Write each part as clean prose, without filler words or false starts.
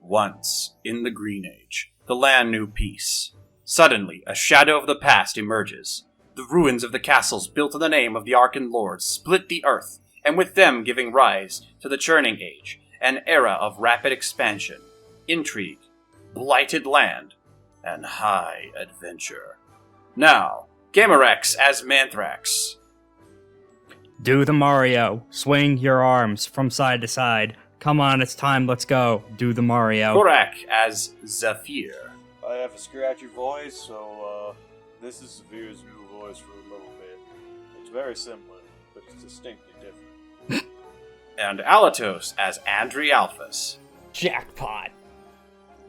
Once, in the Green Age, the land knew peace. Suddenly, a shadow of the past emerges. The ruins of the castles built in the name of the Arken Lords split the earth, and with them giving rise to the Churning Age, an era of rapid expansion, intrigue, blighted land, and high adventure. Now, Gamerex as Mantrax. Do the Mario. Swing your arms from side to side. Come on, it's time, let's go. Do the Mario. Korak as Zaffir. I have a scratchy voice, so this is Zaffir's new voice for a little bit. It's very similar, but it's distinctly different. And Alatos as Andri Alphas. Jackpot.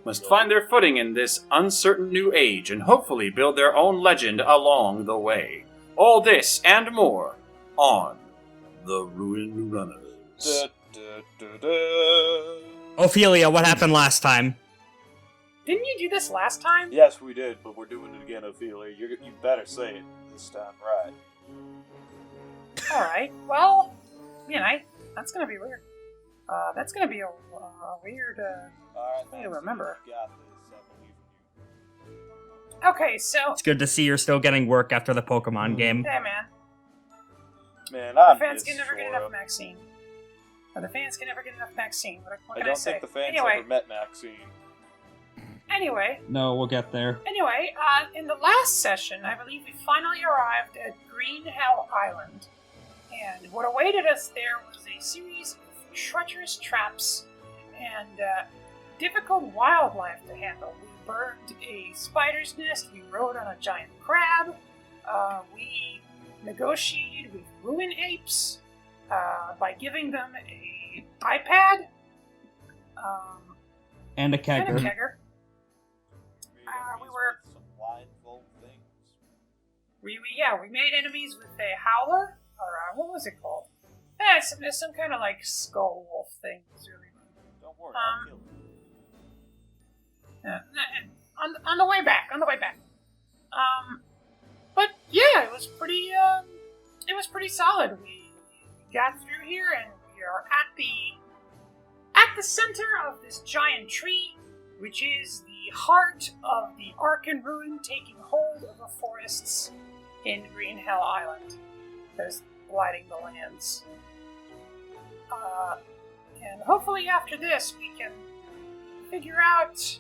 Must find their footing in this uncertain new age and hopefully build their own legend along the way. All this and more on The Ruin Runners. Ophelia, what happened last time? Didn't you do this last time? Yes, we did, but we're doing it again, Ophelia. You better say it this time right. Alright, well, that's gonna be weird. That's gonna be a weird thing to remember. Okay, so... It's good to see you're still getting work after the Pokemon game. Hey, man. Man, I The fans can never get enough Maxine. The fans can never get enough Maxine. What can I don't say? think the fans Anyway. ever met Maxine. Anyway, No, we'll get there. in the last session, I believe we finally arrived at Green Hell Island. And what awaited us there was a series of treacherous traps and difficult wildlife to handle. We burned a spider's nest, we rode on a giant crab, we negotiated with ruin apes by giving them a iPad And a and a kegger. kegger. We were Some blindfold things. we made enemies with a howler, or what was it called? Some kind of like skull wolf thing. It was really Don't worry, I'll kill you. on the way back. But yeah, it was pretty solid. We got through here, and we are at the center of this giant tree, which is the heart of the Arkenruin taking hold of the forests in Green Hell Island that is blighting the lands. And hopefully after this, we can figure out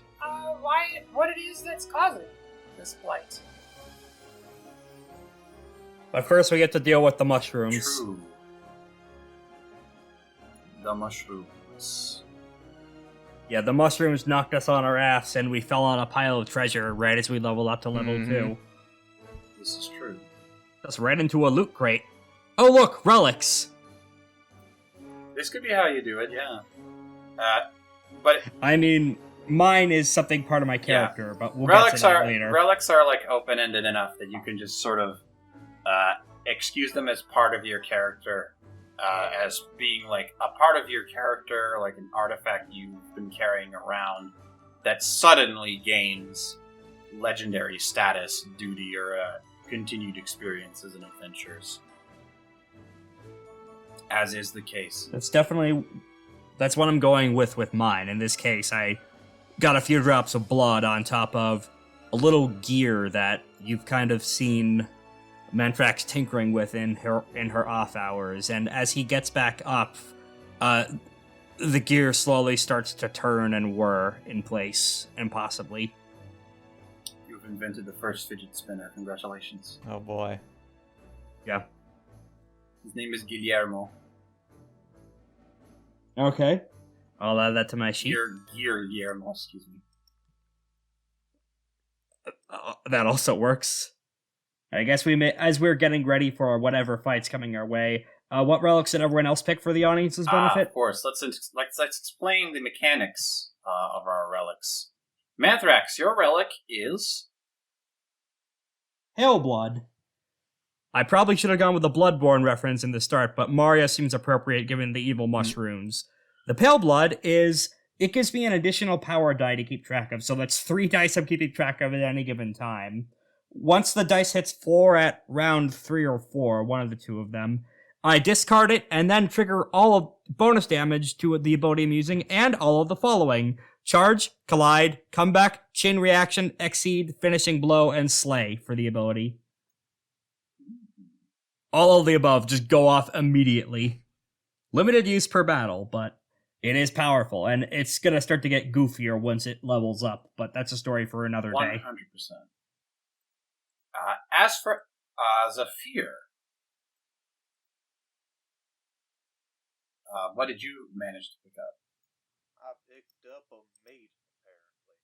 what it is that's causing this blight. But first we get to deal with the mushrooms. True. The mushrooms. Yeah, the mushrooms knocked us on our ass, and we fell on a pile of treasure right as we leveled up to level 2. This is true. Just right into a loot crate. Oh look, relics! This could be how you do it, yeah. But I mean, mine is something part of my character, but we'll get relics to that are later. relics are like open-ended enough that you can just sort of excuse them as part of your character, as being like a part of your character, like an artifact you've been carrying around that suddenly gains legendary status due to your continued experiences and adventures. As is the case. That's what I'm going with mine. In this case, I got a few drops of blood on top of a little gear that you've kind of seen Mantrax tinkering with in her off hours, and as he gets back up, the gear slowly starts to turn and whir in place, impossibly. You've invented the first fidget spinner. Congratulations. Oh boy. Yeah. His name is Guillermo. Okay. I'll add that to my sheet. Guillermo, excuse me. That also works. I guess as we're getting ready for whatever fight's coming our way, what relics did everyone else pick for the audience's benefit? Of course. Let's explain the mechanics of our relics. Mantrax, your relic is Hailblood. I probably should have gone with the Bloodborne reference in the start, but Mario seems appropriate given the evil mushrooms. The Pale Blood it gives me an additional power die to keep track of, so that's 3 dice I'm keeping track of at any given time. Once the dice hits 4 at round 3 or 4, one of the two of them, I discard it and then trigger all of bonus damage to the ability I'm using and all of the following: charge, collide, comeback, chain reaction, exceed, finishing blow, and slay for the ability. All of the above just go off immediately. Limited use per battle, but it is powerful, and it's gonna start to get goofier once it levels up, but that's a story for another 100%. day. As for Zaffir, what did you manage to pick up? I picked up a maiden, apparently.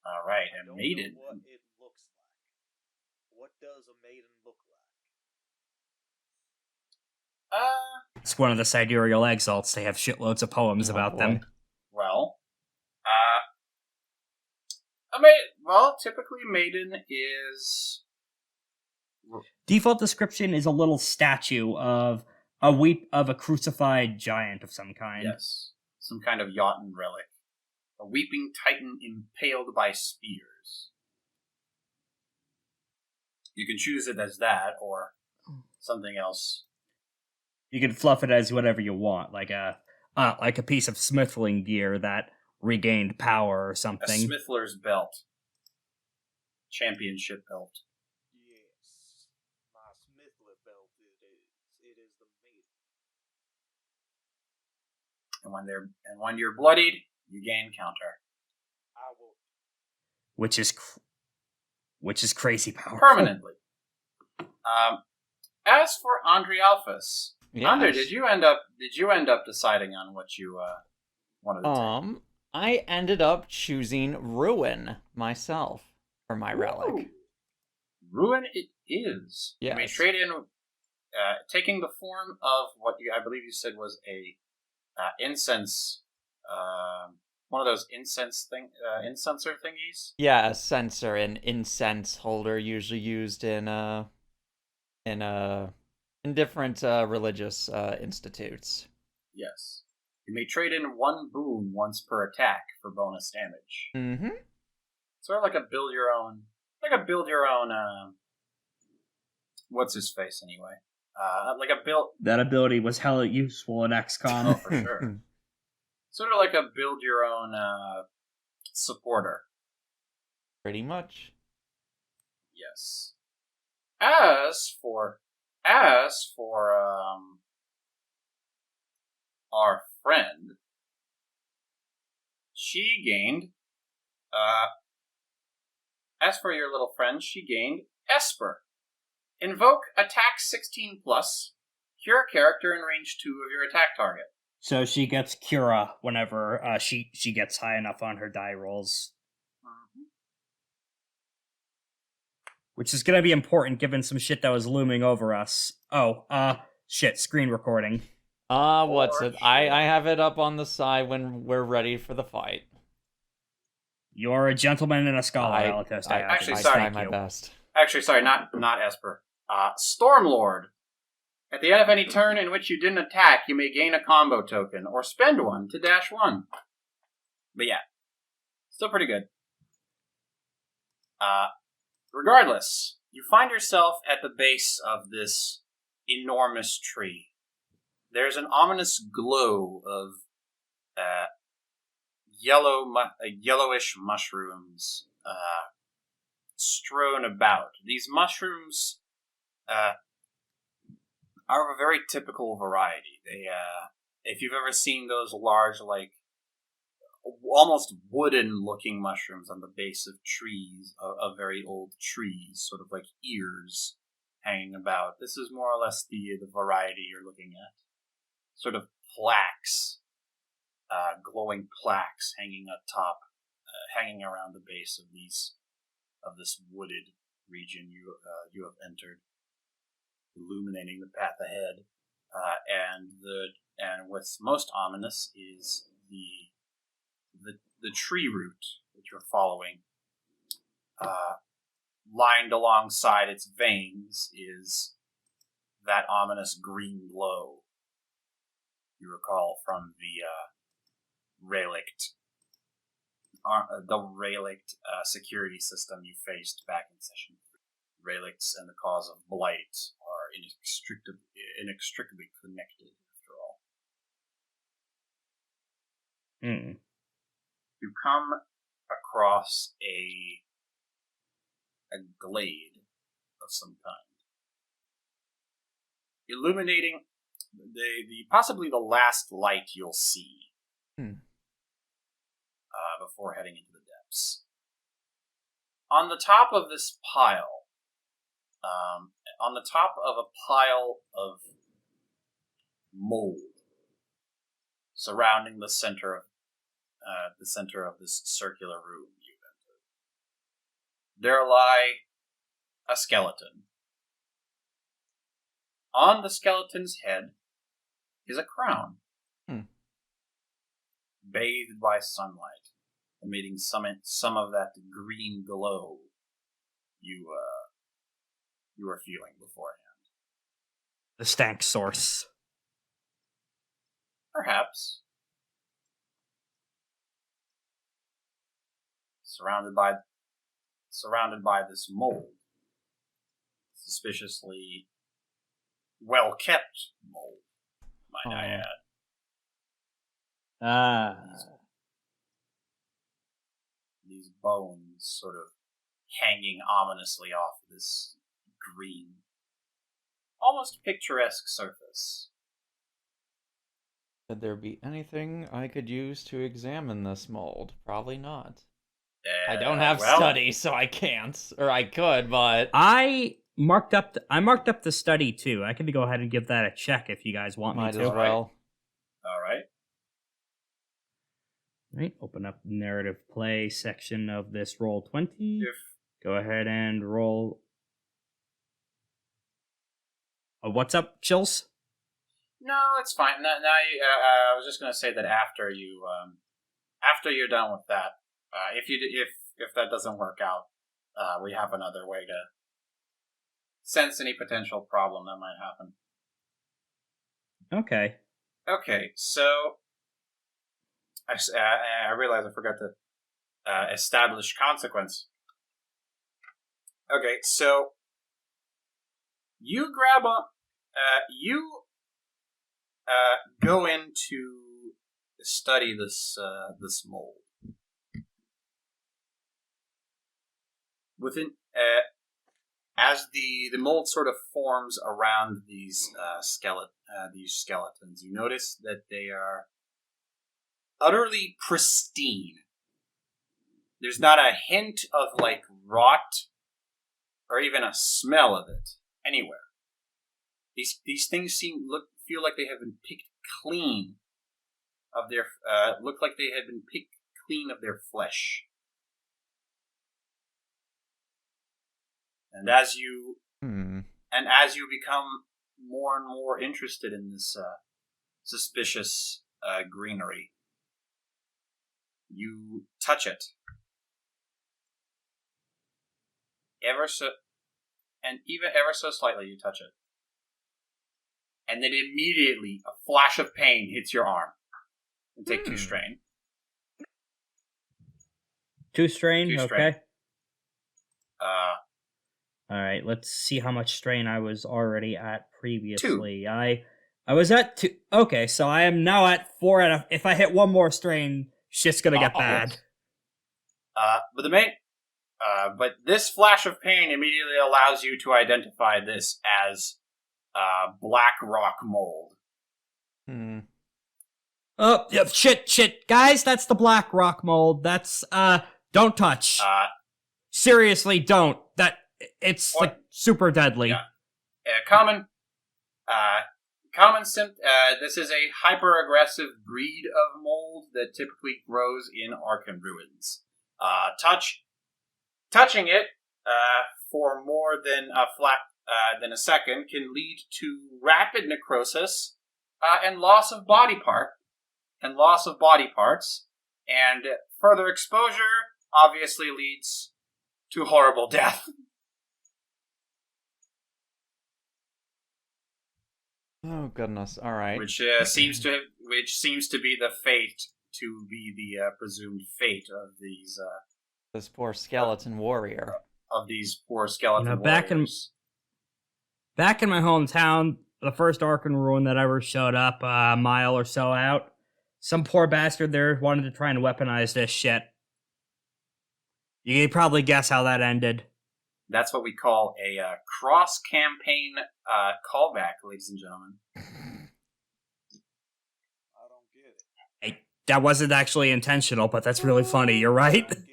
All right, I a don't maiden. know what it looks like. What does a maiden look like? It's one of the sidereal exalts. They have shitloads of poems about them. Well, typically maiden is Default description is a little statue of a crucified giant of some kind. yes, some kind of Jotun relic, a weeping titan impaled by spears. You can choose it as that or something else. You can fluff it as whatever you want, like a piece of smithling gear that regained power or A something. Smithler's belt. Championship belt. Yes. My Smithler belt it is. It is the maiden. And when you're bloodied, you gain counter. I will. which is crazy powerful. Permanently. As for Andre Alphas, Yes. Andre, did you end up deciding on what you wanted to take? I ended up choosing Ruin myself for my relic. Ooh. Ruin it is. Yes. You may trade in, taking the form of what I believe you said was a incense, one of those incenser thingies. Yeah, a censer, an incense holder, usually used in different religious institutes. Yes. You may trade in one boon once per attack for bonus damage. Mm-hmm. Sort of like a build your own. What's his face anyway? Like a build. That ability was hella useful in Oh, XCOM. for sure. Sort of like a build your own supporter. Pretty much. Yes. As for our friend, she gained. As for your little friend, she gained Esper. Invoke attack 16 plus. Cure a character in range 2 of your attack target. So she gets Cura whenever she gets high enough on her die rolls. Which is going to be important given some shit that was looming over us. Shit, screen recording. What's it? Or I have it up on the side when we're ready for the fight. You're a gentleman and a scholar, I Alatos. Actually, I sorry. try my best. Actually, sorry, not Esper. Stormlord. At the end of any turn in which you didn't attack, you may gain a combo token, or spend one to dash one. But yeah, still pretty good. Regardless, you find yourself at the base of this enormous tree. There's an ominous glow of yellowish mushrooms strewn about. These mushrooms are of a very typical variety. They, if you've ever seen those large, like almost wooden-looking mushrooms on the base of trees, of very old trees, sort of like ears hanging about, this is more or less the variety you're looking at. Sort of plaques, glowing plaques hanging atop, hanging around the base of this wooded region you have entered, illuminating the path ahead. And what's most ominous is the tree root that you're following. Lined alongside its veins is that ominous green glow you recall from the relict security system you faced back in session 3. Relicts and the cause of blight are are inextricably connected, after all. You come across a glade of some kind, illuminating the possibly the last light you'll see before heading into the depths. On the top of this pile, on the top of a pile of mold surrounding the center of this circular room you've entered, there lie a skeleton. On the skeleton's head is a crown, bathed by sunlight, emitting some of that green glow you were feeling beforehand. The stank source. Perhaps. Surrounded by this mold. Suspiciously well-kept mold, might I add. These bones sort of hanging ominously off this green, almost picturesque surface. Could there be anything I could use to examine this mold? Probably not. I don't have study, so I can't. Or I could, but... I marked up the study, too. I can go ahead and give that a check if you guys want me to. Might as well. All right. Right, open up the narrative play section of this Roll20. Go ahead and roll. What's up, Chills? No, it's fine. I was just going to say that after you're done with that, if that doesn't work out, we have another way to sense any potential problem that might happen. Okay. Okay, so I realized I forgot to establish consequence. Okay, so you grab go in to study this mold. Within as the mold sort of forms around these skeletons, you notice that they are utterly pristine. There's not a hint of rot or even a smell of it anywhere. These things feel like they have been picked clean of their look like they had been picked clean of their flesh. And as you become more and more interested in this suspicious greenery, you touch it. Ever so slightly, you touch it. And then immediately, a flash of pain hits your arm. And take 2 strain. 2 strain, 2 okay. strain. Alright, let's see how much strain I was already at previously. 2. I was at 2. Okay, so I am now at 4 out of... If I hit one more strain, shit's gonna get bad. Yes. But this flash of pain immediately allows you to identify this as black rock mold. Oh, yeah, shit, guys, that's the black rock mold. That's, don't touch. Seriously, don't. It's, super deadly. Yeah. This is a hyper-aggressive breed of mold that typically grows in Arkenruins. Touching it for more than a second can lead to rapid necrosis and loss of body parts, and further exposure obviously leads to horrible death. Oh goodness! All right. Which seems to be the presumed fate of these. This poor skeleton warrior. Of these poor skeleton warriors. Back in my hometown, the first Arkenruin that ever showed up a mile or so out, some poor bastard there wanted to try and weaponize this shit. You can probably guess how that ended. That's what we call a cross-campaign callback, ladies and gentlemen. I don't get it. That wasn't actually intentional, but that's really funny. You're right. I don't get it.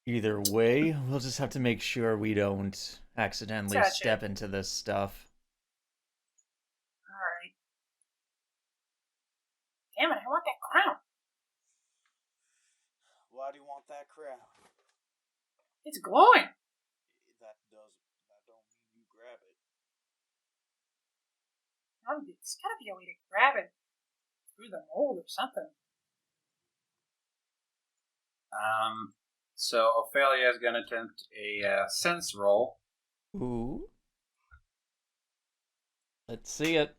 Either way, we'll just have to make sure we don't accidentally Gotcha. step into this stuff. Alright. Damn it, I want that crown. Why do you want that crown? It's glowing. That don't mean you grab it. There's gotta be a way to grab it through the mold or something. So Ophelia is going to attempt a sense roll. Ooh. Let's see it.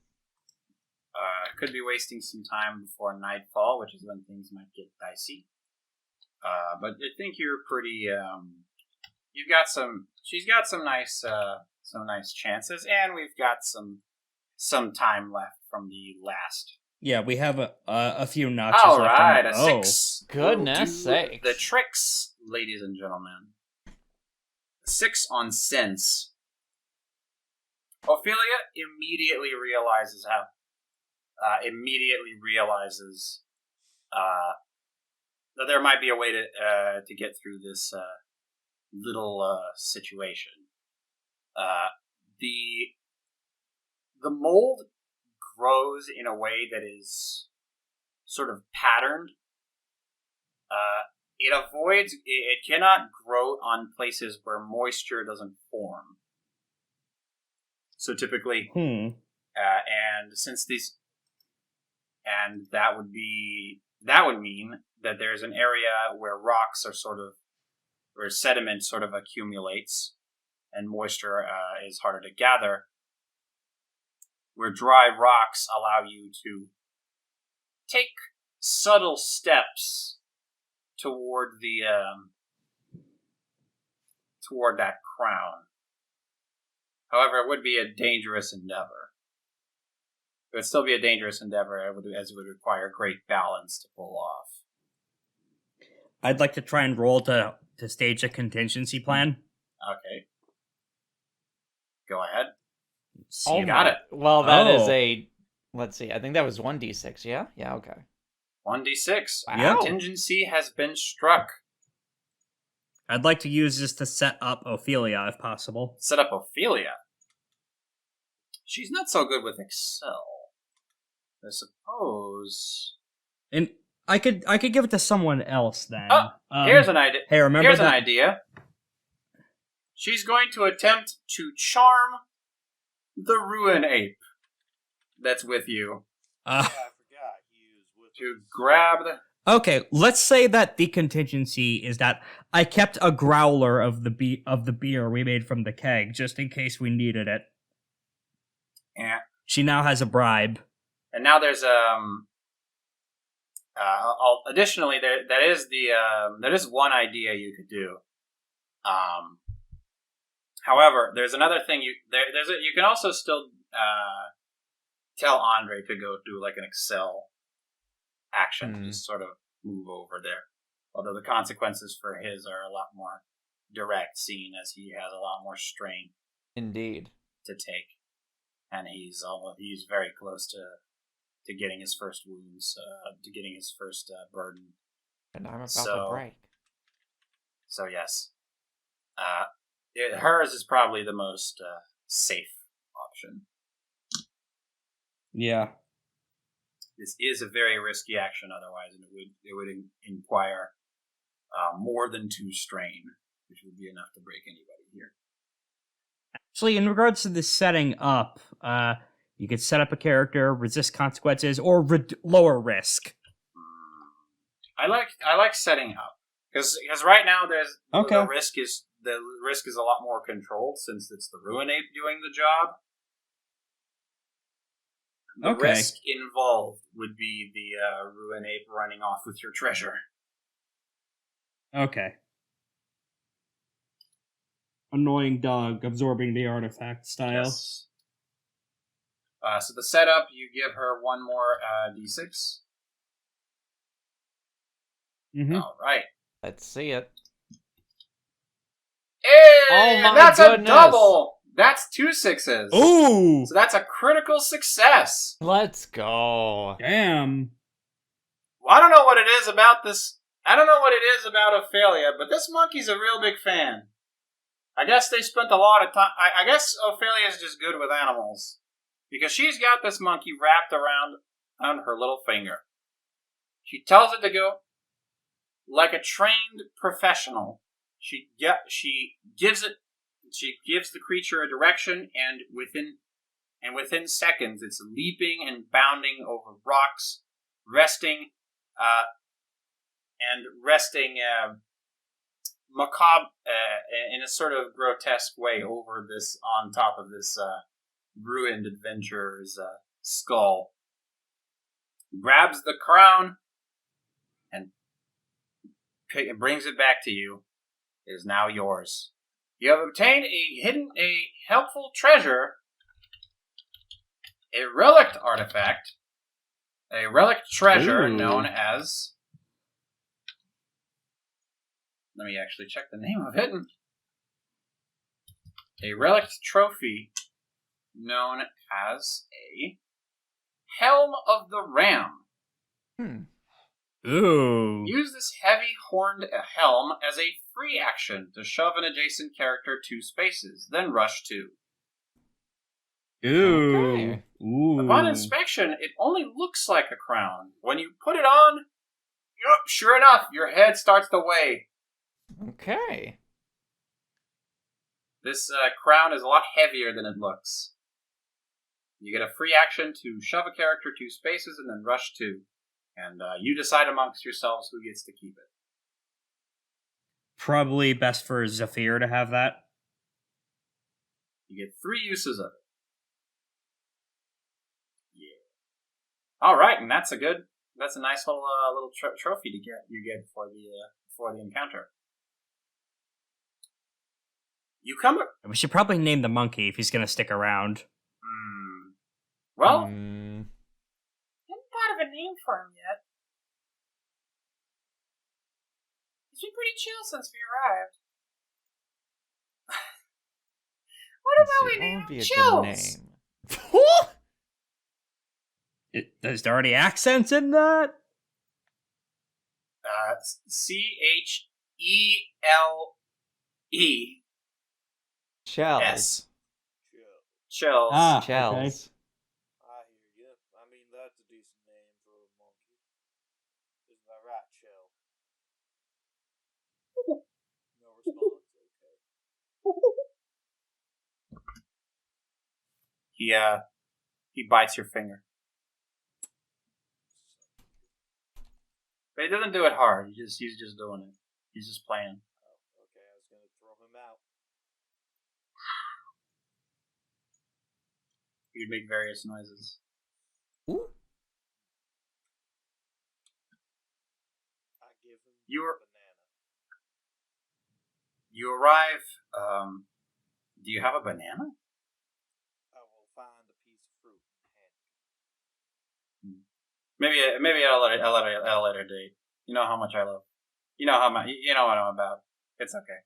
Could be wasting some time before nightfall, which is when things might get dicey. But I think you're pretty. You've got some. She's got some nice chances, and we've got some time left from the last. Yeah, we have a few notches. All left right, on... a 6. Goodness Will do sakes. The tricks, ladies and gentlemen. 6 on sense. Ophelia immediately realizes that there might be a way to get through this little situation. The mold grows in a way that is sort of patterned. It cannot grow on places where moisture doesn't form. So typically, and that would mean that there's an area where where sediment sort of accumulates, and moisture is harder to gather. Where dry rocks allow you to take subtle steps toward toward that crown. However, it would be a dangerous endeavor. It would still be a dangerous endeavor, as it would require great balance to pull off. I'd like to try and roll to stage a contingency plan. Okay. Go ahead. Oh, You got it. Well, that is a... Let's see, I think that was 1d6, yeah? Yeah, okay. 1d6. Wow. Contingency has been struck. I'd like to use this to set up Ophelia, if possible. Set up Ophelia. She's not so good with Excel. I suppose. And I could give it to someone else then. Here's an idea. Hey, remember Here's that? an idea. She's going to attempt to charm the ruin ape that's with you. Yeah, I forgot he was with To grab the... Okay, let's say that the contingency is that I kept a growler of the beer we made from the keg, just in case we needed it. Yeah. She now has a bribe. And now there's additionally there is one idea you could do. However, there's another thing you can also still tell Andre to go do like an Excel action, just sort of move over there. Although the consequences for his are a lot more direct, seeing as he has a lot more strain. Indeed. To take, and he's very close to getting his first wounds, to getting his first burden. And I'm about to break. So yes, hers is probably the most safe option. Yeah. This is a very risky action, otherwise, and it would inquire more than 2 strain, which would be enough to break anybody here. Actually, in regards to the setting up, you could set up a character, resist consequences, or lower risk. I like setting up because right now the risk is a lot more controlled since it's the ruin ape doing the job. The risk involved would be the ruin ape running off with your treasure. Okay. annoying dog absorbing the artifact style. Yes. So the setup, you give her one more d6. Mm-hmm. All right. Let's see it. Hey, Oh my that's goodness. a double. That's 2 6s. Ooh! So that's a critical success. Let's go. Damn. Well, I don't know what it is about this. I don't know what it is about Ophelia, but this monkey's a real big fan. I guess they spent a lot of time. I guess Ophelia's just good with animals. Because she's got this monkey wrapped around on her little finger. She tells it to go like a trained professional. She gives the creature a direction, and within seconds, it's leaping and bounding over rocks, resting macabre in a sort of grotesque way over this, on top of this ruined adventurer's skull. Grabs the crown and brings it back to you. It is now yours. You have obtained a helpful treasure, a relic artifact, a relic treasure known as... Let me actually check the name of it. A relic trophy known as a Helm of the Ram. Ooh. Use this heavy horned helm as a free action to shove an adjacent character 2 spaces, then rush 2. Ooh. Okay. Ooh. Upon inspection, it only looks like a crown. When you put it on, sure enough, your head starts to weigh. Okay. This crown is a lot heavier than it looks. You get a free action to shove a character 2 spaces and then rush 2. And you decide amongst yourselves who gets to keep it. Probably best for Zaffir to have that. You get 3 uses of it. Yeah. All right, and that's a nice little trophy to get. You get for the encounter. You come. We should probably name the monkey if he's going to stick around. Well, Haven't thought of a name for him yet. He's been pretty chill since we arrived. What about we name him Chills? Is there any accents in that? CHELE. Shells. Yes. Chills. Ah, Shells. okay. I hear you. I mean, that's a decent name for a monkey. Isn't that right, Shell? No response. Okay. He bites your finger. But he doesn't do it hard. He's just doing it. He's just playing. Oh, okay. I was gonna throw him out. He'd make various noises. Ooh. I give him You're- a banana. You arrive. Do you have a banana? I will find a piece of fruit and hand Maybe I'll let her date. You know how much I love. You know what I'm about. It's okay.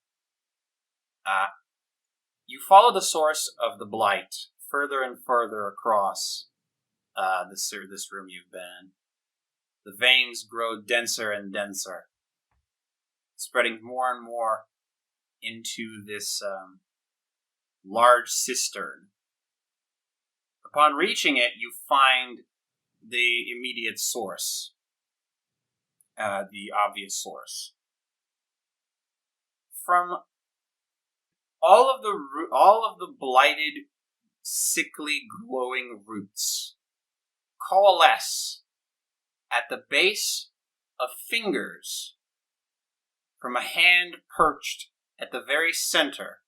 You follow the source of the blight further and further across this room you've been in. The veins grow denser and denser, spreading more and more into this large cistern. Upon reaching it, you find the immediate source, the obvious source. From all of the blighted, sickly, glowing roots coalesce at the base of fingers from a hand perched at the very center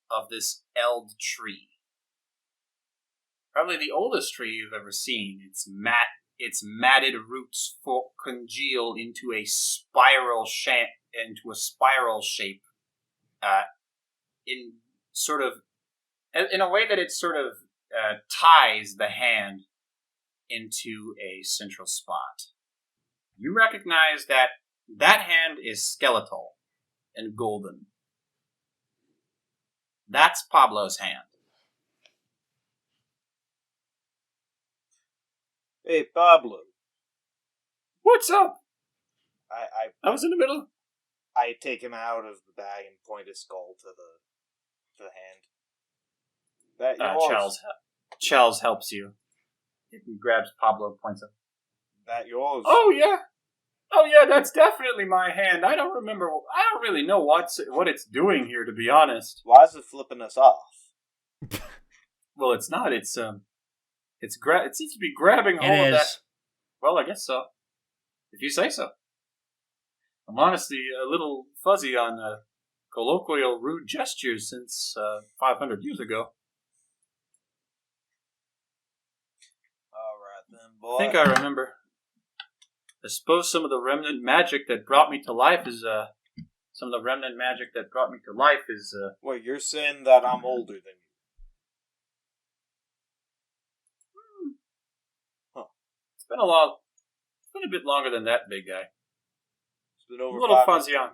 of this eld tree. Probably the oldest tree you've ever seen. Its matted roots congeal into a spiral shape in sort of in a way that it sort of ties the hand into a central spot. You recognize that hand is skeletal and golden. That's Pablo's hand. Hey, Pablo. What's up? I was in the middle. I take him out of the bag and point his skull to the hand. That yours? Charles helps you. He grabs Pablo, points up. That yours? Oh yeah, that's definitely my hand. I don't really know what it's doing here, to be honest. Why is it flipping us off? Well, it's not. It seems to be grabbing hold of that. Well, I guess so. If you say so. I'm honestly a little fuzzy on colloquial rude gestures since 500 years ago. Alright then, boy. I think I remember. I suppose some of the remnant magic that brought me to life is Wait, you're saying that I'm older than you? Huh. It's been a bit longer than that, big guy. It's been over a little 5 fuzzy on.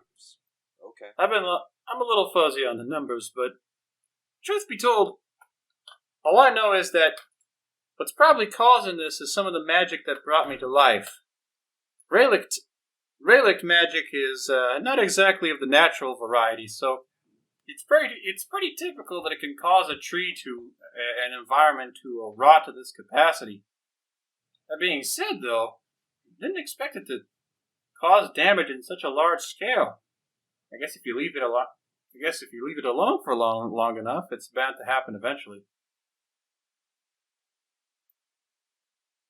Okay. I'm a little fuzzy on the numbers, but truth be told, all I know is that what's probably causing this is some of the magic that brought me to life. Relic magic is not exactly of the natural variety, so it's pretty typical that it can cause a tree to an environment to rot to this capacity. That being said, though, didn't expect it to cause damage in such a large scale. I guess if you leave it alone for long enough, it's bound to happen eventually.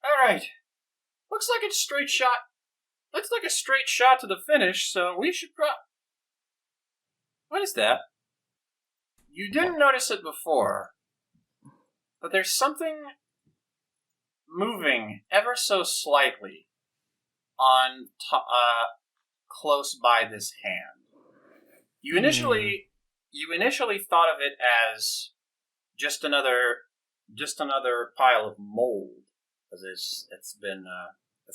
All right, looks like it's a straight shot. Looks like a straight shot to the finish, so we should What is that? You didn't notice it before, but there's something moving ever so slightly on close by this hand. You initially thought of it as just another pile of mold, as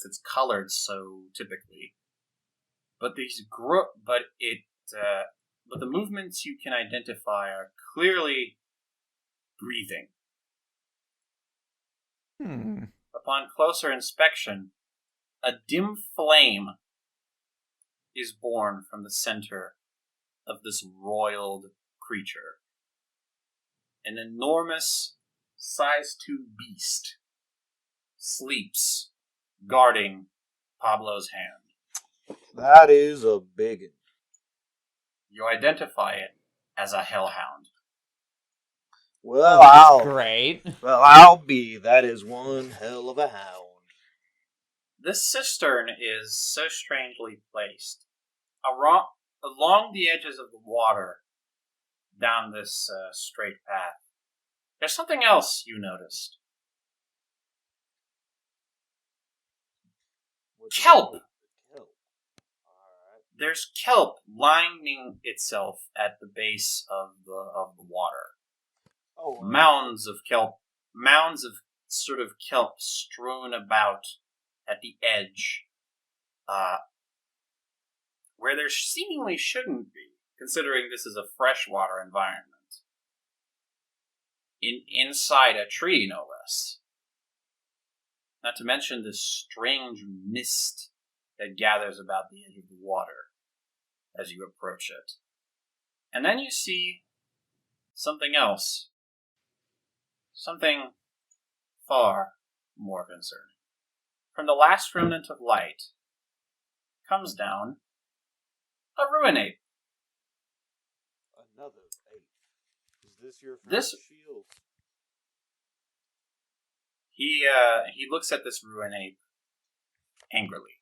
it's colored so typically. But the movements you can identify are clearly breathing. Upon closer inspection, a dim flame is born from the center of this roiled creature. An enormous size 2 beast sleeps guarding Pablo's hand. That is a big one. You identify it as a hellhound. Well, that's great. Well, I'll be. That is one hell of a hound. This cistern is so strangely placed. Along the edges of the water, down this straight path, there's something else you noticed. Kelp! There's kelp lining itself at the base of the water. Oh, wow. Mounds of sort of kelp strewn about at the edge, where there seemingly shouldn't be, considering this is a freshwater environment. Inside a tree, no less. Not to mention this strange mist that gathers about the edge of the water as you approach it. And then you see something else. Something far more concerning. From the last remnant of light comes down a ruinape. Another ape. Is this your first shield? He looks at this ruinape angrily.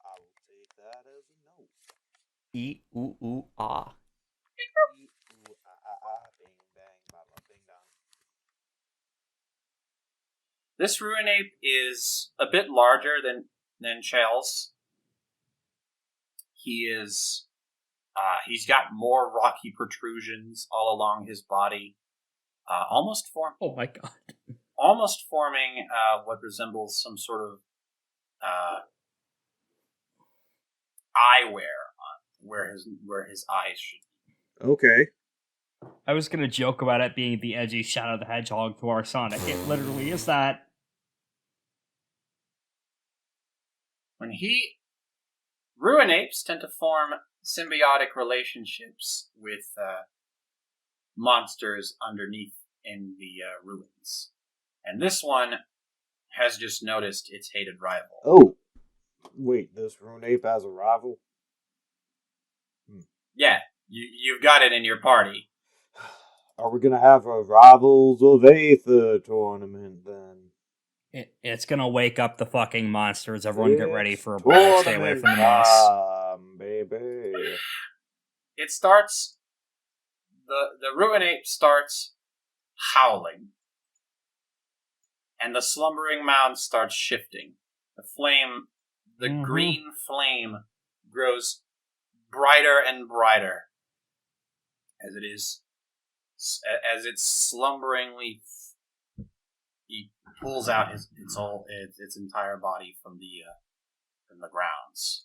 I will take that as a no. E-oo-oo-ah. E-oo-ah-ah-ah. Bing bang, baba, bing dong. This ruinape is a bit larger than Charles. He is He's got more rocky protrusions all along his body, almost Oh my god. forming what resembles some sort of eyewear on where his eyes should be. Okay. I was gonna joke about it being the edgy Shadow the Hedgehog to our Sonic. It literally is that. Ruin apes tend to form symbiotic relationships with monsters underneath in the ruins. And this one has just noticed its hated rival. Oh. Wait, this rune ape has a rival? Yeah, you've got it in your party. Are we gonna have a Rivals of Aether tournament then? It's gonna wake up the fucking monsters. Everyone get ready for a battle. Stay away from the moss. Baby. It starts... The Ruin Ape starts howling. And the slumbering mound starts shifting. The green flame grows brighter and brighter as it slumberingly he pulls out its entire body from the grounds.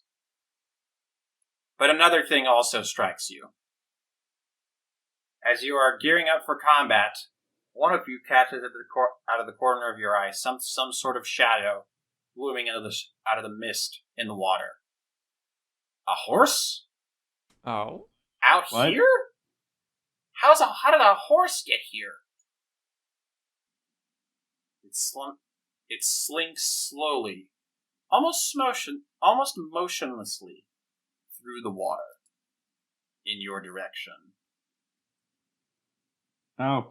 But another thing also strikes you. As you are gearing up for combat, one of you catches out of the corner of your eye some sort of shadow looming out of the mist in the water. A horse? Oh. Out What? here? How did a horse get here? It slinks slowly, almost motionlessly through the water in your direction. Oh,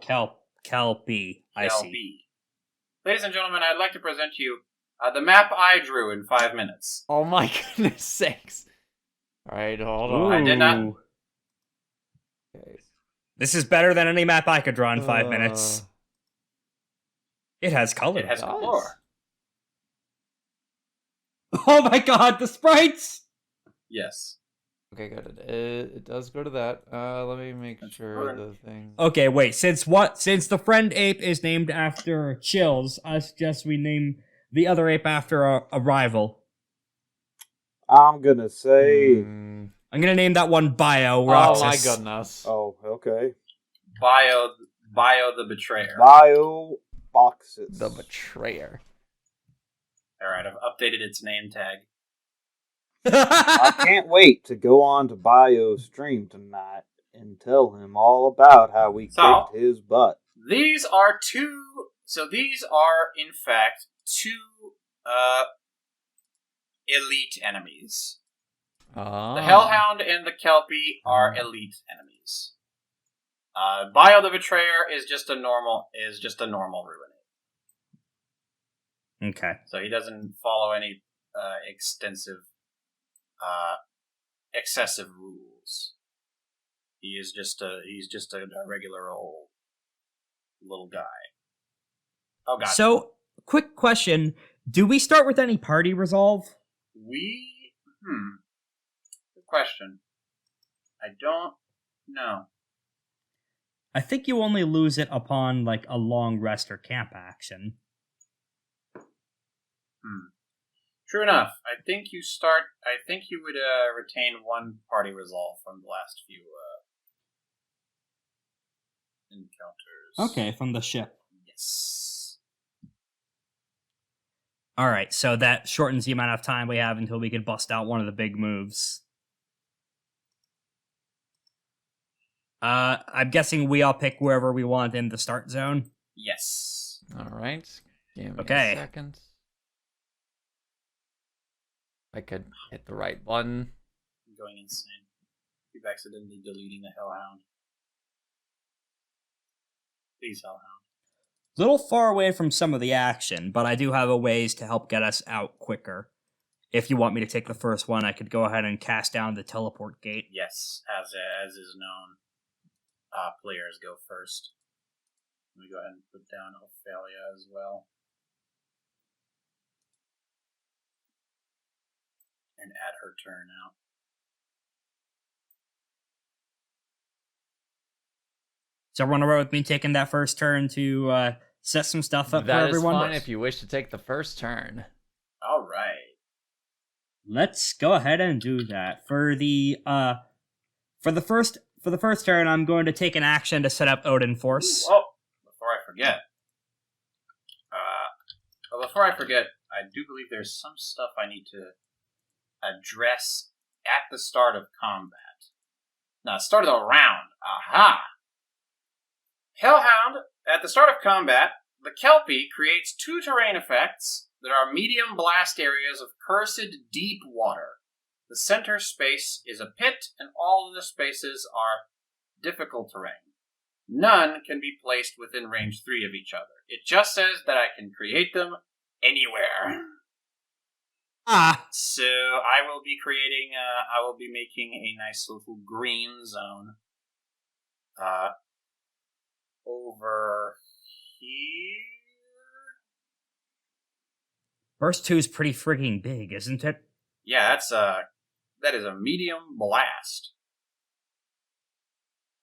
Kelpie. I see. Ladies and gentlemen, I'd like to present you the map I drew in 5 minutes. Oh my goodness sakes. Alright, hold on. I did not- Ooh. Okay. This is better than any map I could draw in 5 minutes. It has color. It has does. color. Oh my god, the sprites! Yes. Okay, good. It does go to that. Let me make sure important. the thing. Okay, wait. Since the friend ape is named after Chills, I suggest we name the other ape after a rival. I'm gonna say... I'm gonna name that one Bio Oh Roxas. my goodness. Oh, okay. Bio the Betrayer. Bio Boxes. The Betrayer. Alright, I've updated its name tag. I can't wait to go on to Bio's stream tonight and tell him all about how we kicked his butt. These are in fact two elite enemies. The Hellhound and the Kelpie are elite enemies. Bio the Betrayer is just a normal Ruin. Okay. So he doesn't follow any excessive rules. He's just a regular old little guy. Oh god. So, quick question: do we start with any party resolve? Good question. I don't know. I think you only lose it upon like a long rest or camp action. True enough. I think you would retain one party resolve from the last few encounters. Okay, from the ship. Yes. Alright, so that shortens the amount of time we have until we can bust out one of the big moves. I'm guessing we all pick wherever we want in the start zone. Yes. Alright. Give me Okay. a second. I could hit the right button. I'm going insane. Keep accidentally deleting the Hellhound. Please, Hellhound. Little far away from some of the action, but I do have a ways to help get us out quicker. If you want me to take the first one, I could go ahead and cast down the teleport gate. Yes, as is known, players go first. Let me go ahead and put down Ophelia as well. And add her turn out. Does everyone alright with me taking that first turn to set some stuff up for That is everyone? fine if you wish to take the first turn. All right. Let's go ahead and do that. For the first turn, I'm going to take an action to set up Odin Force. Oh, before I forget. I do believe there's some stuff I need to address at the start of combat. Now, start of the round. Aha! Hellhound, at the start of combat, the Kelpie creates 2 terrain effects that are medium blast areas of cursed deep water. The center space is a pit, and all of the spaces are difficult terrain. None can be placed within range 3 of each other. It just says that I can create them anywhere. So I will be creating, I will be making a nice little green zone over here. Burst 2 is pretty frigging big, isn't it? Yeah, that is a medium blast.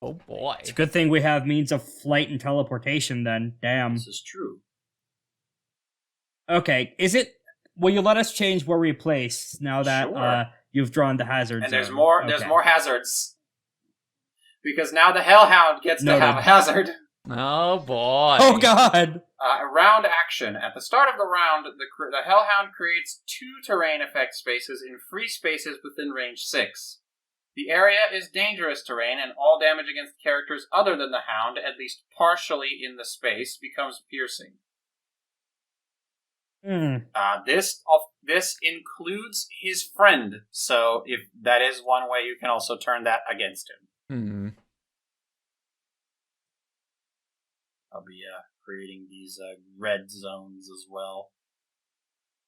Oh boy. It's a good thing we have means of flight and teleportation then. Damn. This is true. Okay, will you let us change where we place now that Sure. You've drawn the hazard And zone? there's more hazards. Because now the Hellhound gets Noted. to have a hazard. Oh boy. Oh god! Round action. At the start of the round, the Hellhound creates 2 terrain effect spaces in free spaces within range 6. The area is dangerous terrain, and all damage against characters other than the Hound, at least partially in the space, becomes piercing. This includes his friend, so if that is one way, you can also turn that against him. I'll be creating these red zones as well.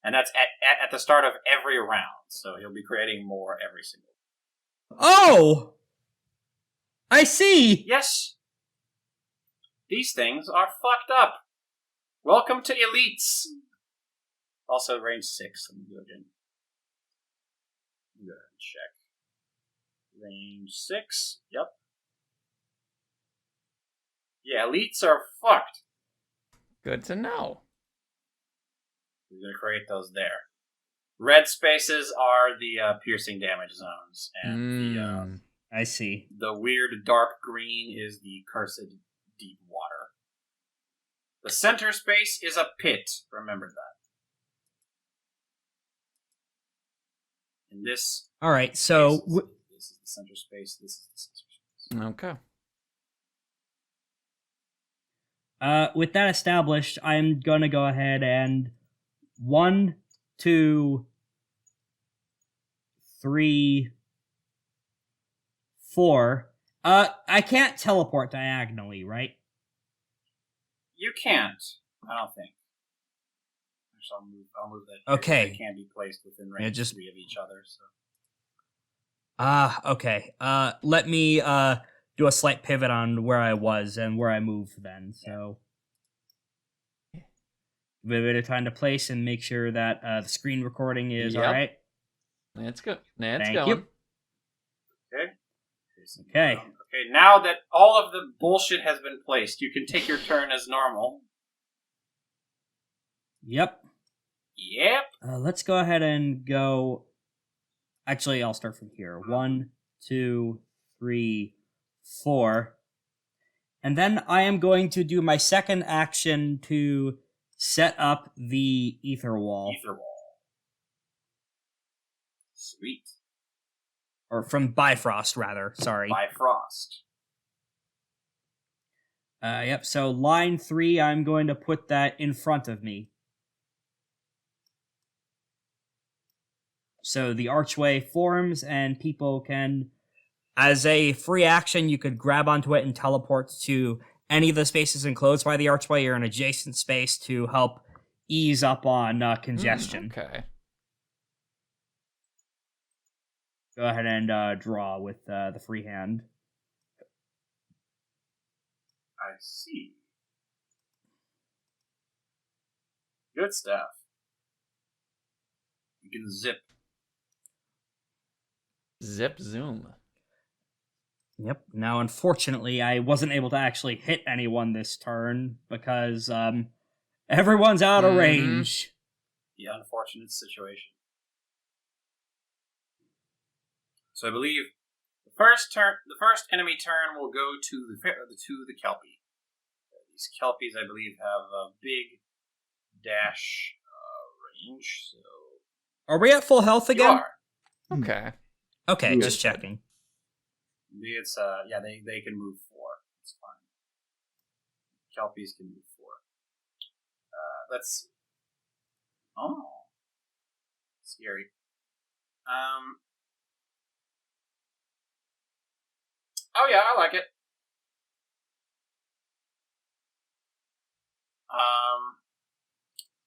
And that's at the start of every round, so he'll be creating more every single. Oh! I see! Yes! These things are fucked up. Welcome to Elites! Also range 6. Let me go again. Go ahead and check. Range 6. Yep. Yeah, Elites are fucked. Good to know. We're going to create those there. Red spaces are the piercing damage zones, and I see. the weird dark green is the cursed deep water. The center space is a pit. Remember that. And this. All right, so This is the center space. This is the center space. Okay. with that established, I'm gonna go ahead and 1, 2, 3, 4. I can't teleport diagonally, right? You can't. I don't think. I'll move that. Okay. They can be placed within range 3 of each other. So. Okay. Let me do a slight pivot on where I was and where I moved then. So, a bit of time to place and make sure that the screen recording is all right. Let's go. Thank going. you. Okay. Okay. Now that all of the bullshit has been placed, you can take your turn as normal. Yep. Let's go ahead and go. Actually, I'll start from here. 1, 2, 3, 4. And then I am going to do my second action to set up the ether wall. Sweet. Or from Bifrost, rather. Sorry. Bifrost. Yep, so line 3, I'm going to put that in front of me. So the archway forms, and people can, as a free action, you could grab onto it and teleport to any of the spaces enclosed by the archway or an adjacent space to help ease up on congestion. Okay. Go ahead and draw with the free hand. I see. Good stuff. You can zip. Zip zoom. Yep. Now, unfortunately, I wasn't able to actually hit anyone this turn because everyone's out of range. The unfortunate situation. So I believe the first enemy turn will go to the Kelpie. These Kelpies, I believe, have a big dash range. So are we at full health again? You are. Okay. Okay, Good. just checking. It's they can move 4. It's fine. Kelpies can move 4. That's scary. Oh yeah, I like it.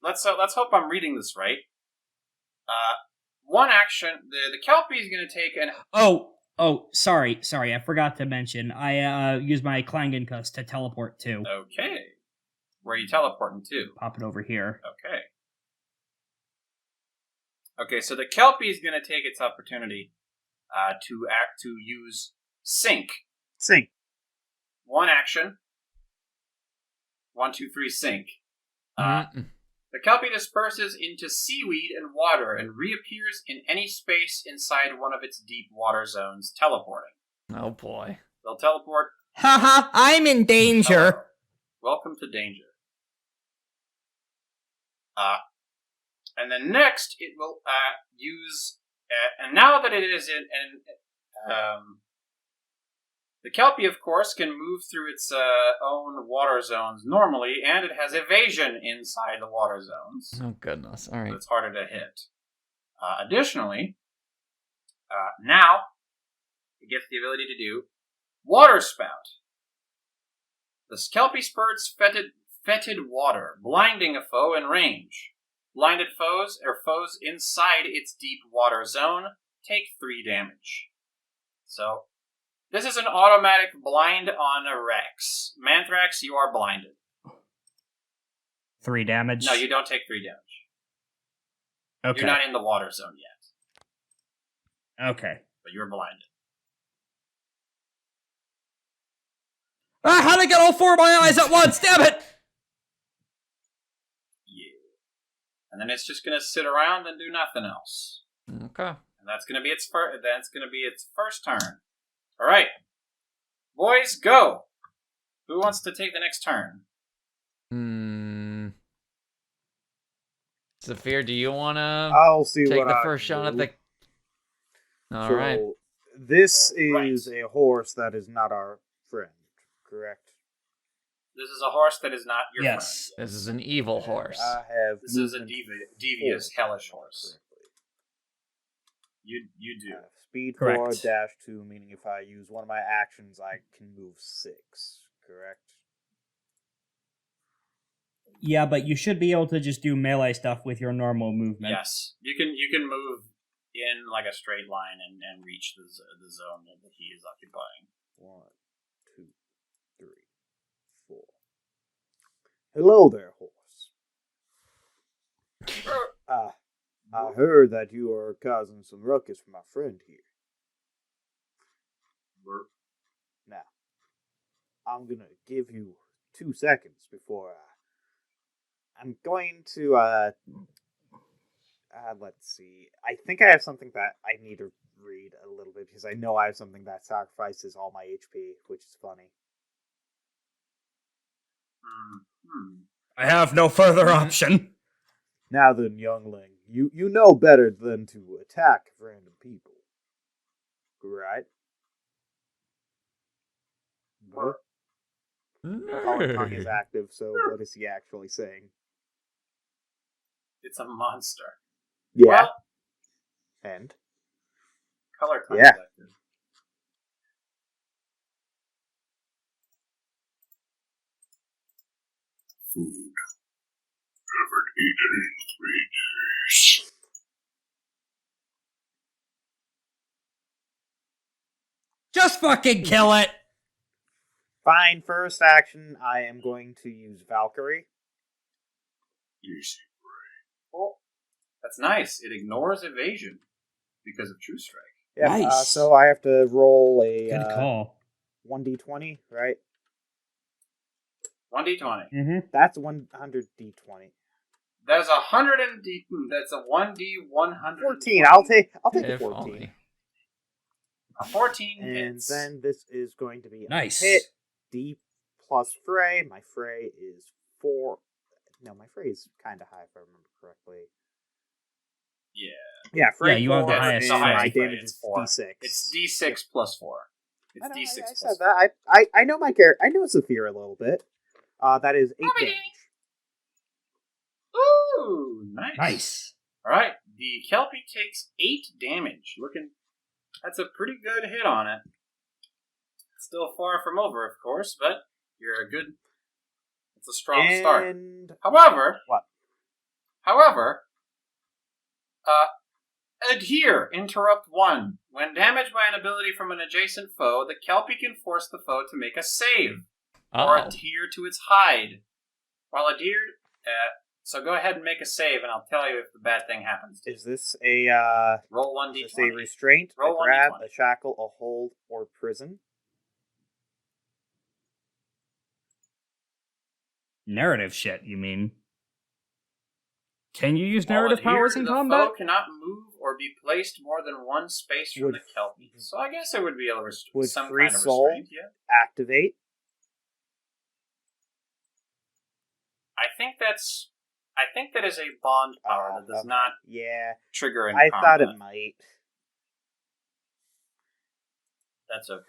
Let's hope I'm reading this right. One action, the Kelpie is going to take an. Oh, sorry, I forgot to mention. I used my Klangenkuss to teleport too. Okay. Where are you teleporting to? Pop it over here. Okay. Okay, so the Kelpie is going to take its opportunity to use Sink. Sink. One action. 1, 2, 3, Sink. The Kelpie disperses into seaweed and water and reappears in any space inside one of its deep water zones, teleporting. Oh boy. They'll teleport. Haha, I'm in danger. Hello. Welcome to danger. And then next it will use, and now that it is in the Kelpie, of course, can move through its own water zones normally, and it has evasion inside the water zones. Oh goodness! All right. So it's harder to hit. Additionally, now it gets the ability to do Water Spout. The Kelpie spurts fetid water, blinding a foe in range. Blinded foes or foes inside its deep water zone take 3 damage. So, this is an automatic blind on a Rex. Mantrax, you are blinded. 3 damage? No, you don't take 3 damage. Okay. You're not in the water zone yet. Okay. But you're blinded. How'd I get all 4 of my eyes at once? Damn it! And then it's just going to sit around and do nothing else. Okay. And that's going to be its first turn. All right. Boys, go. Who wants to take the next turn? Zaffir, do you want to I'll see take what the I first can shot at do. All So, right. This is a horse that is not our friend, correct? This is a horse that is not your Yes. friend. This is an evil horse. I have. This is a movement devious, 4, hellish horse. correctly. You do. I have speed Correct. 4, dash 2, meaning if I use one of my actions, I can move 6, correct? Yeah, but you should be able to just do melee stuff with your normal movement. Yes, you can move in like a straight line and reach the zone that he is occupying. 1, 2, 3, 4. Hello there, horse. I heard that you are causing some ruckus for my friend here. Now, I'm gonna give you 2 seconds before I'm going to, let's see. I think I have something that I need to read a little bit, because I know I have something that sacrifices all my HP, which is funny. I have no further option. Now then, youngling, you know better than to attack random people, right? But Colin tongue is active, so what is he actually saying? It's a monster. Yeah. Well, And? color Yeah. collected. Food. Haven't eaten in 3 days. Just fucking kill it! Fine, first action, I am going to use Valkyrie. Easy. Oh, that's nice. It ignores evasion because of True Strike. Yeah, Nice. so I have to roll a Good call. 1d20, right? 1d20. Mm-hmm. That's 100 d20. That's 100 and D. That's a 1d100. 14. I'll take a 14. Only. A 14 And hits. then this is going to be Nice. a hit. D plus fray. My fray is 4. No, my fray is kind of high if I remember correctly. Yeah. Yeah, fray. Yeah, you have the 4, highest and fray. my damage It's is 4. d6. It's d6 plus 4. It's I know, d6 I plus said 4. that. I know my character. I know Zaffir a little bit. That is 8 damage. Ooh, nice. Nice. Alright, the Kelpie takes 8 damage. That's a pretty good hit on it. Still far from over, of course, but it's a strong start. However, what? Adhere, interrupt 1. When damaged by an ability from an adjacent foe, the Kelpie can force the foe to make a save, or adhere to its hide. While adhered, so go ahead and make a save, and I'll tell you if the bad thing happens. Is this a Roll 1d20. Is this a restraint, Roll a grab, 1d20. a shackle, a hold, or prison? Narrative shit, you mean? Can you use While narrative adhered, powers in the combat? foe cannot move or be placed more than one space from the Kelpie. So I guess it would be Would some free kind of soul restraint, yeah. activate? I think that is a bond power that does not trigger in I combat. thought it might. That's okay.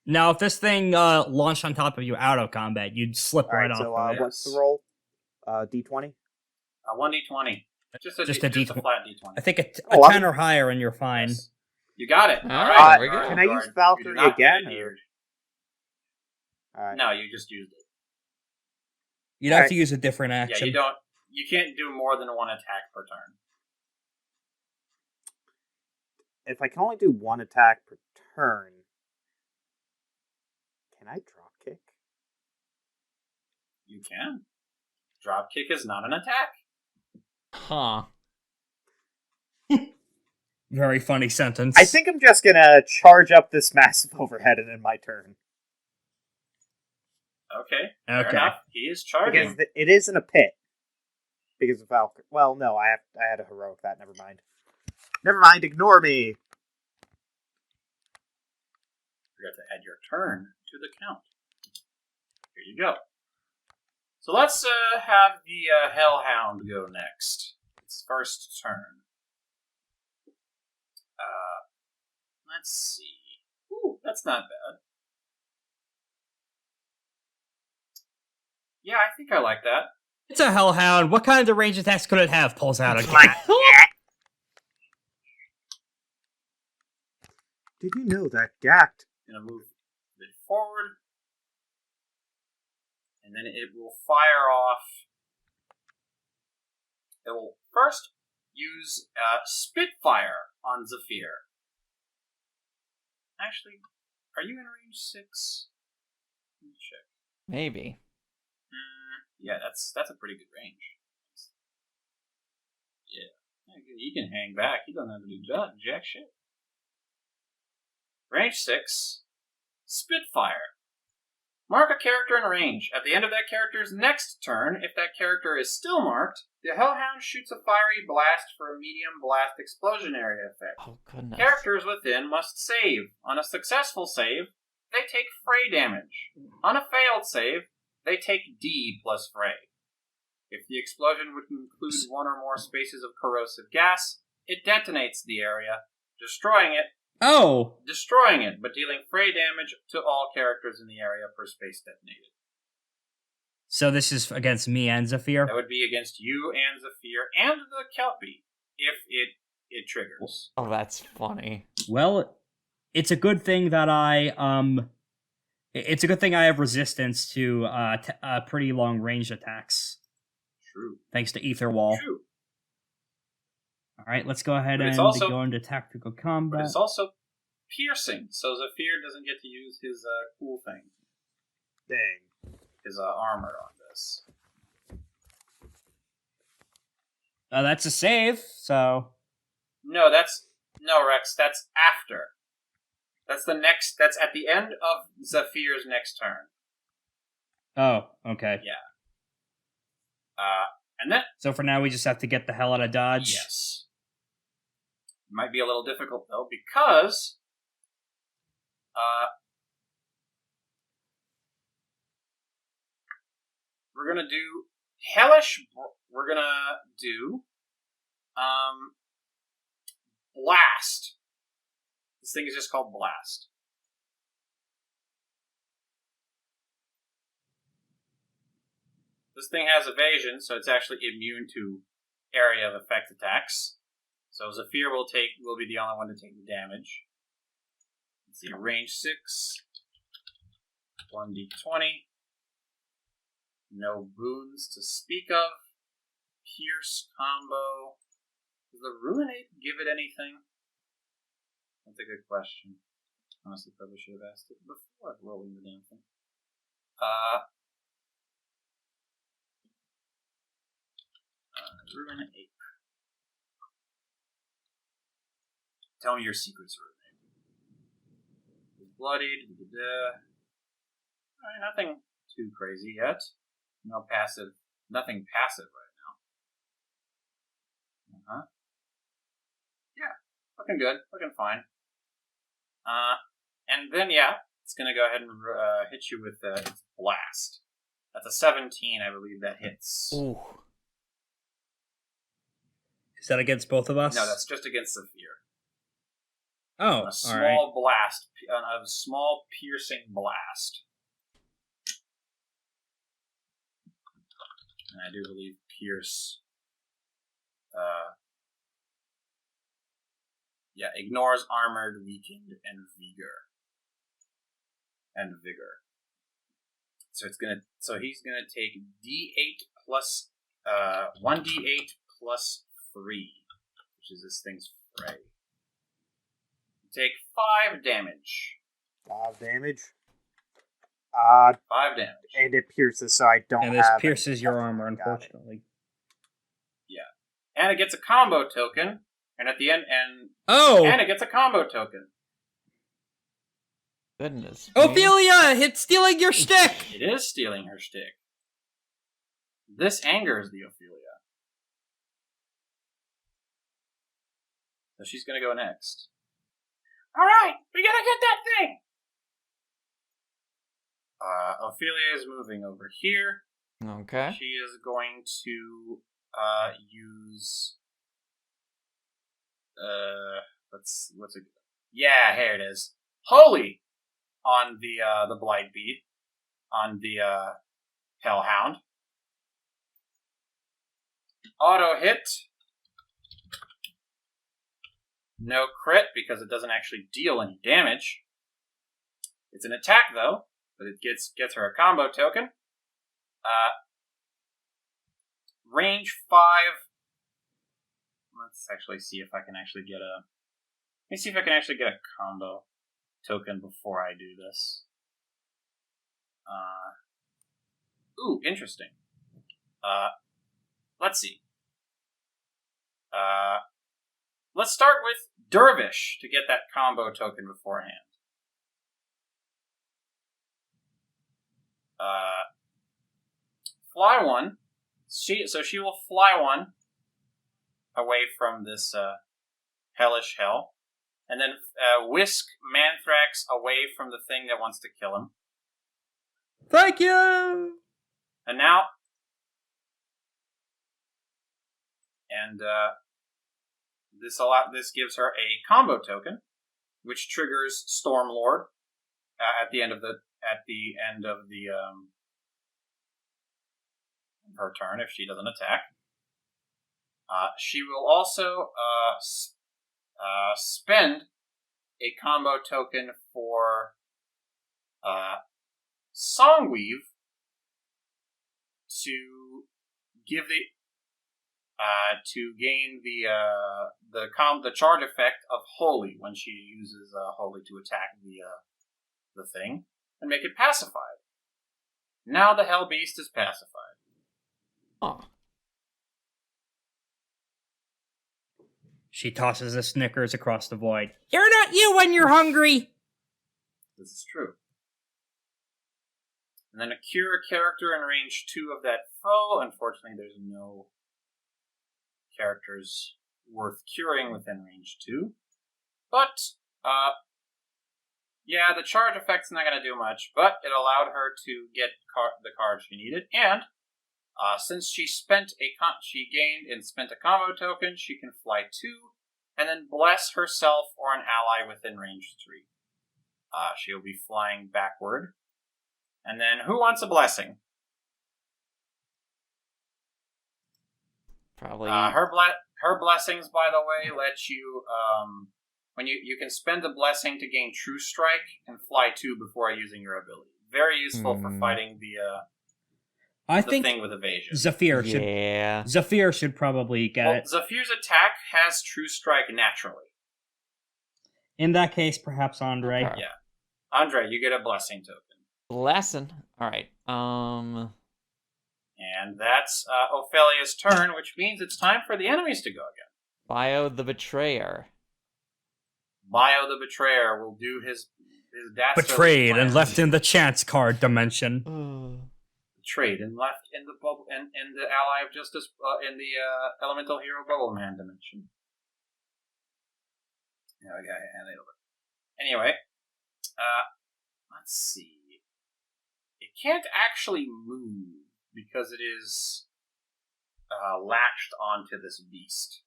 Now, if this thing launched on top of you out of combat, you'd slip right off of it. What's the roll? D20? 1d20. Just a D20. flat d20. I think a Oh, 10 or higher and you're fine. Yes. You got it. All Ah, right. there we go. Can I use You Valkyrie do not get again? adhered. Alright. No, you just used it. You'd have to use a different Yeah, action. you can't do more than one attack per turn. If I can only do one attack per turn, can I drop kick? You can. Drop kick is not an attack. Huh. Very funny sentence. I think I'm just gonna charge up this massive overhead and end my turn. Okay. Fair enough. He is charging. Because it is in a pit. Because of Valkyrie. Well, no, I had a heroic that. Never mind. Never mind. Ignore me. Forgot to add your turn to the count. Here you go. So let's have the hellhound go next. Its first turn. Let's see. Ooh, that's not bad. Yeah, I think I like that. It's a hellhound. What kind of range attacks could it have? Pulls out a gun. Did you know that Gact? Gonna move a bit forward. And then it will fire off. It will first use Spitfire on Zaffir. Actually, are you in range 6? Let me check. Maybe. Yeah, that's a pretty good range. Yeah, he can hang back. He doesn't have to do jack shit. Range 6, Spitfire. Mark a character in range. At the end of that character's next turn, if that character is still marked, the Hellhound shoots a fiery blast for a medium blast explosion area effect. Oh, goodness. Characters within must save. On a successful save, they take fray damage. On a failed save, they take D plus fray. If the explosion would include one or more spaces of corrosive gas, it detonates the area, destroying it, but dealing fray damage to all characters in the area per space detonated. So this is against me and Zaffir? That would be against you and Zaffir and the Kelpie, if it triggers. Oh, that's funny. Well, it's a good thing that it's a good thing I have resistance to pretty long range attacks. True. Thanks to Ether Wall. True. Alright, let's go ahead and go into tactical combat. But it's also piercing, so Zaffir doesn't get to use his cool thing. Dang. His armor on this. That's a save, so... No, Rex, that's after. That's at the end of Zaffir's next turn. Oh, okay. Yeah. And then... So for now, we just have to get the hell out of Dodge? Yes. Might be a little difficult, though, because... we're gonna do... Hellish... We're gonna do... Blast. This thing is just called Blast. This thing has evasion, so it's actually immune to area of effect attacks. So Zaffir will be the only one to take the damage. Let's see, range 6. 1d20. No boons to speak of. Pierce combo. Does the Ruinate give it anything? That's a good question. Honestly, probably should have asked it before rolling the damn thing. Ruinate. Tell me your secrets, Ruinate. Bloodied. Alright, nothing too crazy yet. No passive. Nothing passive right now. Yeah, looking good. Looking fine. And then, it's going to go ahead and hit you with its Blast. That's a 17, I believe, that hits. Ooh. Is that against both of us? No, that's just against Zaffir. Oh, a small blast. A small piercing blast. And I do believe Pierce... ignores armored, weakened, and vigor. So he's gonna take D8 plus 1d8 plus 3, which is this thing's fray. Take 5 damage. 5 damage? 5 damage. And it pierces, so I don't have... And this pierces your armor, unfortunately. Yeah. And it gets a combo token, and at the end, and it gets a combo token. Goodness. Ophelia! It's stealing your stick! It is stealing her stick. This angers the Ophelia. So she's gonna go next. Alright, we gotta get that thing! Ophelia is moving over here. Okay. She is going to use what's it? Yeah, here it is. Holy on the Blight Beat on the Hellhound. Auto hit. No crit because it doesn't actually deal any damage. It's an attack though, but it gets her a combo token. Range 5. Let's actually see if I can actually get a... Let me see if I can actually get a combo token before I do this. Ooh, interesting. Let's see. Let's start with Dervish to get that combo token beforehand. Fly one. She will fly one away from this hellish hell, and then whisk Mantrax away from the thing that wants to kill him. Thank you. And now, this gives her a combo token, which triggers Stormlord at the end of her turn if she doesn't attack. She will also spend a combo token for Songweave to give to gain the charge effect of Holy when she uses Holy to attack the thing and make it pacified. Now the Hell Beast is pacified. Oh. She tosses a Snickers across the void. You're not you when you're hungry! This is true. And then a cure a character in range 2 of that foe. Unfortunately, there's no characters worth curing within range 2. But, yeah, the charge effect's not going to do much, but it allowed her to get the card she needed. And, since she gained and spent a combo token, she can fly 2, and then bless herself or an ally within range 3. She'll be flying backward. And then, who wants a blessing? Probably. Her blessings, by the way, let you when you can spend a blessing to gain True Strike and fly 2 before using your ability. Very useful for fighting the thing with evasion. Zaffir should probably get it. Zaffir's attack has True Strike naturally. In that case, perhaps Andre. Okay. Yeah, Andre, you get a blessing token. Lesson. All right. And that's Ophelia's turn, which means it's time for the enemies to go again. Bio the Betrayer. Bio the Betrayer will do his dastardly Betrayed plans. and left in the chance card dimension. Betrayed and left in the bubble in the Ally of Justice in the Elemental Hero Bubble Man dimension. Okay, anyway, let's see. It can't actually move because it is latched onto this beast.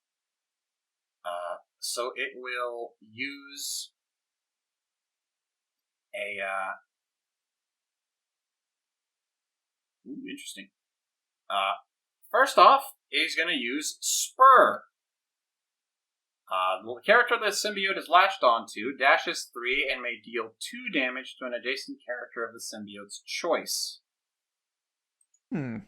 So it will use a... interesting. First off, he's going to use Spur. The character the symbiote is latched onto dashes 3 and may deal 2 damage to an adjacent character of the symbiote's choice. We're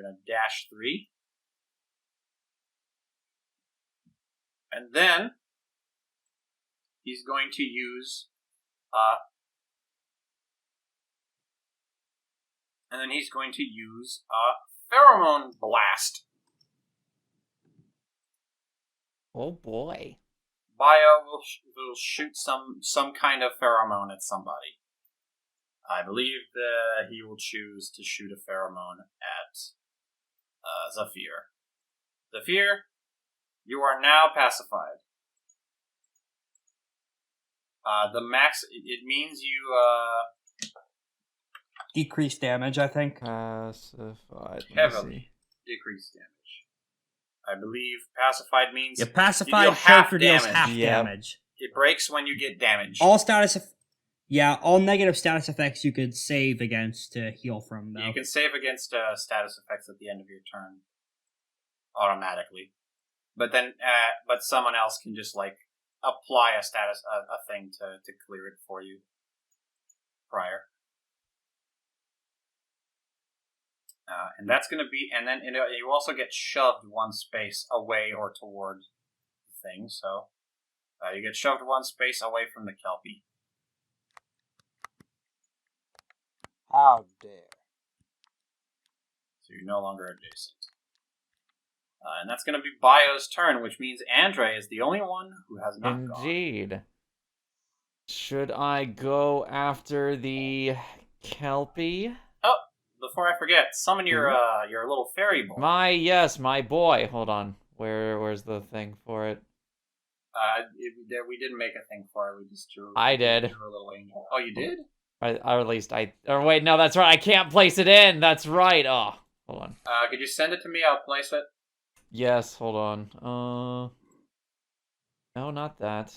going to dash 3. And then he's going to use Pheromone Blast. Oh boy. Bio will shoot some kind of pheromone at somebody. I believe that he will choose to shoot a pheromone at Zaffir. Zaffir, you are now pacified. The max, it means you Decreased damage, I think. Pacified. Heavily decreased damage. I believe pacified means Pacified you deal half character deals damage. half damage. It breaks when you get damaged. All negative status effects you could save against to heal from, though. You can save against status effects at the end of your turn automatically, but then someone else can just apply a thing to clear it for you prior. And that's going to be, and then you also get shoved 1 space away or toward the thing. So you get shoved 1 space away from the Kelpie. How dare! So you're no longer adjacent. And that's going to be Bio's turn, which means Andre is the only one who has not gone. Indeed. Should I go after the Kelpie? Oh, before I forget, summon your little fairy boy. My boy. Hold on. Where's the thing for it? We didn't make a thing for it. We just drew. I did. Drew a little angel. Oh, you did? Or at least or wait, no, that's right. I can't place it in. That's right. Oh, hold on. Could you send it to me? I'll place it. Yes, hold on. No, not that.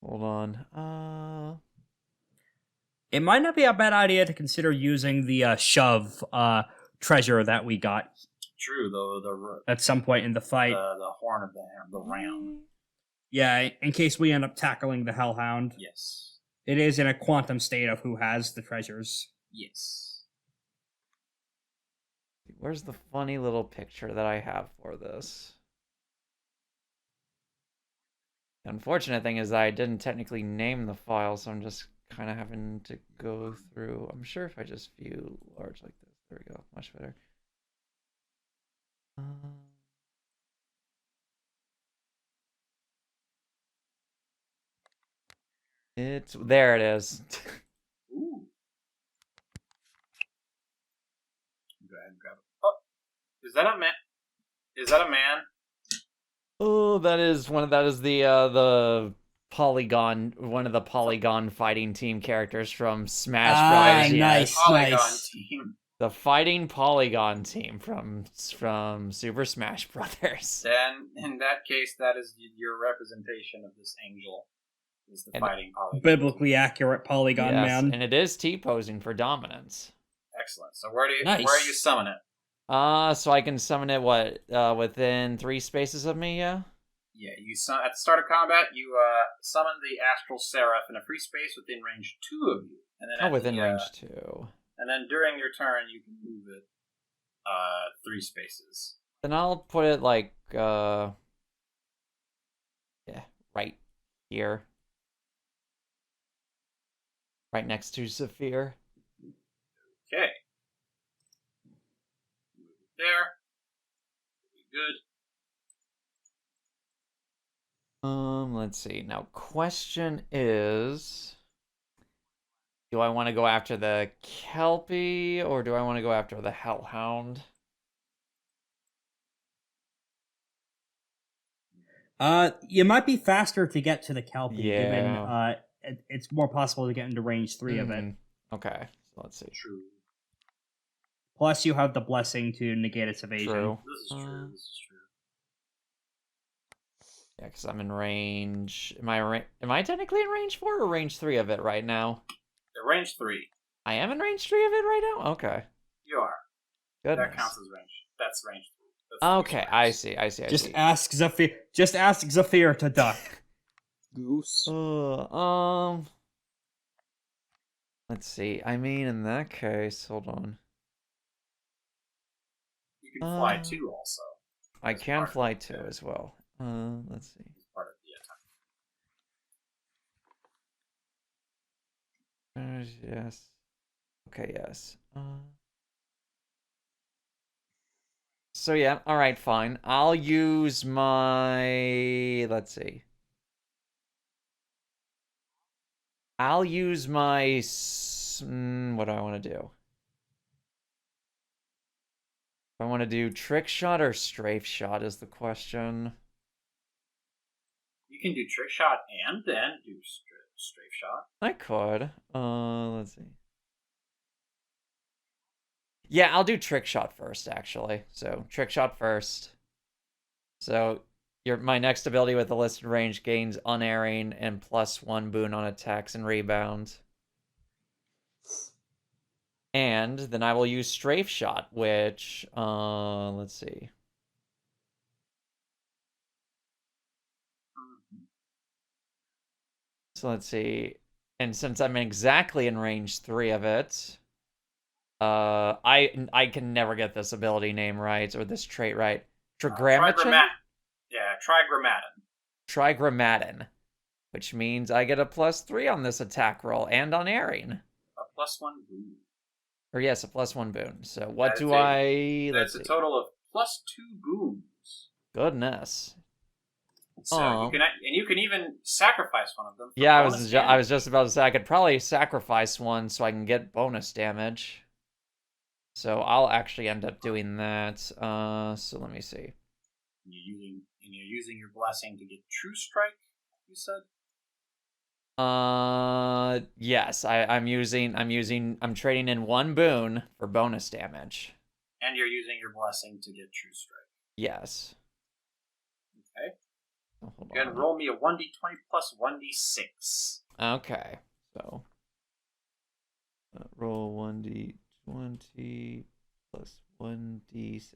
Hold on. It might not be a bad idea to consider using the shove treasure that we got. True, the at some point in the fight. The horn of the ram. Yeah, in case we end up tackling the hellhound. Yes. It is in a quantum state of who has the treasures. Yes. Where's the funny little picture that I have for this? The unfortunate thing is that I didn't technically name the file, so I'm just kind of having to go through. I'm sure if I just view large like this, there we go, much better. There it is. Ooh. Go ahead and grab it. Oh, is that a man? Is that a man? Oh, that is the Polygon, one of the Polygon fighting team characters from Smash Bros. Nice, Polygon nice. team. The fighting Polygon team from Super Smash Brothers. Then, in that case, that is your representation of this angel. Is the And fighting Polygon. Biblically team. accurate Polygon Yes, man. and it is T-posing for dominance. Excellent. So where Nice. you summon it? So I can summon it within 3 spaces of me, yeah? Yeah, at the start of combat, you summon the astral seraph in a free space within range 2 of you, and then Within range 2. And then during your turn, you can move it 3 spaces. Then I'll put it like right here. Right next to Zaffir. Okay. Move it there. Be good. Let's see. Now, question is, do I want to go after the Kelpie or do I want to go after the Hellhound? You might be faster to get to the Kelpie, Yeah. given it's more possible to get into range 3 of it. Okay, so let's see. True. Plus, you have the blessing to negate its evasion. True. This is true. This is true. Yeah, because I'm in range. Am I technically in range 4 or range 3 of it right now? Range 3. I am in range 3 of it right now? Okay. You are. Goodness. That counts as range. That's range 3. Okay, I see. Just ask Zaffir. Just ask Zaffir to duck. Goose. Let's see. I mean, in that case, hold on. You can fly too, also. I can fly too as well. Let's see. Part of the attack. Yes. Okay, yes. So yeah, all right, fine. I'll use my. Let's see. I'll use my. What do I want to do? I want to do trick shot or strafe shot is the question. You can do trick shot and then do strafe shot. I could. Let's see. Yeah, I'll do trick shot first, actually. So trick shot first. So my next ability with the listed range gains unerring and +1 boon on attacks and rebounds. And then I will use strafe shot, which let's see. So let's see. And since I'm exactly in range 3 of it, I can never get this ability name right or this trait right. Trigrammaton? Yeah, Trigrammaton. Trigrammaton, which means I get a +3 on this attack roll and on erring. A +1 boon. Or yes, a +1 boon. So That's let's a see. total of +2 boons. Goodness. So you can even sacrifice one of them. Yeah, I was just about to say I could probably sacrifice one so I can get bonus damage. So I'll actually end up doing that. So let me see. You're using your blessing to get true strike, you said? Yes, I'm trading in 1 boon for bonus damage. And you're using your blessing to get true strike. Yes. Okay. Oh, hold Go ahead and roll me a 1d20 plus 1d6. Okay. So roll 1d20 plus 1d6.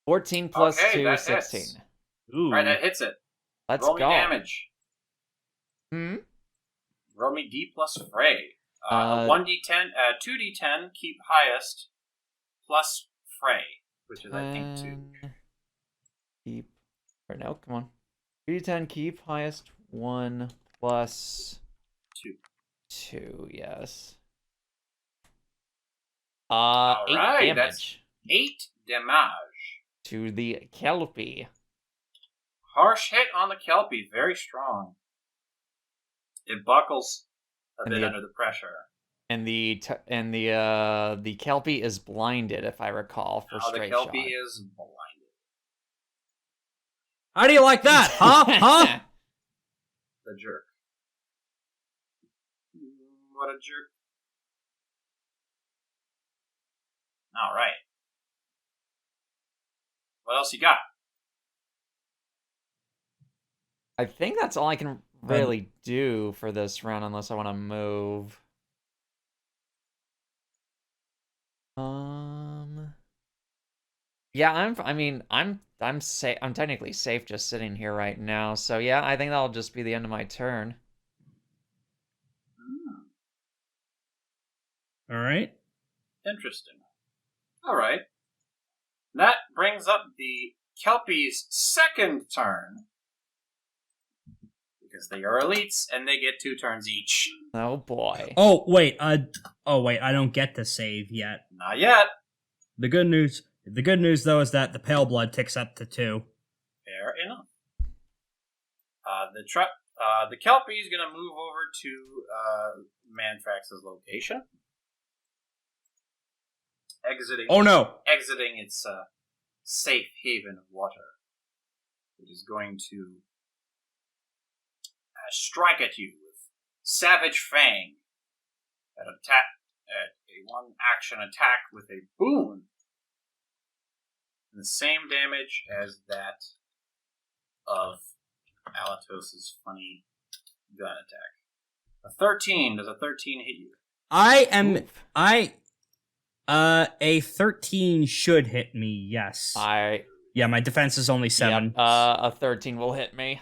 14 plus 2, 16. Hits. Ooh. Right, that hits it. Let's roll go. Me damage. Roll me D plus fray. 1d10, 2d10, keep highest, plus fray, which is, I think, 2. Keep. Or no, come on. 2d10, keep highest, 1 plus 2. 2, yes. All 8 right, damage. That's 8 damage. To the Kelpie. Harsh hit on the Kelpie, very strong. It buckles a And bit the- under the pressure. And the Kelpie is blinded, if I recall, for Now the straight Kelpie shot. is blinded. How do you like that, huh? Huh? The jerk. What a jerk. Alright. What else you got? I think that's all I can really do for this round, unless I want to move. Yeah, I'm safe. I'm technically safe just sitting here right now. So yeah, I think that'll just be the end of my turn. All right. Interesting. Alright. That brings up the Kelpie's second turn. Because they are elites, and they get 2 turns each. Oh boy. Oh wait. I don't get to save yet. Not yet. The good news though is that the pale blood ticks up to 2. Fair enough. The Kelpie is going to move over to Mantrax's location. Oh no! Exiting its safe haven of water. It is going to strike at you with Savage Fang at a one-action attack with a boon. And the same damage as that of Alatos' funny gun attack. A 13. Does a 13 hit you? A 13 should hit me, yes. Yeah, my defense is only 7. Yep, a 13 will hit me.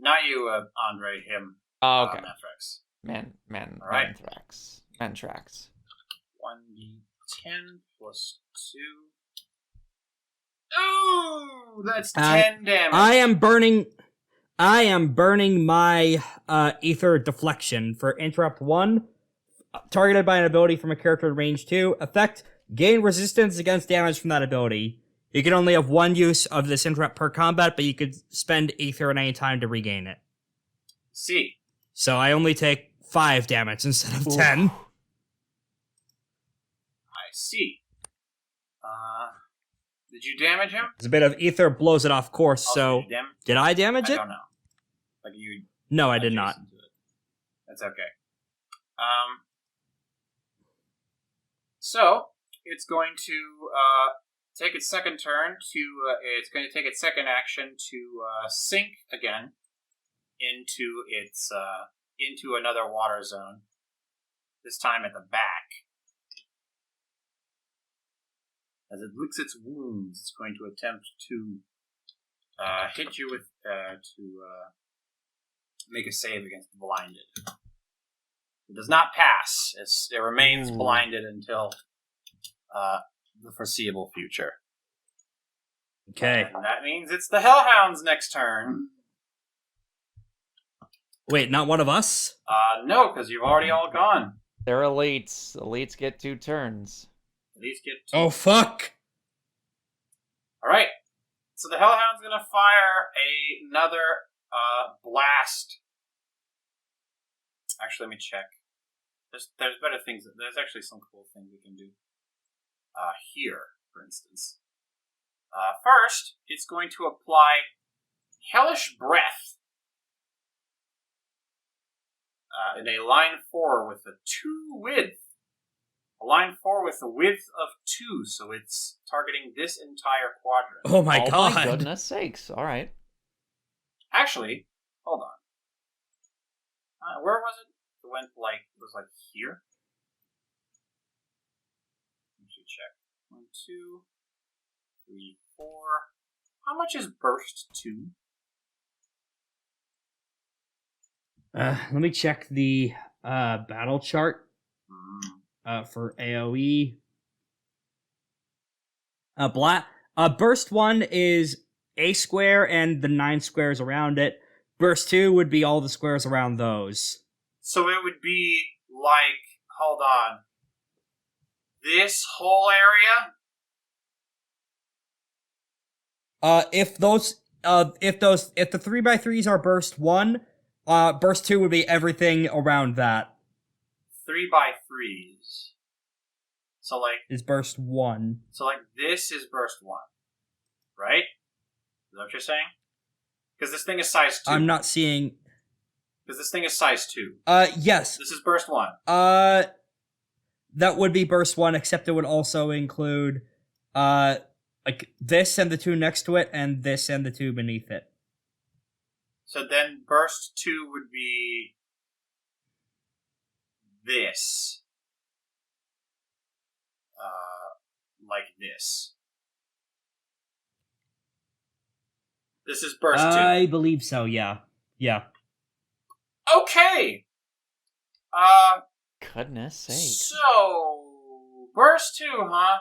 Not you, Andre, him. Oh, okay. Mantrax. All right. Mantrax. 1d10 plus 2. Ooh, that's 10 damage. I am burning my ether deflection for interrupt 1. Targeted by an ability from a character in range 2. Effect: gain resistance against damage from that ability. You can only have 1 use of this interrupt per combat, but you could spend ether at any time to regain it. See. So I only take 5 damage instead of 10. I see. Did you damage him? There's a bit of ether blows it off course, Also, so... Did I damage I it? don't know. Like you... No, I did not. That's okay. So, it's going to take its second turn to... it's going to take its second action to sink again into its... into another water zone. This time at the back. As it licks its wounds, it's going to attempt to hit you with... make a save against blinded. It does not pass. It remains blinded until the foreseeable future. Okay. And that means it's the Hellhound's next turn. Wait, not one of us? No, because you've already all gone. They're elites. Elites get 2 turns. These get 2. Oh, fuck! Alright. So the Hellhound's going to fire another blast. Actually, let me check. There's better things. There's actually some cool things we can do. Here, for instance. First, it's going to apply Hellish Breath in a line 4 with a 2 width. A line 4 with a width of 2, so it's targeting this entire quadrant. Oh my god. My goodness sakes. All right. Actually, hold on. Where was it? It was like here? Let me check. 1, 2, 3, 4. How much is burst 2? Let me check the battle chart for AoE. Burst 1 is a square and the 9 squares around it. Burst 2 would be all the squares around those. So it would be like, hold on, this whole area? if the 3x3s are burst 1, burst 2 would be everything around that. 3x3s. So like Is burst 1. So like this is burst 1, right? Is that what you're saying? Because this thing is size 2. I'm not seeing. Because this thing is size 2. Yes. This is burst 1. That would be burst 1, except it would also include, like this and the 2 next to it, and this and the 2 beneath it. So then burst 2 would be this. Like this. This is burst 2. I believe so, yeah. Yeah. Okay! Goodness sake. So, burst 2, huh?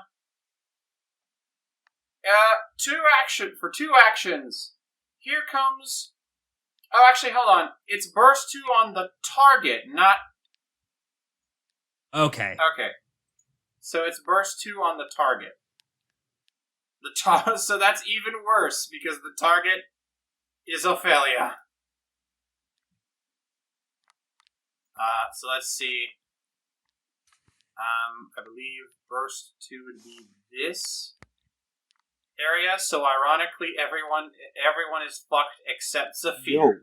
For 2 actions. Here comes... Oh, actually, hold on. It's burst 2 on the target, not... Okay. Okay. So it's burst 2 on the target. So that's even worse, because the target is Ophelia. So let's see. I believe burst 2 would be this area, so ironically everyone is fucked except Zaffir. Yo.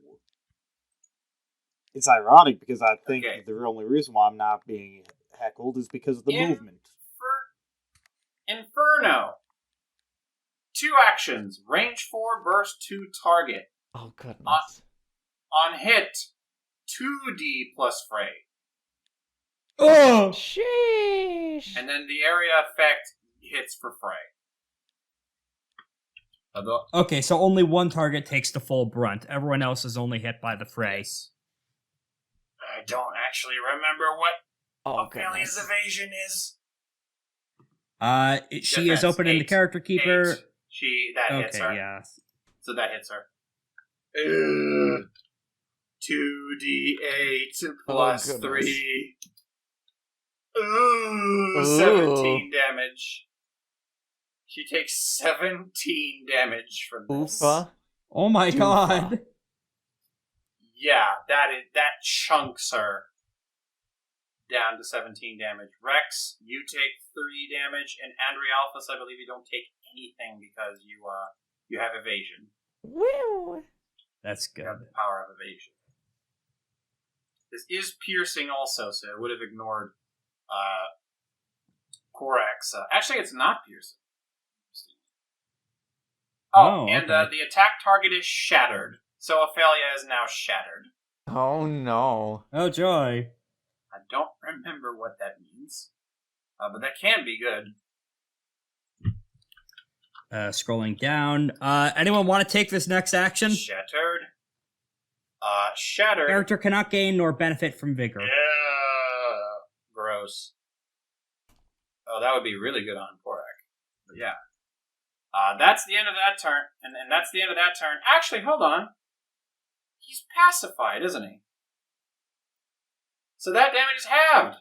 It's ironic because I think Okay. the only reason why I'm not being heckled is because of the movement. Inferno. 2 actions. Range 4, burst 2, target. Oh, goodness. On hit, 2d plus fray. Oh! Sheesh. And then the area effect hits for fray. Okay, so only one target takes the full brunt. Everyone else is only hit by the fray. I don't actually remember what Oh, Ophelia's goodness. evasion is. She is Defense, open in the 8. character keeper. 8. That hits her. Okay, yeah. So that hits her. 2d8 plus goodness. 3. Ooh, 17 damage. She takes 17 damage from this. Oofa. Oh my Doofa. god. Yeah, that chunks her down to 17 damage. Rex, you take 3 damage, and Andrialphus, I believe you don't take anything because you have evasion. Woo. That's You good. have the power of evasion. This is piercing also, so it would have ignored Korax. Actually, it's not piercing. And okay. the attack target is shattered. So Ophelia is now shattered. Oh, no. Oh joy. I don't remember what that means. But that can be good. Scrolling down. Anyone want to take this next action? Shattered. Shattered. Character cannot gain nor benefit from vigor. Yeah. Gross. Oh, that would be really good on Korak. But yeah. That's the end of that turn. And that's the end of that turn. Actually, hold on. He's pacified, isn't he? So that damage is halved.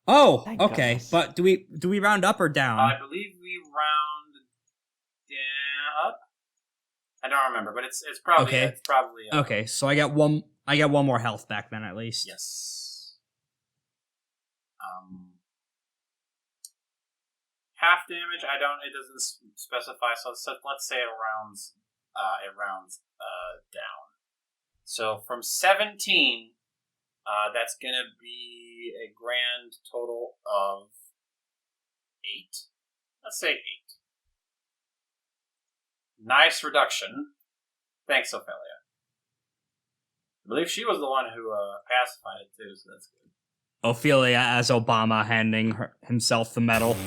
Oh, Thank okay. goodness. But do we round up or down? I believe we round up. I don't remember, but it's probably Okay. It's probably Okay, so I got one more health back then at least. Yes. Half damage. It doesn't specify. So let's say it rounds down. So from 17, that's gonna be a grand total of 8. Let's say 8. Nice reduction. Thanks, Ophelia. I believe she was the one who pacified it too, so that's good. Ophelia as Obama handing himself the medal.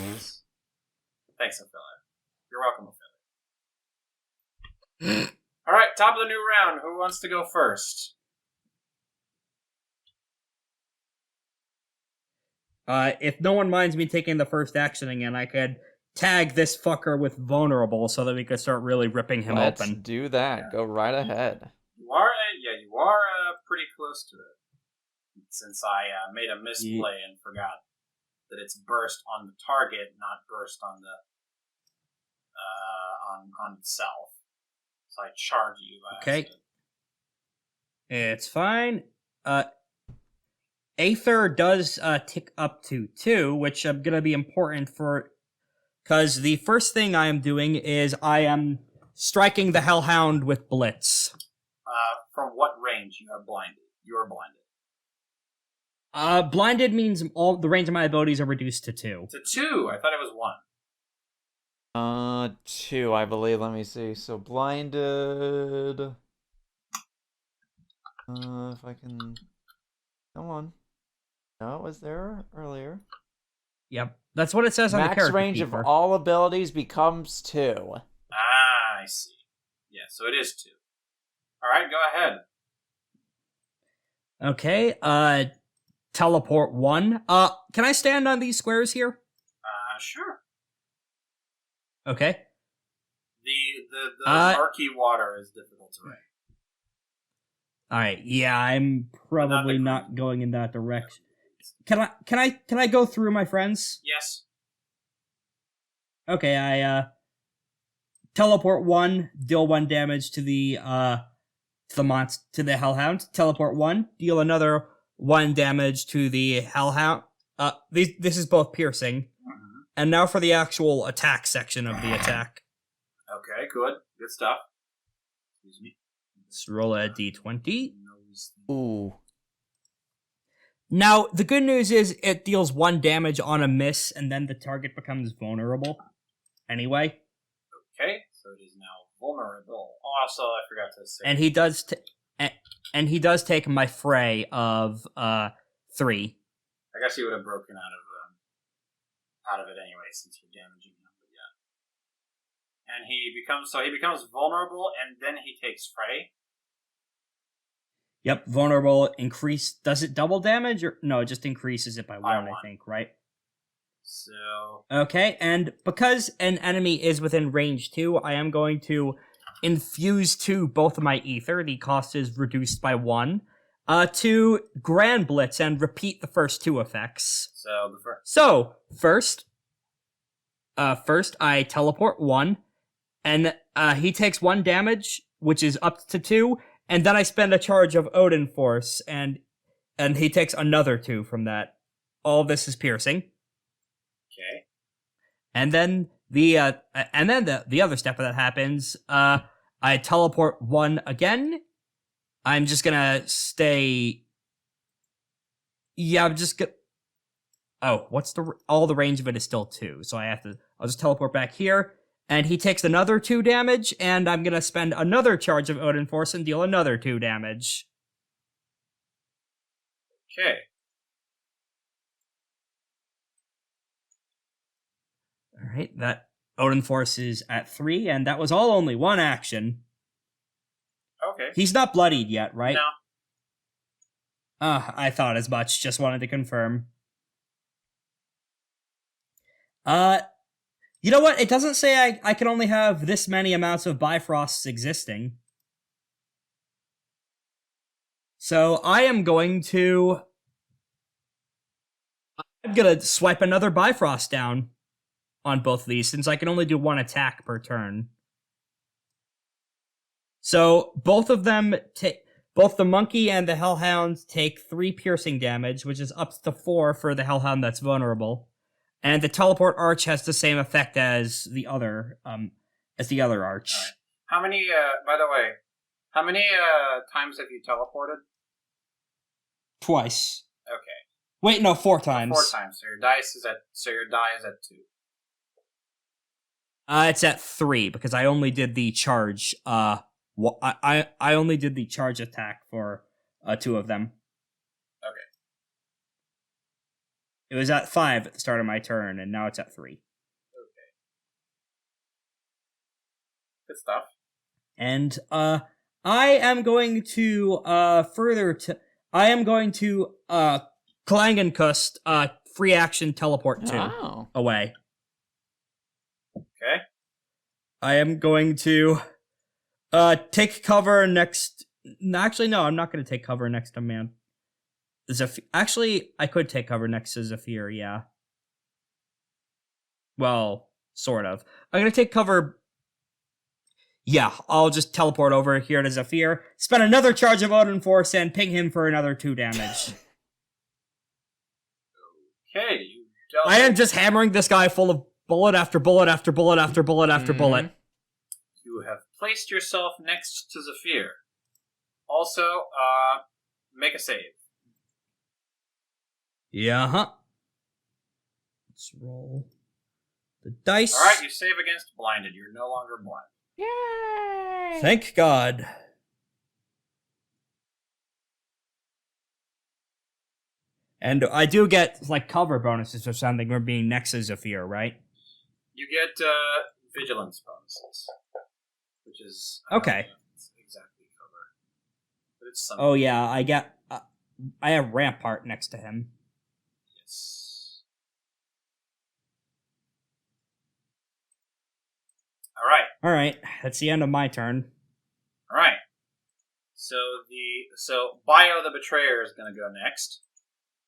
Thanks, Ophelia. You're welcome, Ophelia. All right, top of the new round. Who wants to go first? If no one minds me taking the first action again, I could tag this fucker with vulnerable so that we could start really ripping him Let's open. do that. Go right ahead. You are pretty close to it. Since I made a misplay and forgot that it's burst on the target, not burst on the on itself. So I charge you. Okay. It's fine. Aether does tick up to 2, which I'm gonna be important for, because the first thing I am doing is I am striking the Hellhound with Blitz. From what range you are blinded? You are blinded. Blinded means all the range of my abilities are reduced to 2. To 2. I thought it was 1. 2, I believe. Let me see. So blinded. If I can. Come on. No, it was there earlier. Yep, that's what it says on the character Max range keeper. of all abilities becomes 2. I see. Yeah, so it is 2. All right, go ahead. Okay. Teleport 1. Can I stand on these squares here? Sure. Okay. The murky water is difficult to read. All right. Yeah, I'm probably not going in that direction. Can I go through, my friends? Yes. Okay, I teleport 1, deal 1 damage to the Hellhound. Teleport 1, deal another 1 damage to the Hellhound. This is both piercing. Mm-hmm. And now for the actual attack section of the attack. Okay, good. Good stuff. Excuse me. Let's roll a d20. Ooh. Now, the good news is it deals 1 damage on a miss, and then the target becomes vulnerable. Anyway. Okay, so it is now vulnerable. Also, I forgot to say. And he does take my fray of 3. I guess he would have broken out of it anyway, since you're damaging him. But yeah. And he becomes vulnerable, and then he takes fray. Yep, vulnerable, increase. Does it double damage? Or no, it just increases it by 1, I think, right? So. Okay, and because an enemy is within range 2, I am going to infuse 2 both of my ether. The cost is reduced by 1. To Grand Blitz and repeat the first 2 effects. First I teleport 1, and he takes 1 damage, which is up to 2. And then I spend a charge of Odin Force, and he takes another 2 from that. All of this is piercing. Okay. And then the other step that happens, I teleport 1 again. I'm just gonna stay. Yeah, I'm just gonna. Oh, all the range of it is still 2, so I'll just teleport back here. And he takes another 2 damage, and I'm gonna spend another charge of Odin Force and deal another 2 damage. Okay. Alright, that Odin Force is at 3, and that was all only 1 action. Okay. He's not bloodied yet, right? No. I thought as much, just wanted to confirm. You know what? It doesn't say I can only have this many amounts of Bifrosts existing. So I'm gonna swipe another Bifrost down on both of these, since I can only do 1 attack per turn. So both of them both the monkey and the hellhound take 3 piercing damage, which is up to 4 for the hellhound that's vulnerable. And the teleport arch has the same effect as the other arch. Right. How many, by the way, times have you teleported? Twice. Okay. Wait, no, 4 times. 4 times. So your die is at 2. It's at 3 because I only did the charge. I only did the charge attack for 2 of them. Okay. It was at 5 at the start of my turn, and now it's at 3. Okay. Good stuff. And I am going to Klangenkust free action teleport 2 away. Okay. I am going to take cover next. Actually, no, I'm not going to take cover next to man. Actually, I could take cover next to Zaffir, yeah. Well, sort of. I'm going to take cover. Yeah, I'll just teleport over here to Zaffir, spend another charge of Odin Force, and ping him for another 2 damage. Okay, you I am just hammering this guy full of bullet after bullet after bullet after bullet after bullet. You have placed yourself next to Zaffir. Also, make a save. Yeah, huh. Let's roll the dice. Alright, you save against blinded. You're no longer blind. Yay! Thank God. And I do get, like, cover bonuses or something for being next to Zaffir, right? You get vigilance bonuses, which is Okay. It's exactly cover, but it's something. Oh, yeah, I get... I have Rampart next to him. Yes. All right. Alright, that's the end of my turn. All right. So Bio the Betrayer is going to go next.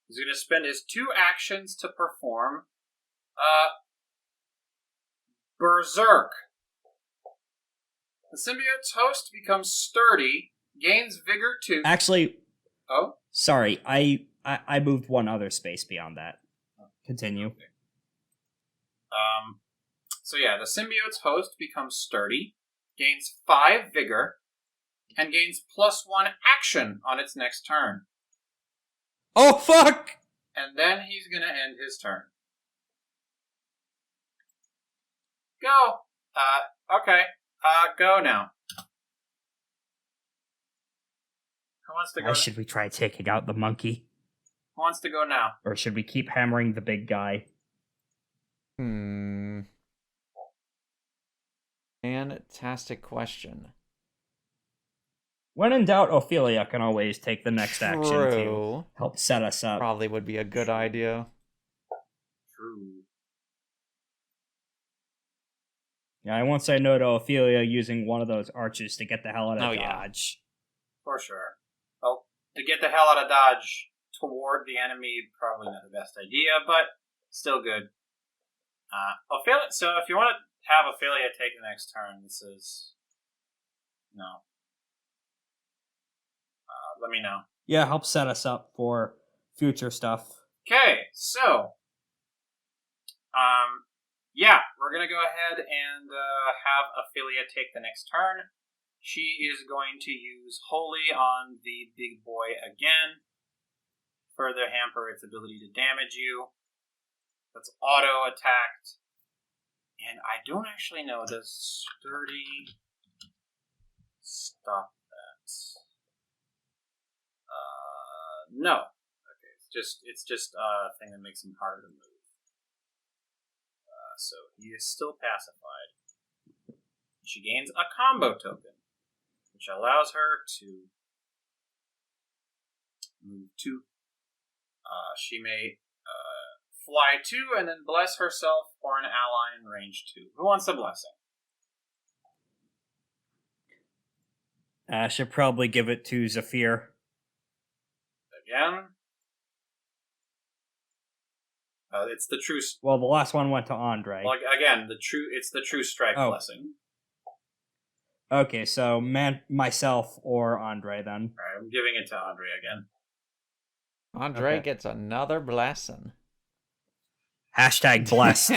He's going to spend his 2 actions to perform Berserk. The symbiote's host becomes sturdy, gains vigor 2. Actually, Oh? sorry, I moved one other space beyond that. Continue. Okay. So yeah, the symbiote's host becomes sturdy, gains 5 vigor, and gains +1 action on its next turn. Oh, fuck! And then he's gonna end his turn. Go! Okay. Go now. Who wants to go? Why should we try taking out the monkey? Who wants to go now? Or should we keep hammering the big guy? Fantastic question. When in doubt, Ophelia can always take the next action to True. help set us up. Probably would be a good idea. True. Yeah, I won't say no to Ophelia using one of those arches to get the hell out of Dodge. For sure. Well, to get the hell out of Dodge toward the enemy, probably not the best idea, but still good. Ophelia, so if you want to have Ophelia take the next turn, this is... No. Let me know. Yeah, help set us up for future stuff. Okay, so... yeah, we're going to go ahead and have Ophelia take the next turn. She is going to use Holy on the big boy again. Further hamper its ability to damage you. That's auto-attacked. And I don't actually know, does Sturdy stop that? No. Okay, it's just a thing that makes him harder to move. So he is still pacified. She gains a combo token, which allows her to move 2. She may fly 2 and then bless herself or an ally in range 2. Who wants a blessing? I should probably give it to Zaffir. Again? It's the true... Well, the last one went to Andre. Well, again, it's the true strike blessing. Okay, so myself or Andre then. Alright, I'm giving it to Andre again. Andre gets another blessing. Hashtag blessed.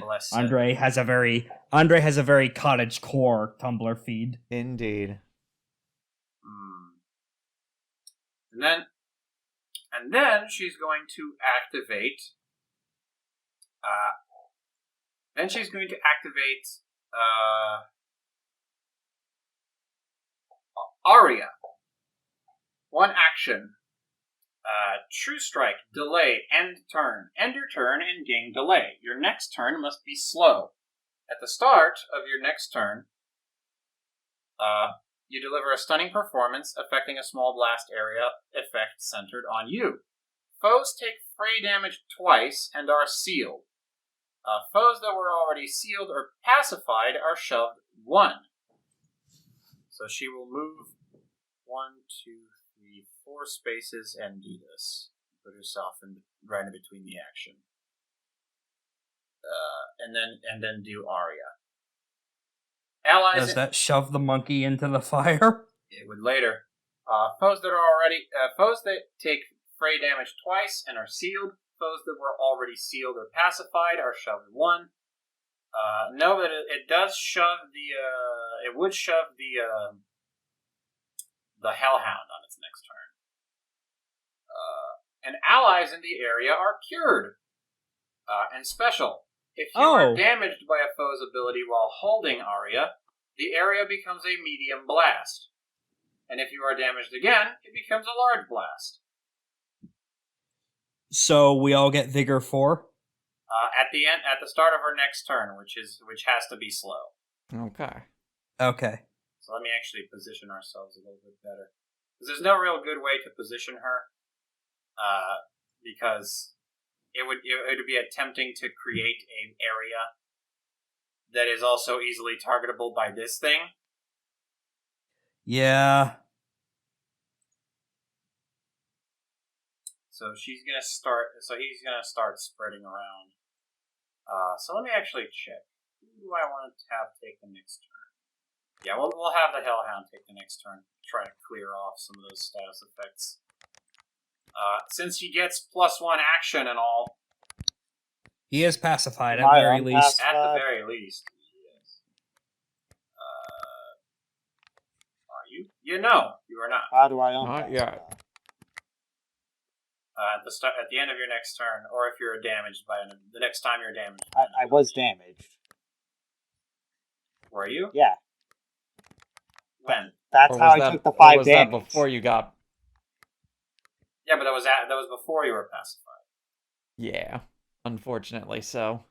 Bless Andre has a very cottage core Tumblr feed. Indeed. And then she's going to activate. Aria. 1 action. True strike, delay, end turn. End your turn and gain delay. Your next turn must be slow. At the start of your next turn, you deliver a stunning performance affecting a small blast area effect centered on you. Foes take fray damage twice and are sealed. Foes that were already sealed or pacified are shoved 1. So she will move 1, 2, 3, 4 spaces and do this. Put herself right in between the action. And then do Aria. Allies. Does that shove the monkey into the fire? It would later. Foes that take fray damage twice and are sealed. Foes that were already sealed or pacified are shoved 1. No, but it does shove the. It would shove the hellhound on its next turn. And allies in the area are cured. And special. If you are damaged by a foe's ability while holding Aria, the area becomes a medium blast. And if you are damaged again, it becomes a large blast. So we all get Vigor 4? At the start of our next turn, which has to be slow. Okay. Okay. So let me actually position ourselves a little bit better. Because there's no real good way to position her. Because it would be attempting to create an area that is also easily targetable by this thing. Yeah. So he's gonna start spreading around. So let me actually check. Who do I want to have take the next turn? Yeah, we'll have the Hellhound take the next turn. Try to clear off some of those status effects. Since he gets +1 action and all. He is pacified at the very least. At the very least, yes. Are you? You are not. How do I Not yet. At the end of your next turn, or if you're damaged by the next time you're damaged. I was damaged. Were you? Yeah. When? That's how I took the 5 damage. That before you got? Yeah, but that was before you were pacified. Yeah, unfortunately so.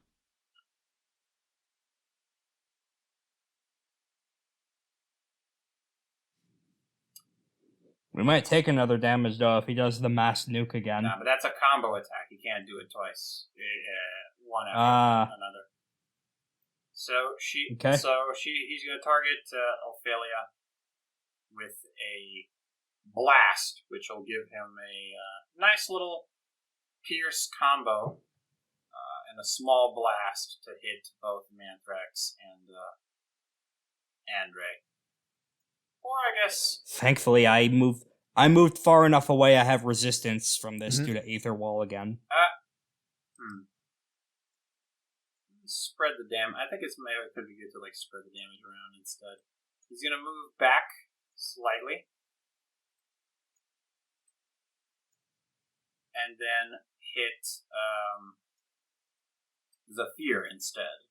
We might take another damage, though, if he does the mass nuke again. No, but that's a combo attack. You can't do it twice. One after another. So he's going to target Ophelia with a blast, which will give him a nice little pierce combo and a small blast to hit both Mantrax and Andre. Or I guess. Thankfully, I moved far enough away. I have resistance from this due to Aether Wall again. Spread the damage. I think it could be good to spread the damage around instead. He's gonna move back slightly, and then hit Zaffir instead.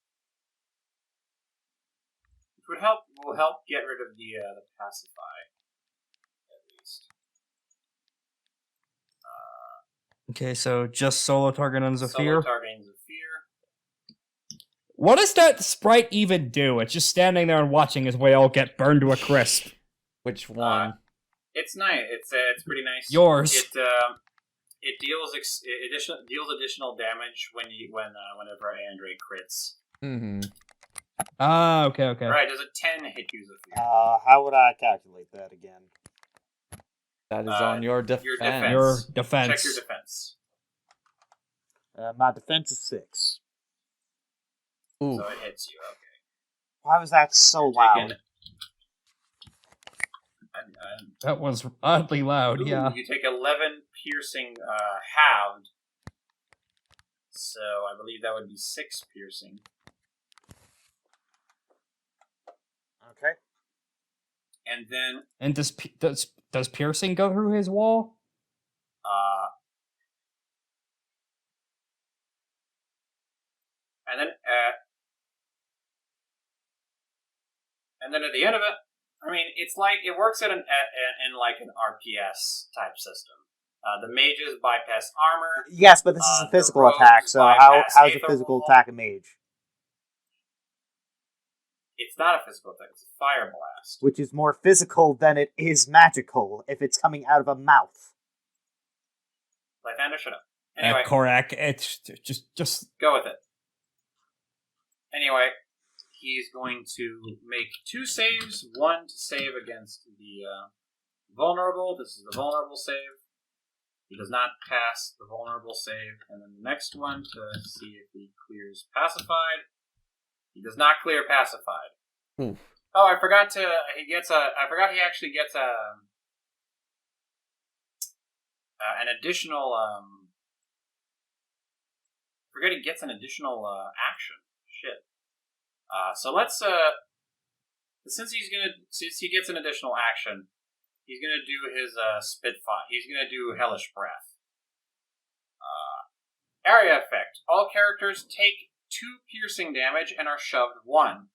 Will help get rid of the pacify, at least. Okay, so just solo target on Zaffir? Solo targeting Zaffir. What does that sprite even do? It's just standing there and watching as we all get burned to a crisp. Which one? It's nice. It's pretty nice. Yours. It deals additional damage whenever Andre crits. Mm-hmm. Ah, okay. Right, does a 10 hit you, Zaffir? How would I calculate that again? That is on your defense. Your defense. Check your defense. My defense is 6. Ooh. So it hits you, okay. Why was that so loud? That was oddly loud, yeah. You take 11 piercing halved. So I believe that would be 6 piercing. Okay. And then... And does piercing go through his wall? And then at the end of it, I mean, it's like it works in like an RPS type system. The mages bypass armor. Yes, but this is a physical attack, so how's a physical attack a mage? It's not a physical attack, it's a fire blast. Which is more physical than it is magical if it's coming out of a mouth. Lythander, shut up. Anyway. Korak, it's just... Go with it. Anyway, he's going to make 2 saves. 1 to save against the vulnerable. This is the vulnerable save. He does not pass the vulnerable save. And then the next one to see if he clears pacified. He does not clear pacified. Oof. Oh, I forgot to. I forgot he actually gets an additional. Forget he gets an additional action. Shit. So let's. Since he gets an additional action, he's gonna do his Spitfire. He's gonna do Hellish Breath. Area effect. All characters take 2 piercing damage and are shoved 1.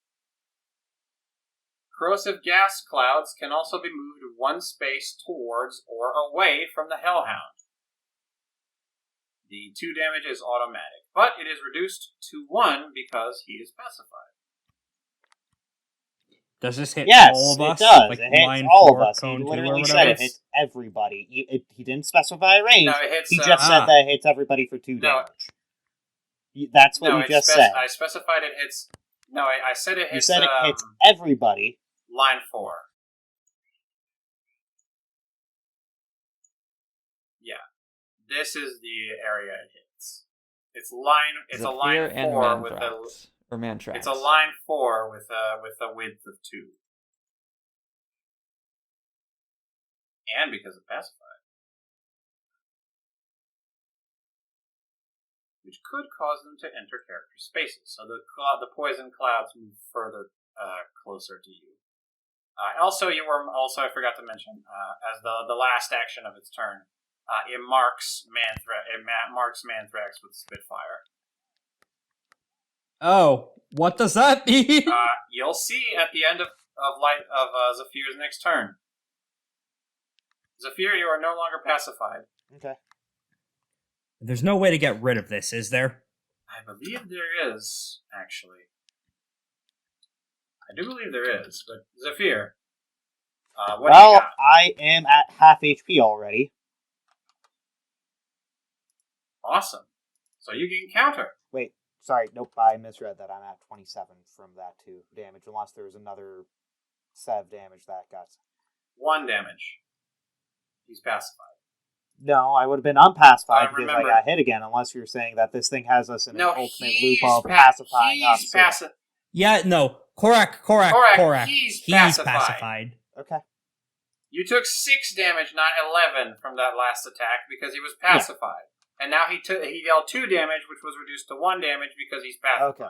Corrosive gas clouds can also be moved 1 space towards or away from the hellhound. The 2 damage is automatic, but it is reduced to 1 because he is pacified. Does this hit Yes, all of us? it does. Like it hits line all 4, of us. He cone 2, or literally whatever? said it hits everybody. He didn't specify a range. No, it hits. He just said that it hits everybody for 2 damage. That's what you just said. I specified it hits. No, I said it hits. You said it hits everybody. Line 4. Yeah, this is the area it hits. It's a line Zaffir and 4 with Mantrax. Or Mantrax. It's a line 4 with a width of 2, and because of pacified, which could cause them to enter character spaces. So the poison clouds move further closer to you. Also, I forgot to mention, as the last action of its turn, it marks Mantrax with Spitfire. Oh, what does that mean? You'll see at the end of Zaffir's next turn. Zaffir, you are no longer pacified. Okay. There's no way to get rid of this, is there? I believe there is, actually. I do believe there is, but Zaffir, what do you got? I am at half HP already. Awesome. So you can counter. Wait, sorry, nope, I misread that. I'm at 27 from that 2 damage, unless there's another set of damage that got... 1 damage. He's pacified. No, I would have been unpacified because remember. I got hit again, unless you're saying that this thing has us in an ultimate loop he's of pacifying us. Yeah, no. Korak. He's pacified. Okay. You took 6 damage, not 11, from that last attack because he was pacified. And now he dealt 2 damage, which was reduced to 1 damage because he's pacified. Okay.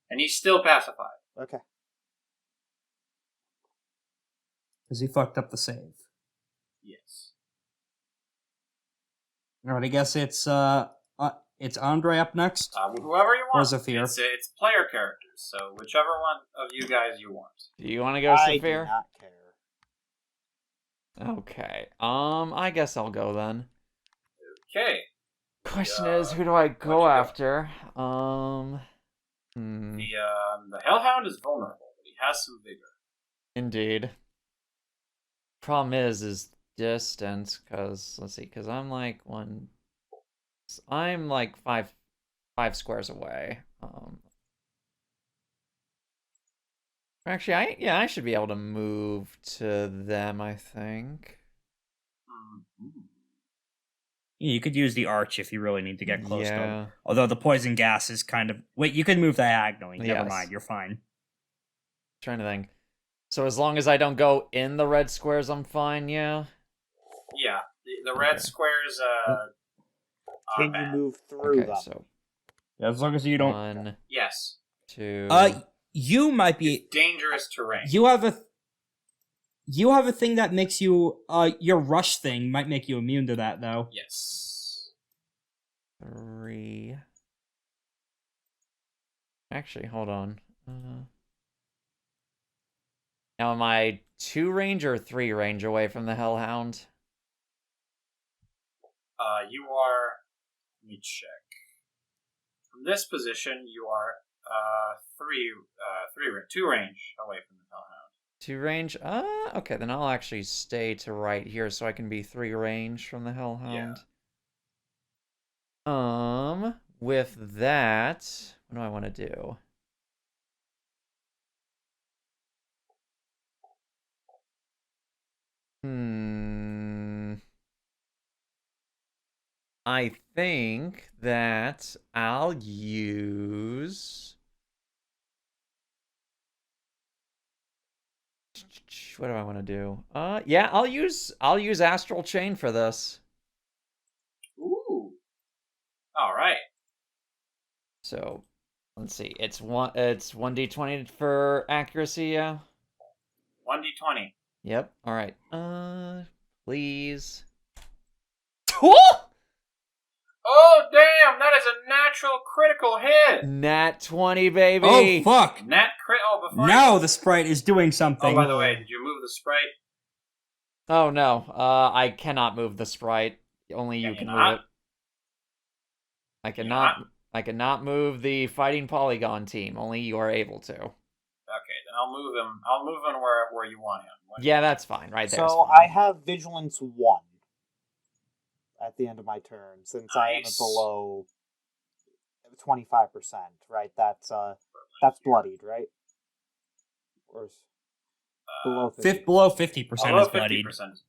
And he's still pacified. Okay. Because he fucked up the save. Yes. Alright, I guess it's Andre up next. Whoever you want. Or Zaffir. It's player characters, so whichever one of you guys you want. Do you want to go, I do Zaffir? not care. Okay. I guess I'll go then. Okay. Question is, who do I go after? The Hellhound is vulnerable, but he has some vigor. Indeed. Problem is distance, because, let's see, because I'm like five squares away. Actually, I should be able to move to them, I think. Yeah, you could use the arch if you really need to get close to Yeah. him. Although the poison gas is kind of... Wait, you can move diagonally. Never Yes. mind, you're fine. Trying to think. So as long as I don't go in the red squares, I'm fine, yeah? Yeah, the red Okay. squares are Can bad. you move through Okay, them? so Yeah, as long as you don't... 1, Yes. 2... You might be... Dangerous terrain. You have a thing that makes you... your rush thing might make you immune to that, though. Yes. 3... Actually, hold on. Now, am I 2 range or 3 range away from the Hellhound? You are. Let me check. From this position, you are 2 range away from the Hellhound. 2 range? Okay, then I'll actually stay to right here so I can be 3 range from the Hellhound. With that, what do I want to do? I think that I'll use... What do I want to do? Yeah, I'll use Astral Chain for this. Ooh. All right. So, let's see. It's 1d20 for accuracy, yeah. 1d20. Yep. All right. Please. Oh, damn! That is a natural critical hit! Nat 20, baby. Oh, fuck! Nat crit. Oh, before Now the sprite is doing something. Oh, by the way, did you move the sprite? Oh no. I cannot move the sprite. Only you can move it. I cannot move the fighting polygon team. Only you are able to. Okay, then I'll move him. I'll move him where you want him. Yeah, that's fine. Right there. So I have Vigilance 1 at the end of my turn, since I am below 25%, right? That's bloodied, right? Or below 50%. Below 50% is bloodied. 50% is bloodied.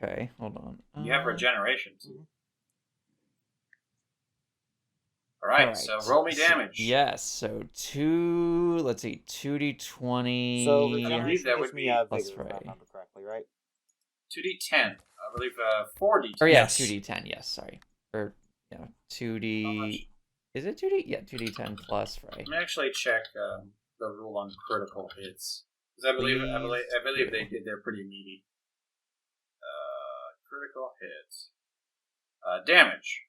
Okay, hold on. You have regeneration too. Alright, so roll me damage. Yes, so 2d20. So I believe that would be plus vigor, if I remember correctly, right? 2d10. I believe 4d10. Or yeah, Yes. 2d10, yes, sorry. Or, yeah, 2d... Is it 2d? Yeah, 2d10 plus, right? Let me actually check the rule on critical hits. Because I believe they're pretty meaty. Critical hits. Damage.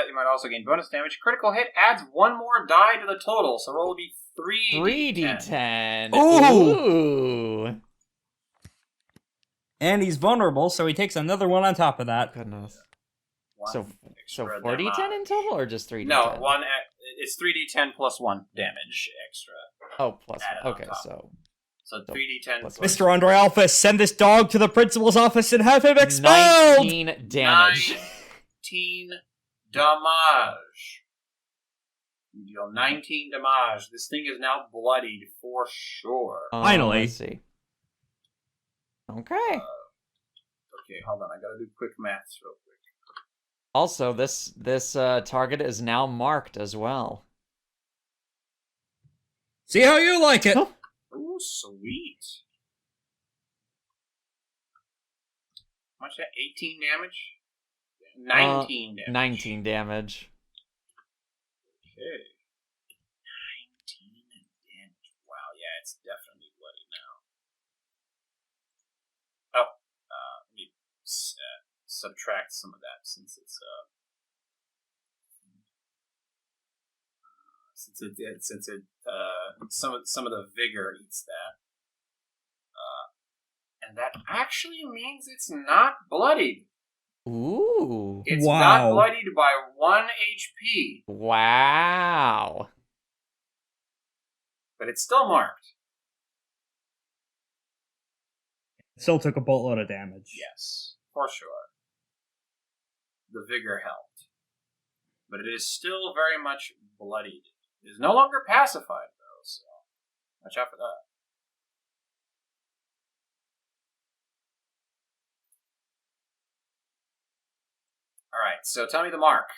You might also gain bonus damage. Critical hit adds one more die to the total, so roll will be 3d10. Ooh! And he's vulnerable, so he takes another one on top of that. Goodness. One So extra 4d10 damage. in total, or just 3d10? No, it's 3d10 plus 1 damage extra. Oh, plus Added 1. on Okay, top. so... So 3d10 plus Mr. Andre Alphys, send this dog to the principal's office and have him expelled! 19 damage. 19 damage. You deal 19 damage. This thing is now bloodied for sure. Finally. Let's see. Okay. Okay, hold on. I gotta do quick maths real quick. Also, this target is now marked as well. See how you like it. Ooh, sweet. How much that? 18 damage? 19 damage. 19 damage. Okay. 19 damage. Wow, yeah, it's definitely bloody now. Oh, let me subtract some of that since it's some of the vigor eats that. And that actually means it's not bloodied. Ooh. It's Wow. not bloodied by 1 HP, Wow. but it's still marked. Still took a boatload of damage. Yes, for sure. The vigor helped. But it is still very much bloodied. It is no longer pacified, though, so watch out for that. Alright, so tell me the mark.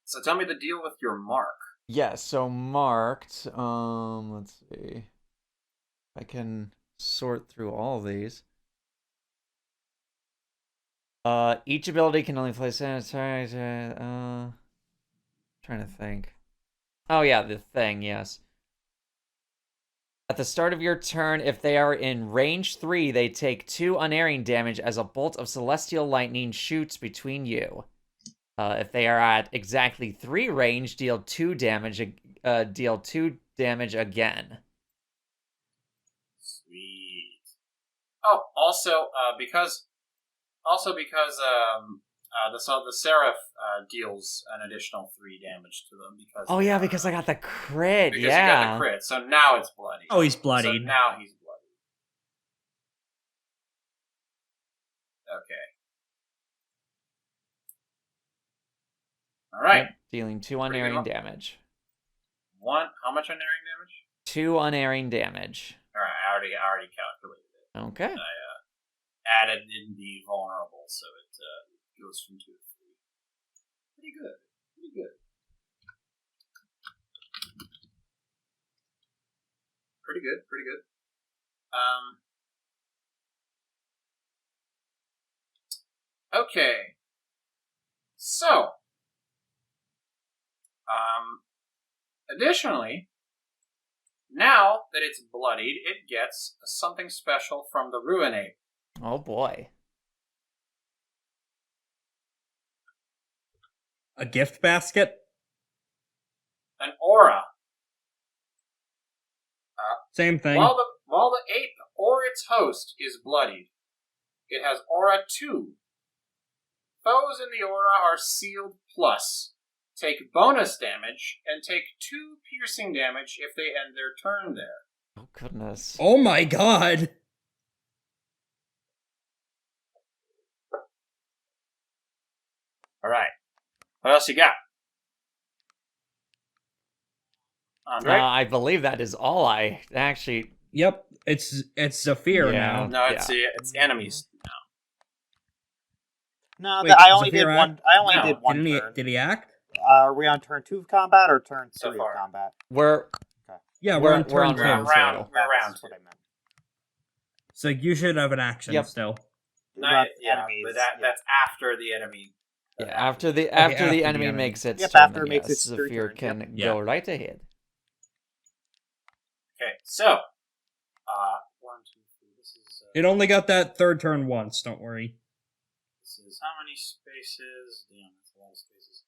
So tell me the deal with your mark. Yeah, so marked. Let's see. I can sort through all of these. Each ability can only place trying to think. Oh yeah, the thing, yes. At the start of your turn, if they are in range 3, they take 2 unerring damage as a bolt of celestial lightning shoots between you. If they are at exactly 3 range, deal 2 damage. Deal 2 damage again. Sweet. Oh, also because the Seraph deals an additional 3 damage to them because. Oh yeah, because I got the crit. Because you got the crit, so now it's bloody. Oh, he's So bloodied. now he's bloody. Okay. All right. Yep, dealing 2 unerring damage. How much unerring damage? 2 unerring damage. All right, I already calculated it. Okay. I added in the vulnerable, so it goes from 2 to 3. Pretty good. Pretty good. Pretty good, pretty good. Okay. So, additionally, now that it's bloodied, it gets something special from the re-enact. Oh boy. A gift basket? An aura. Same thing. While the ape or its host is bloodied, it has aura 2. Foes in the aura are sealed plus. Take bonus damage and take 2 piercing damage if they end their turn there. Oh goodness. Oh my god! Alright. What else you got? Andre? I believe that is all I actually. Yep, it's Zaffir Yeah. now. No, it's enemies. No, Wait, I only Zaffir did act? one. I only No, did one Didn't he, turn. did he act? Are we on turn 2 of combat or turn 3 So of far. combat? We're Yeah, We're- we're on we're turn on two. round round. two. We're round That's 2. what I meant. So you should have an action Yep. still. But Yeah, enemies, but yeah. that's after the enemy. yeah. After the after enemy the enemy. makes its Yep, turn, after then it makes yes, its 3 Zaffir turns, can yep. go right ahead. Okay, so 1, 2, 3. It only got that third turn once, don't worry. This is how many spaces? Damn, that's a lot of spaces.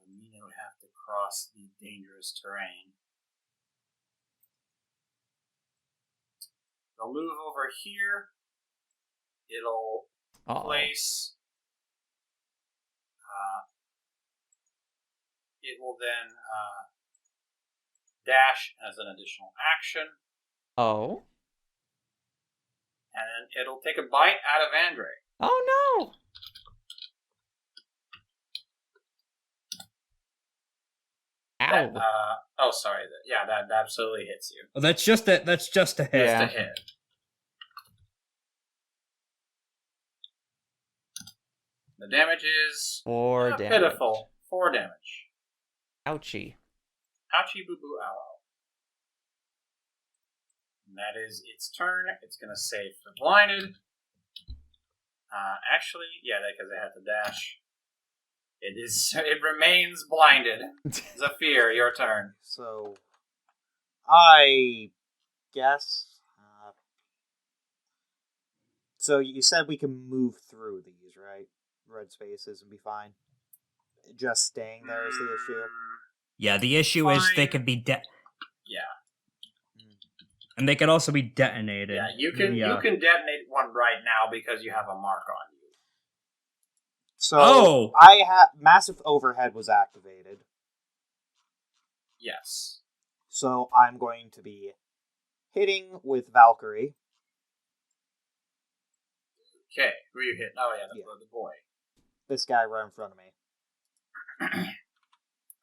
Mina would have to cross the dangerous terrain. They'll move over here. It'll Uh-oh. place. It will then dash as an additional action, Oh. and then it'll take a bite out of Andre. Oh no! Ow. Sorry. That absolutely hits you. Oh, that's just a hit. Yeah. Just a hit. The damage is 4 damage. pitiful. 4 damage. Ouchie. Ouchie boo boo ow. And that is its turn. It's going to save for blinded. Actually, yeah, because it had to dash. It remains blinded. Zaffir, your turn. So, I guess. So you said we can move through these, right? Red spaces and be fine. Just staying there is the issue. Yeah, the issue is they Fine. could be Yeah. and they could also be detonated. Yeah, you can detonate one right now because you have a mark on you. So massive overhead was activated. Yes. So I'm going to be hitting with Valkyrie. Okay, who are you hitting? Oh yeah, the boy. This guy right in front of me.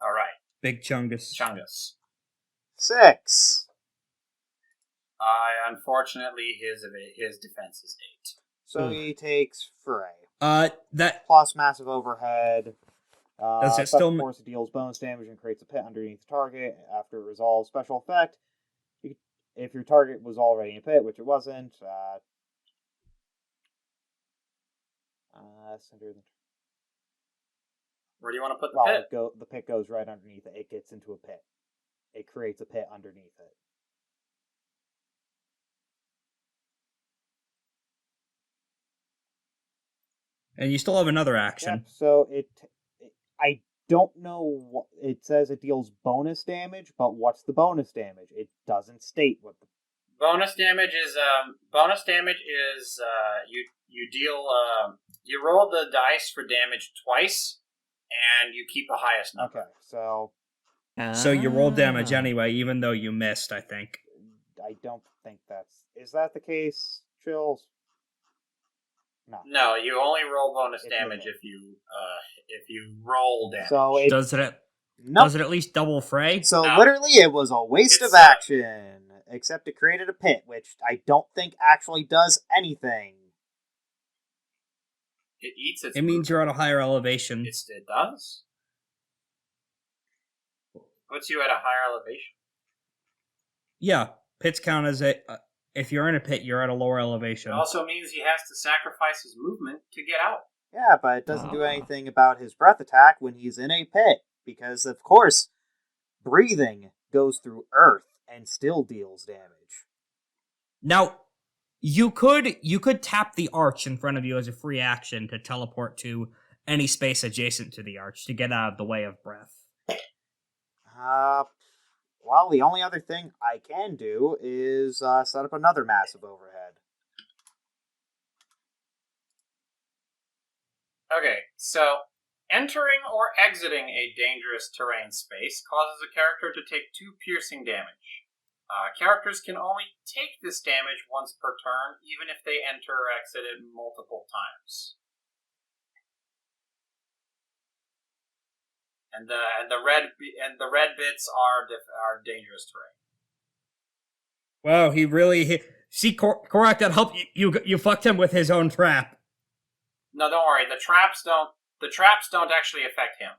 All right, Big Chungus. Chungus. 6. Unfortunately, his defense is 8. So he takes Fray. That Plus massive overhead. Does it such still force deals bonus damage and creates a pit underneath the target. After resolve special effect, if your target was already in a pit, which it wasn't, center the. Where do you want to put the Well, pit? the pit goes right underneath it. It gets into a pit. It creates a pit underneath it. and you still have another action. Yep, so I don't know what it says. It deals bonus damage, but what's the bonus damage? It doesn't state what the Bonus damage is you deal you roll the dice for damage twice, and you keep the highest number. Okay, so So you roll damage Ah. anyway, even though you missed, I think. I don't think is that the case, Chills? No. No, you only roll bonus If you damage roll. if you roll damage. So it Does it nope. at least double fray? So No. literally, it was a waste It's, of action, except it created a pit, which I don't think actually does anything. It eats its It means movement. you're at a higher elevation. It does? Puts you at a higher elevation. Yeah, pits count as if you're in a pit, you're at a lower elevation. It also means he has to sacrifice his movement to get out. Yeah, but it doesn't do anything about his breath attack when he's in a pit, because, of course, breathing goes through earth and still deals damage. Now, you could tap the arch in front of you as a free action to teleport to any space adjacent to the arch to get out of the way of breath. Well, the only other thing I can do is set up another massive overhead. Okay, so entering or exiting a dangerous terrain space causes a character to take 2 piercing damage. Characters can only take this damage once per turn, even if they enter or exit it multiple times. And the red bits are dangerous terrain. Wow, he really hit. See, Korak, that helped you fucked him with his own trap. No, don't worry. The traps don't actually affect him.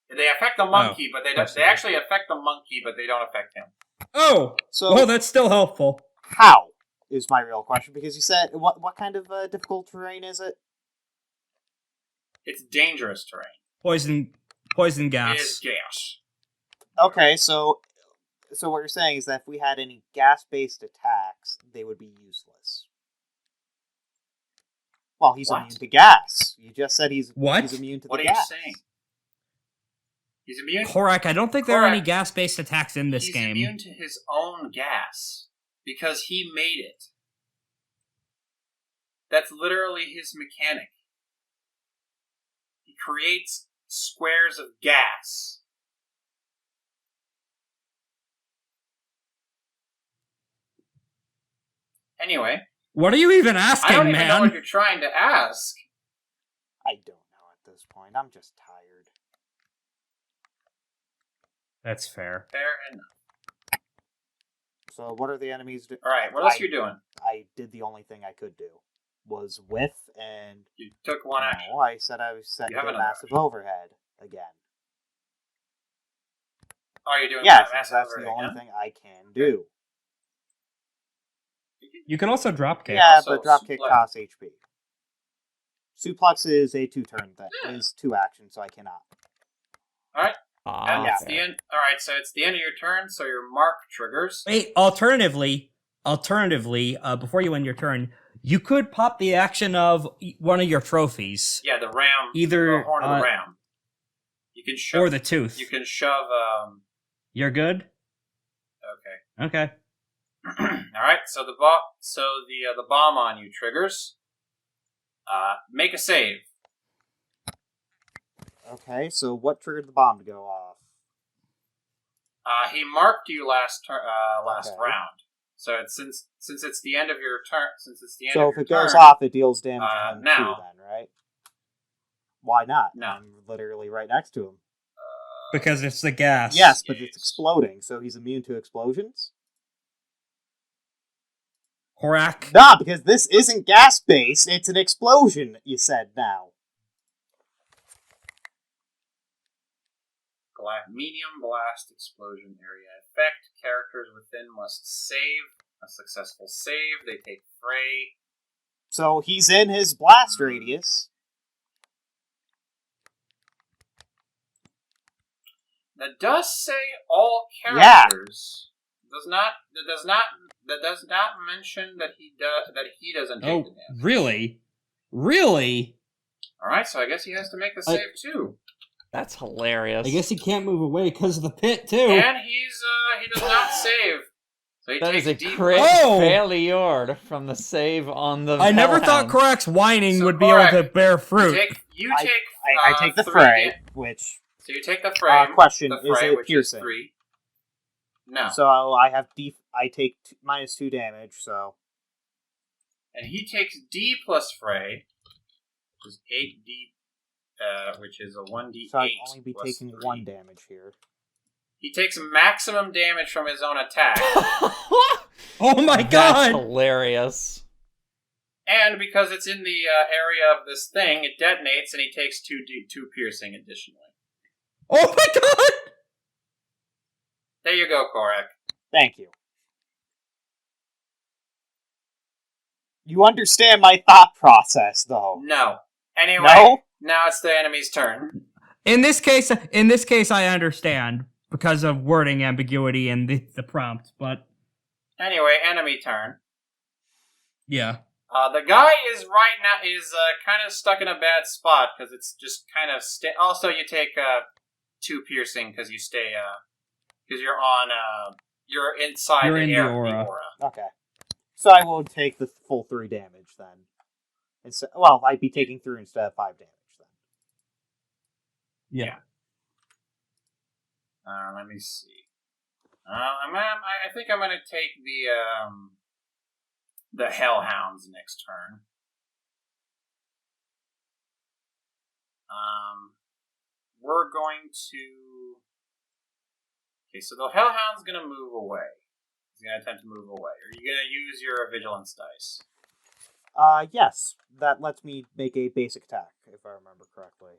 They affect the monkey, but they actually affect the monkey, but they don't affect him. Oh, so well, that's still helpful. How is my real question? Because you said what kind of difficult terrain is it? It's dangerous terrain. Poison gas. It is gas. Okay, so what you're saying is that if we had any gas-based attacks, they would be useless. Well, he's immune to gas. You just said he's immune to the gas. What are you saying? He's immune? Korak, I don't think there are any gas-based attacks in this game. He's immune to his own gas. Because he made it. That's literally his mechanic. He creates squares of gas. Anyway. What are you even asking, man? I don't even know what you're trying to ask. I don't know at this point. I'm just tired. That's fair. Fair enough. So what are the enemies doing? Alright, what else are you doing? I did the only thing I could do. Was whiff and... You took one action. No, I said I was setting a massive overhead again. Oh, you're doing yes, massive that's overhead the only again? thing I can do. You can also dropkick. Yeah, but dropkick costs HP. Suplex is a 2-turn thing. It is 2 actions, so I cannot. Alright. Yeah. Alright, so it's the end of your turn, so your mark triggers. Wait, alternatively, before you end your turn, you could pop the action of one of your trophies. Yeah, the ram. Either the horn of the ram. You can shove. Or the tooth. You can shove. You're good. Okay. All right. So the bomb on you triggers. Make a save. Okay, so what triggered the bomb to go off? He marked you last round. So since it's the end of your turn, So if it goes off, it deals damage to him now. too. Then, right? Why not? No. I'm literally right next to him. Because it's the gas. Yes, but it's exploding, so he's immune to explosions? Korak. Nah, because this isn't gas-based, it's an explosion, you said now. Medium blast explosion area effect. Characters within must save a successful save. They take fray. So he's in his blast radius. That does say all characters. Yeah. That does not mention that he doesn't take the damage. Really? Really? All right, so I guess he has to make the save too. That's hilarious. I guess he can't move away because of the pit too. And he does not save. So he that takes is a deep crit Oh! failure from the save on the. I never thought hellhound. Korak's whining So would be able to bear fruit. I take the fray, which... So you take the fray. Question, the fray, is it which piercing? Is 3. No. So I have I take -2 damage, so... And he takes D plus fray, which is 8D, which is a 1D8. So I'd only be plus taking 3. 1 damage here. He takes maximum damage from his own attack. Oh my god! That's hilarious. And because it's in the area of this thing, it detonates, and he takes 2 piercing additionally. Oh my god! There you go, Korak. Thank you. You understand my thought process, though. No. Anyway, No? now it's the enemy's turn. In this case, I understand because of wording ambiguity and the prompt, but Anyway, enemy turn. yeah. The guy is kind of stuck in a bad spot because it's just kind of also you take 2 piercing because you stay because you're on you're inside You're in the the aura. Okay. So I will take the full 3 damage then. Well, I'd be taking 3 instead of 5 damage then. Yeah. Let me see. I think I'm gonna take the hellhounds next turn. We're going to. Okay, so the hellhound's gonna move away. He's gonna attempt to move away. Are you gonna use your vigilance dice? Yes. That lets me make a basic attack, if I remember correctly.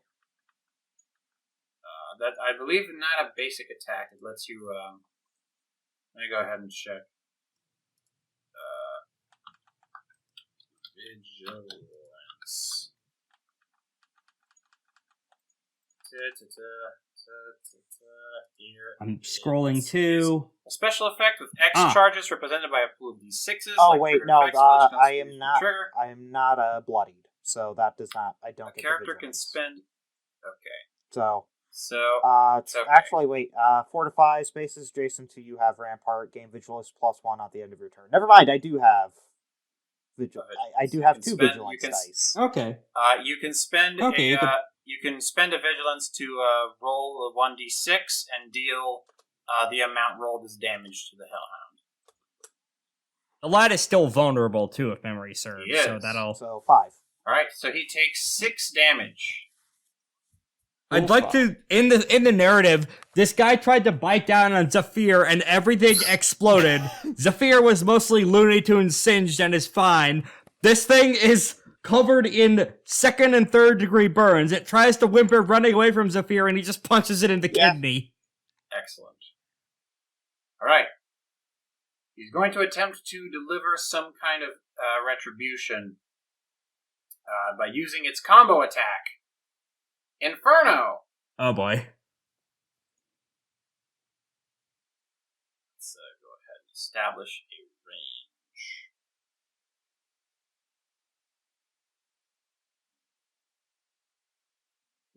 That I believe not a basic attack. It lets you. Let me go ahead and check. Vigilance. Here I'm scrolling too. a special effect with X charges represented by a pool of D6s. Oh like wait, trigger no, effects, flinch, I am concentration, not. Trigger. I am not bloodied, so that does not. I don't A get. character the can vigilance. spend. Okay. So. So. It's okay. actually wait. Fortify spaces adjacent to you have rampart. Gain vigilance +1 at the end of your turn. Never mind. I do have. I do have 2 vigilance dice. Okay. You can spend Okay, you can spend a vigilance to roll a 1d6 and deal the amount rolled as damage to the hellhound. The lad is still vulnerable too, if memory serves. He is. So that'll. So 5. All right, so he takes 6 damage. I'd like to in the narrative. This guy tried to bite down on Zaffir, and everything exploded. Zaffir was mostly Looney Tunes singed and is fine. This thing is covered in 2nd and 3rd degree burns. It tries to whimper, running away from Zaffir, and he just punches it in the kidney. Excellent. All right. He's going to attempt to deliver some kind of retribution by using its combo attack. Inferno! Oh boy. Let's go ahead and establish a range.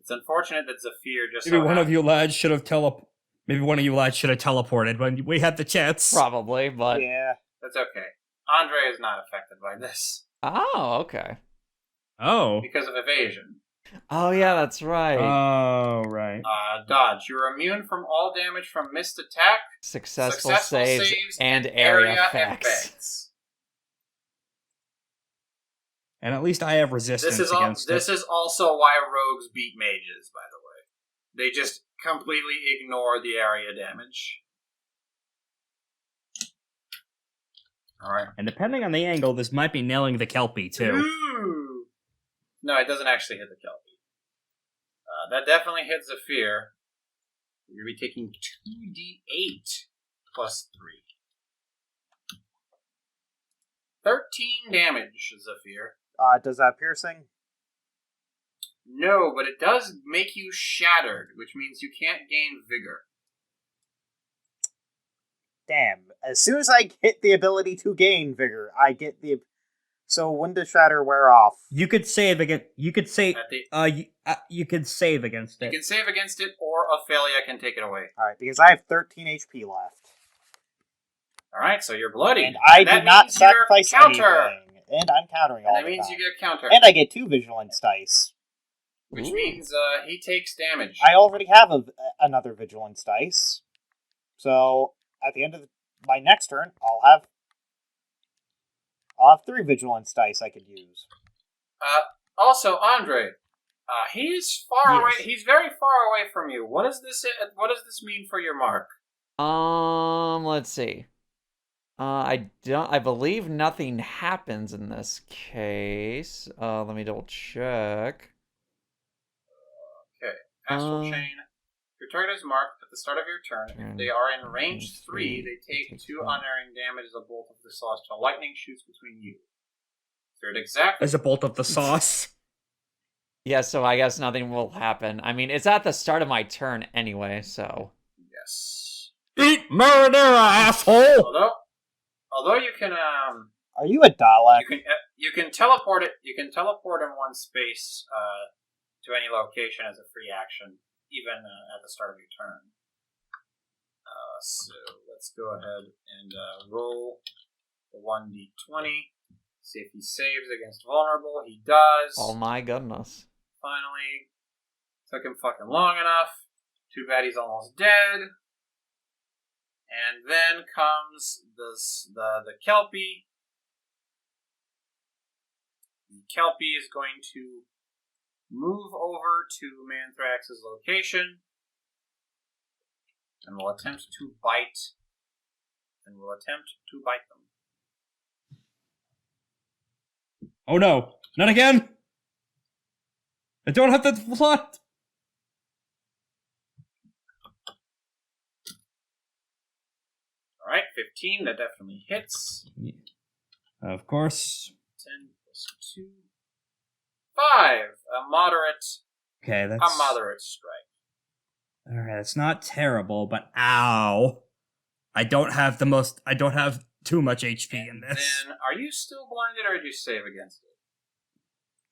It's unfortunate that Zaffir just. Maybe one of you lads should have teleported when we had the chance. Probably, but Yeah. That's okay. Andre is not affected by this oh, okay. Oh. because of evasion. Oh yeah, that's right. Oh, right. Dodge. You're immune from all damage from missed attack, Successful saves and area effects. And at least I have resistance against This it. is also why rogues beat mages, by the way. They just completely ignore the area damage. Alright. And depending on the angle, this might be nailing the Kelpie, too. Ooh. No, it doesn't actually hit the Kelpie. That definitely hits Zaffir. You're going to be taking 2d8 plus 3. 13 damage, Zaffir. Does that piercing? No, but it does make you shattered, which means you can't gain vigor. Damn. As soon as I hit the ability to gain vigor, I get the... So when does Shatter wear off? You could save against. You could save. You could save against You it. can save against it, or Ophelia can take it away. Alright, because I have 13 HP left. Alright, so you're bloody. And I that do not means you're sacrifice counter. anything. And I'm countering all And that the means time. you get counter. And I get 2 vigilance dice. Which Ooh. means he takes damage. I already have another vigilance dice. So at the end of my next turn, I'll have 3 vigilance dice I could use. Also, Andre, he's far Yes. away. He's very far away from you. What does this mean for your mark? Let's see. I believe nothing happens in this case. Let me double check. Okay. Astral chain. Your target is marked at the start of your turn. If they are in range 3, they take 2 unerring damage as a bolt of the celestial lightning shoots between you. Third exactly. As a bolt of the sauce. Yeah, so I guess nothing will happen. I mean, it's at the start of my turn anyway, so. Yes. Eat marinara, asshole! Although you can Are you a Dalek? you can teleport it. You can teleport in one space to any location as a free action, even at the start of your turn. So let's go ahead and roll the 1d20. See if he saves against vulnerable. He does. Oh my goodness. Finally. Took him fucking long enough. Too bad he's almost dead. And then comes the Kelpie. The Kelpie is going to move over to Mantrax's location and will attempt to bite. Them. Oh no, not again! I don't have the plot! Alright, 15, that definitely hits. Yeah. Of course. 10 plus 2. 5! A moderate strike. Alright, it's not terrible, but ow. I don't have too much HP in this. Then, are you still blinded or did you save against it?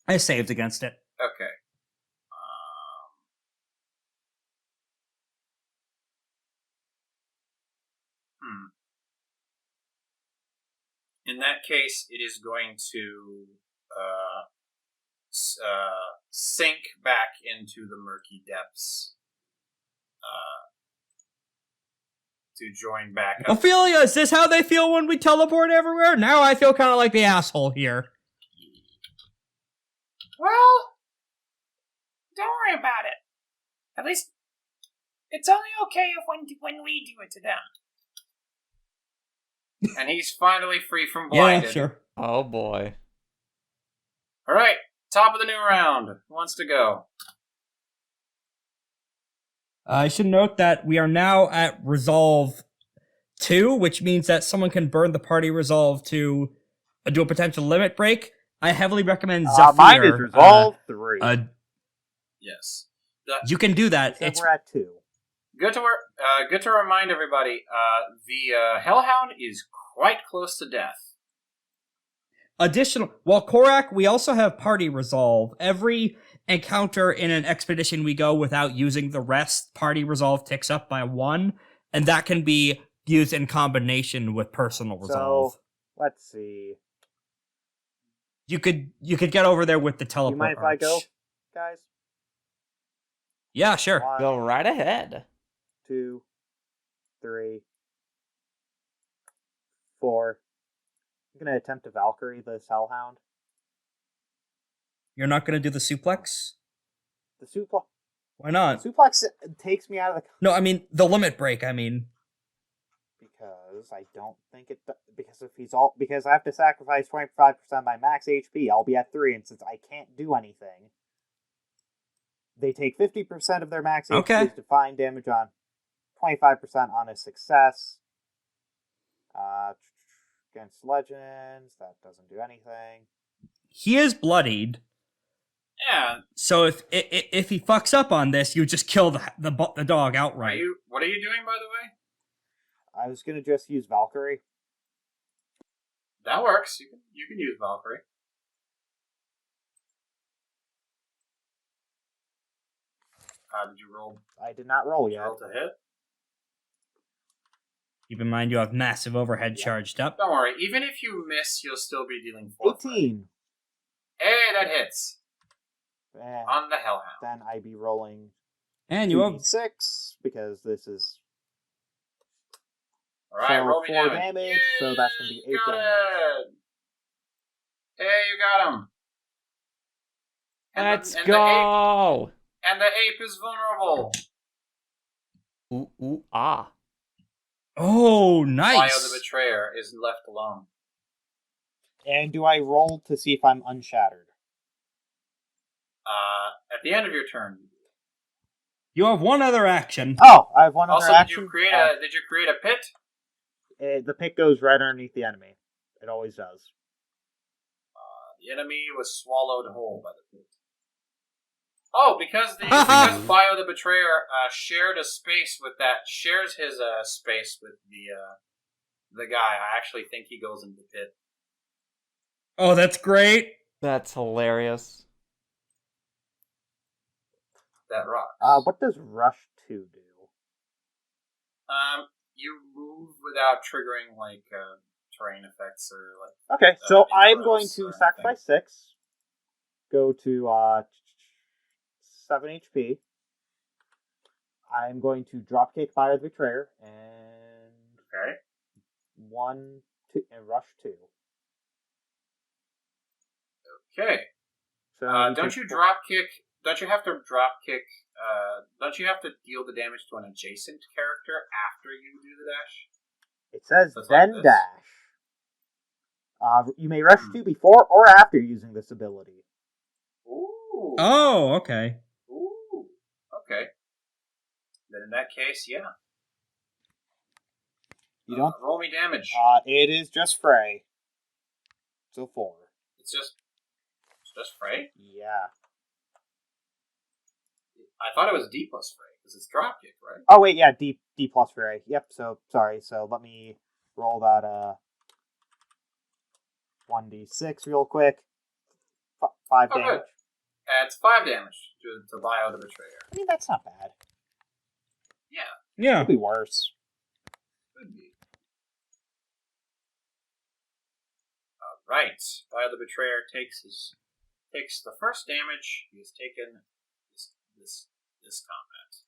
I saved against it. Okay. In that case, it is going to sink back into the murky depths to join back up. Ophelia, is this how they feel when we teleport everywhere? Now I feel kind of like the asshole here. Well, don't worry about it. At least, it's only okay if when we do it to them. And he's finally free from blinded. Yeah, sure. Oh boy. Alright, top of the new round. Who wants to go? I should note that we are now at Resolve 2, which means that someone can burn the party Resolve to do a potential limit break. I heavily recommend Zaffir. Mine is Resolve 3. Yes. You can do that. We're at 2. Good to remind everybody, the Hellhound is quite close to death. While Korak, we also have Party Resolve. Every encounter in an expedition we go without using the rest, Party Resolve ticks up by 1, and that can be used in combination with Personal Resolve. So, let's see. You could get over there with the teleport. You mind if I go, guys? Yeah, sure. 1, Go right ahead. 2, 3, 4. I'm gonna attempt to Valkyrie this Hellhound. You're not going to do the suplex? The suplex. Why not? Suplex takes me out of the. No, I mean the limit break. Because I don't think it. Because I have to sacrifice 25% of my max HP. I'll be at 3, and since I can't do anything, they take 50% of their max HP to find damage on 25% on a success. Against legends, that doesn't do anything. He is bloodied. Yeah. So if he fucks up on this, you just kill the dog outright. What are you doing, by the way? I was gonna just use Valkyrie. That works. You can use Valkyrie. Did you roll? I did not roll yet. Roll to hit. Keep in mind you have massive overhead charged up. Don't worry. Even if you miss, you'll still be dealing 4. 18. Hey, that hits. On the Hellhound. Then I'd be rolling. And you have 6 because this is. All right, roll me 4 damage. So that's gonna be 8 damage. It. Hey, you got him. Let's go. And the ape is vulnerable. Ooh, ooh, ah. Oh, Bio the nice. Betrayer is left alone. And do I roll to see if I'm unshattered? At the end of your turn. You have one other action. Oh, I have one other Also, action. did you create a pit? The pit goes right underneath the enemy. It always does. The enemy was swallowed whole by the pit. Oh, because Bio the Betrayer shared a space with shares his space with the guy. I actually think he goes into the pit. Oh, that's great. That's hilarious. That rocks. What does Rush 2 do? You move without triggering terrain effects or Okay, so I'm intros going or to anything. sacrifice 6. Go to 7 HP. I'm going to dropkick Fire the Betrayer and Okay. 1, 2, and Rush 2. Okay. So Don't you drop kick? Don't you have to drop kick? Don't you have to deal the damage to an adjacent character after you do the dash? It says Just then like this. dash. You may rush 2 before or after using this ability. Ooh. Oh, okay. Ooh. Okay. Then in that case, yeah. You don't. Roll me damage. It is just fray. So 4. It's just fray. Yeah. I thought it was D plus fray because it's drop kick, right? Oh wait, yeah, D plus fray. Yep. So sorry. So let me roll that 1d6 real quick. 5 damage. Good. It's 5 damage to Bio the Betrayer. I mean, that's not bad. Yeah. Yeah. Could be worse. Could be. Alright. Bio the Betrayer takes the first damage. He has taken this combat.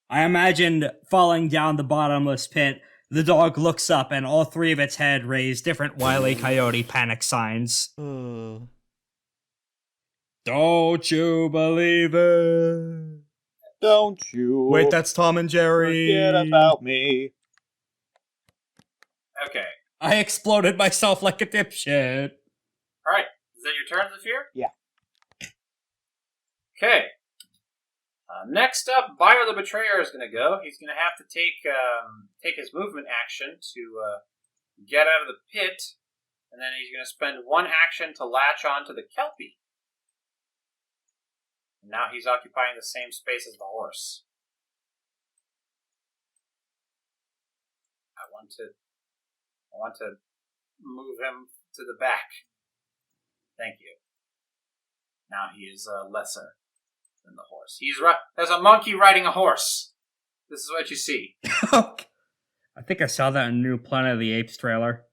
I imagined falling down the bottomless pit. The dog looks up, and all 3 of its head raise different Wile E. Coyote panic signs. Don't you believe it? Don't you Wait, that's Tom and Jerry. forget about me. Okay. I exploded myself like a dipshit. Alright. Is that your turn, Zaffir? Yeah. Okay. Next up, Bio the Betrayer is going to go. He's going to have to take his movement action to get out of the pit, and then he's going to spend 1 action to latch onto the Kelpie. Now he's occupying the same space as the horse. I want to move him to the back. Thank you. Now he is lesser than the horse. There's a monkey riding a horse. This is what you see. I think I saw that in the new Planet of the Apes trailer.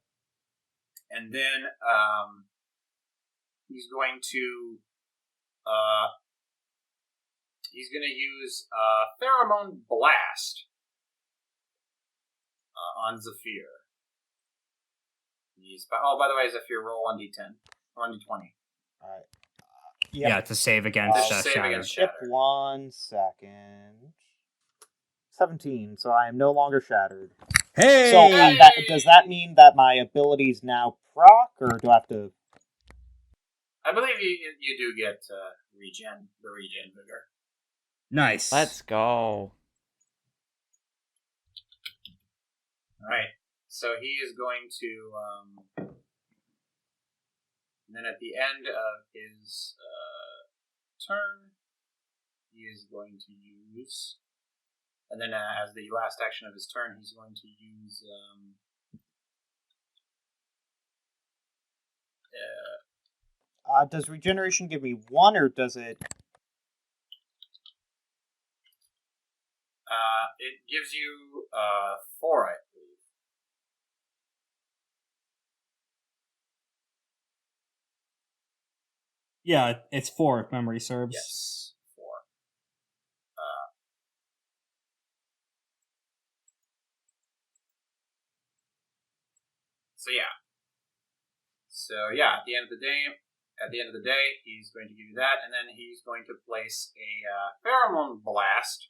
And then he's going to use Pheromone Blast on Zaffir. By the way, Zaffir, roll 1d10 or 1d20. All right. Yeah, to save against save Shatter. against Skip Shatter. 1 second. 17, so I am no longer shattered. Hey! So does that mean that my abilities now proc, or do I have to? I believe you do get the regen vigor. Nice. Let's go. Alright, so he is going to, and then at the end of his turn, he is going to use, and then as the last action of his turn, he's going to use, Does regeneration give me 1, or does it? it gives you 4, I believe. Yeah, it's 4 if memory serves. Yes, 4. So yeah, at the end of the day, he's going to give you that, and then he's going to place a pheromone blast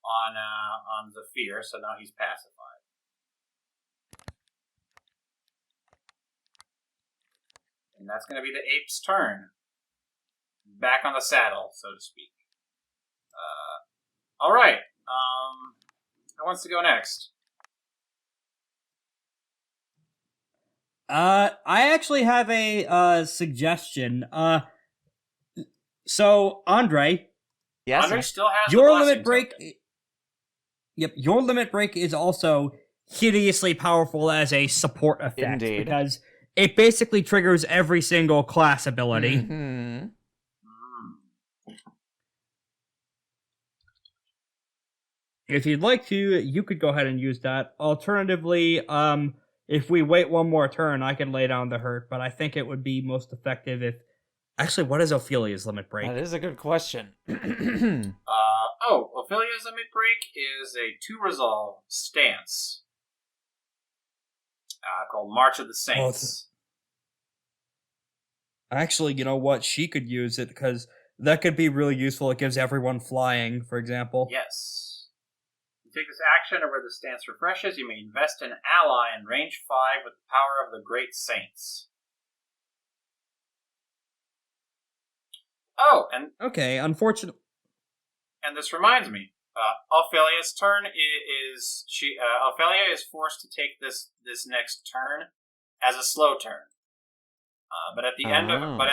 on Zaffir. So now he's pacified. And that's going to be the ape's turn. Back on the saddle, so to speak. Alright. Who wants to go next? I actually have a suggestion. So Andre, Yes. Andre still has your the limit blessing break. token. Yep, your limit break is also hideously powerful as a support effect Indeed. because it basically triggers every single class ability. Mhm. If you'd like to, you could go ahead and use that. Alternatively, if we wait one more turn, I can lay down the hurt, but I think it would be most effective if. Actually, what is Ophelia's limit break? That is a good question. Ophelia's limit break is a 2 resolve stance called March of the Saints. Actually, you know what? She could use it because that could be really useful. It gives everyone flying, for example. Yes. You take this action, or where the stance refreshes, you may invest an ally in range 5 with the power of the Great Saints. Oh, and Okay, unfortunately. And this reminds me, Ophelia's turn is Ophelia is forced to take this next turn as a slow turn. But at the end of when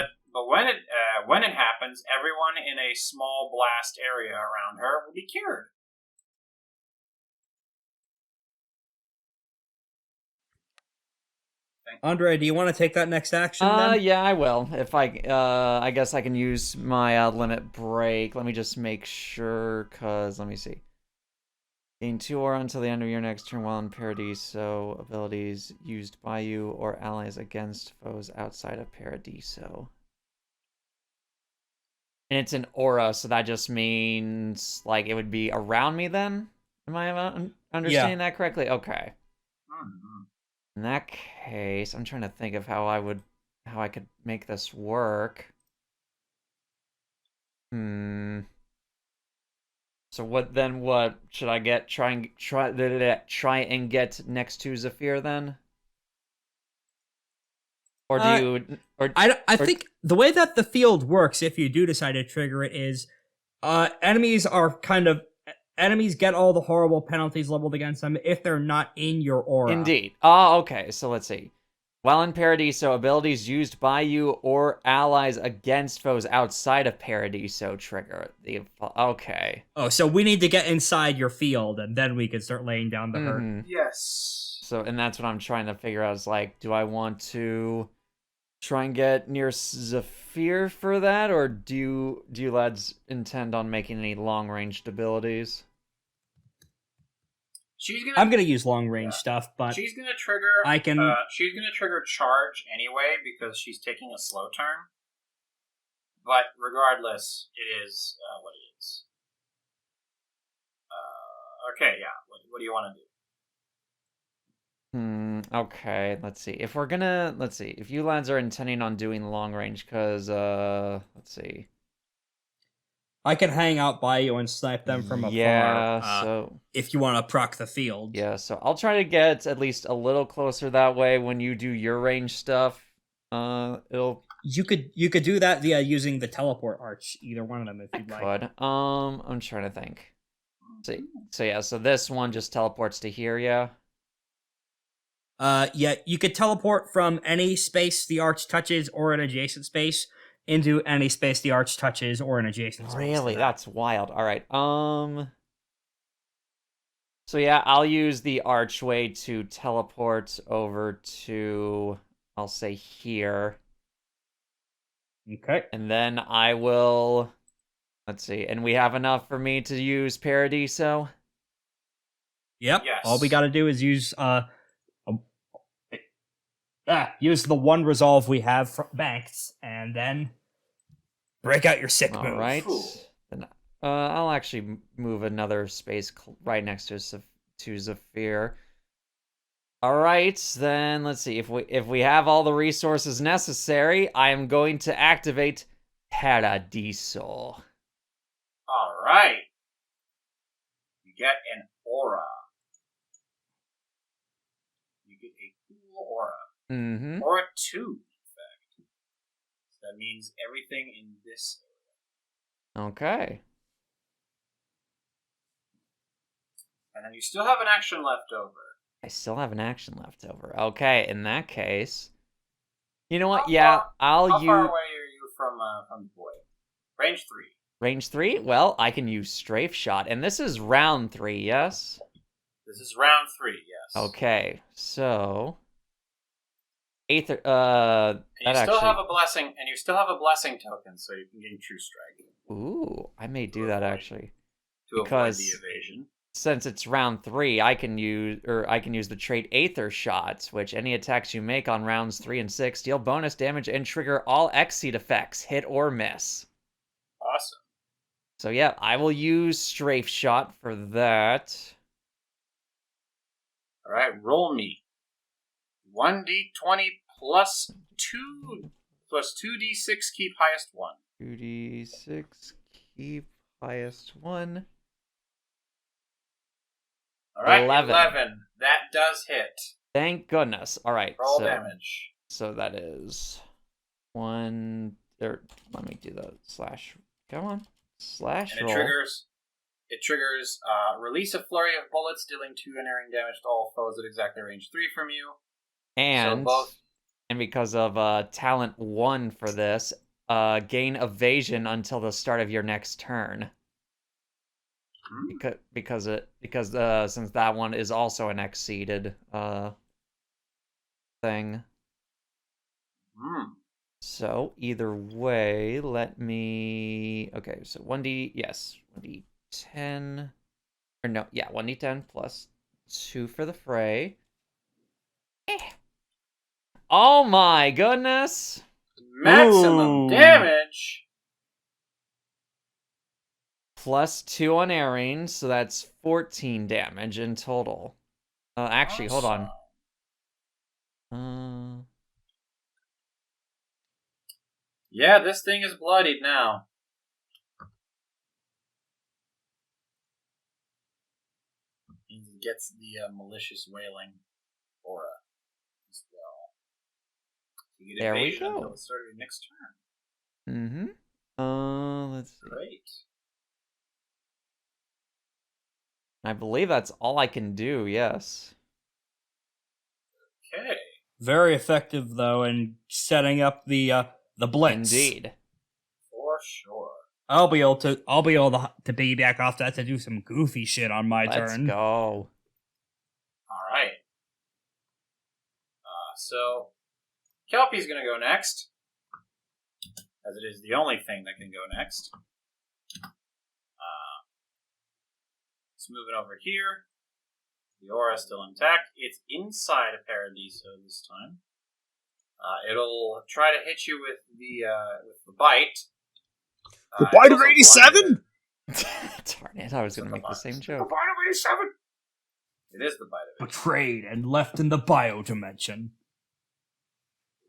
it happens, everyone in a small blast area around her will be cured. Andre, do you want to take that next action then? Yeah, I will. If I guess I can use my limit break. Let me just make sure, cause let me see. Gain 2 aura until the end of your next turn while in Paradiso. Abilities used by you or allies against foes outside of Paradiso. And it's an aura, so that just means like it would be around me then? Am I understanding that correctly? Okay. Mm-hmm. In that case, I'm trying to think of how I could make this work. So what should I get? Try and get next to Zaffir then? Or do you I think the way that the field works, if you do decide to trigger it, is enemies get all the horrible penalties leveled against them if they're not in your aura. Indeed. Oh, okay. So let's see. While in Paradiso, abilities used by you or allies against foes outside of Paradiso trigger the. Okay. Oh, so we need to get inside your field, and then we can start laying down the hurt. Yes. So, and that's what I'm trying to figure out. Is like, do I want to try and get near Zaffir for that, or do you lads intend on making any long-ranged abilities? I'm gonna use long range stuff, but she's gonna trigger. She's gonna trigger charge anyway because she's taking a slow turn. But regardless, it is what it is. Okay, yeah. What do you want to do? Okay, let's see. If you lads are intending on doing long range, because let's see. I can hang out by you and snipe them from afar. Yeah, so if you want to proc the field. Yeah, so I'll try to get at least a little closer that way when you do your range stuff. You could do that via using the teleport arch, either one of them if you'd like. I'm trying to think. So this one just teleports to here, yeah. Yeah, you could teleport from any space the arch touches or an adjacent space into any space the arch touches or an adjacent space. Really? That's wild. All right. So yeah, I'll use the archway to teleport over to, I'll say here. Okay. And then I will, let's see, and we have enough for me to use Paradiso? Yep. Yes. All we gotta do is use use the one resolve we have from Banks, and then break out your sick move. All right. Then I'll actually move another space right next to Zaffir. All right, then let's see if we have all the resources necessary. I am going to activate Paradiso. All right. You get an aura. You get a cool aura. Mm-hmm. Aura 2, in fact. That means everything in this. Okay. And then you still have an action left over. I still have an action left over. Okay, in that case, you know what? How Yeah, far- I'll How use far away are you from the boy? Range 3. range 3. Well, I can use strafe shot, and this is round 3. Yes. This is round 3. Yes. Okay, so eighth. And That you still actually. have a blessing, and you still have a blessing token, so you can gain True Strike Ooh, I may do that avoid- actually. to Because- avoid the evasion. Since it's round 3, I can use the trait Aether Shot, which any attacks you make on rounds 3 and 6 deal bonus damage and trigger all Exceed effects, hit or miss. Awesome. So yeah, I will use Strafe Shot for that. All right, roll me. 1d20 plus 2d6. Keep highest 1. 2d6, keep highest 1. All right, 11. 11. That does hit. Thank goodness. All right, Roll so damage. so that is 1. Let me do the slash. Come on, slash And roll. it triggers release a flurry of bullets, dealing 2 unerring damage to all foes at exactly range 3 from you. And So both. and because of talent 1 for this, gain evasion until the start of your next turn. Because since that one is also an exceeded thing. So either way, let me. Okay, so 1d10. Or no, yeah, 1d10 plus 2 for the fray. Oh my goodness! Maximum Ooh. damage. Plus 2 unerring, so that's 14 damage in total. Actually, hold on. Yeah, this thing is bloodied now. He gets the malicious wailing aura as well. You get There we evasion go. until the start of your next turn. Let's see. Great. I believe that's all I can do, yes. Okay. Very effective though in setting up the blitz. Indeed. For sure. I'll be able to piggyback off that to do some goofy shit on my Let's turn. go. Alright. So, Kelpie's gonna go next. As it is the only thing that can go next. Let's move it over here. The aura is still intact. It's inside a Paradiso this time. It'll try to hit you with the bite. The bite of it's also 87? Darn it, I was going to make the same The joke. bite of 87? It is the bite of 87. Betrayed and left in the bio dimension.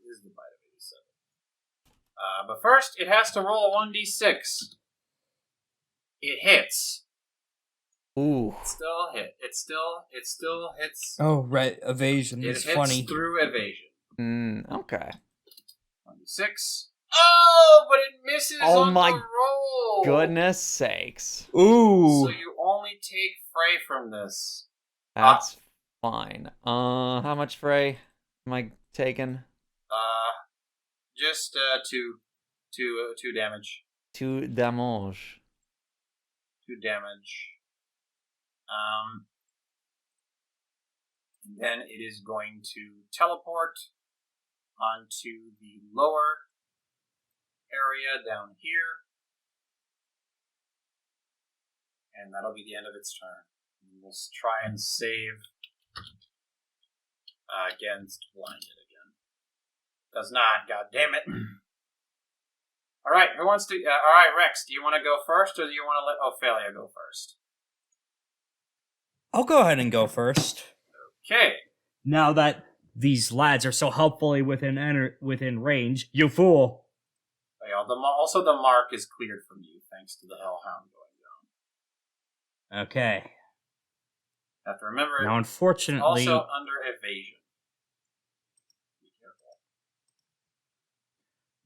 It is the bite of 87. But first, it has to roll a 1d6. It hits. Ooh. It still hit. It still hits. Oh, right. Evasion It is hits funny. through evasion. Okay. 1d6. Oh, but it misses Oh on my the roll. Goodness sakes. Ooh. So you only take fray from this. That's fine. How much fray am I taking? Just two damage. 2 damage. 2 damage. And then it is going to teleport onto the lower area down here. And that'll be the end of its turn. And we'll try and save against blinded again. Does not, god damn it. Alright, who wants to... Alright, Rex, do you want to go first, or do you want to let Ophelia go first? I'll go ahead and go first. Okay. Now that these lads are so helpfully within range, you fool. Also, the mark is cleared from you, thanks to the hellhound going down. Okay. Have to remember, Now, it's unfortunately, also under evasion. Be careful.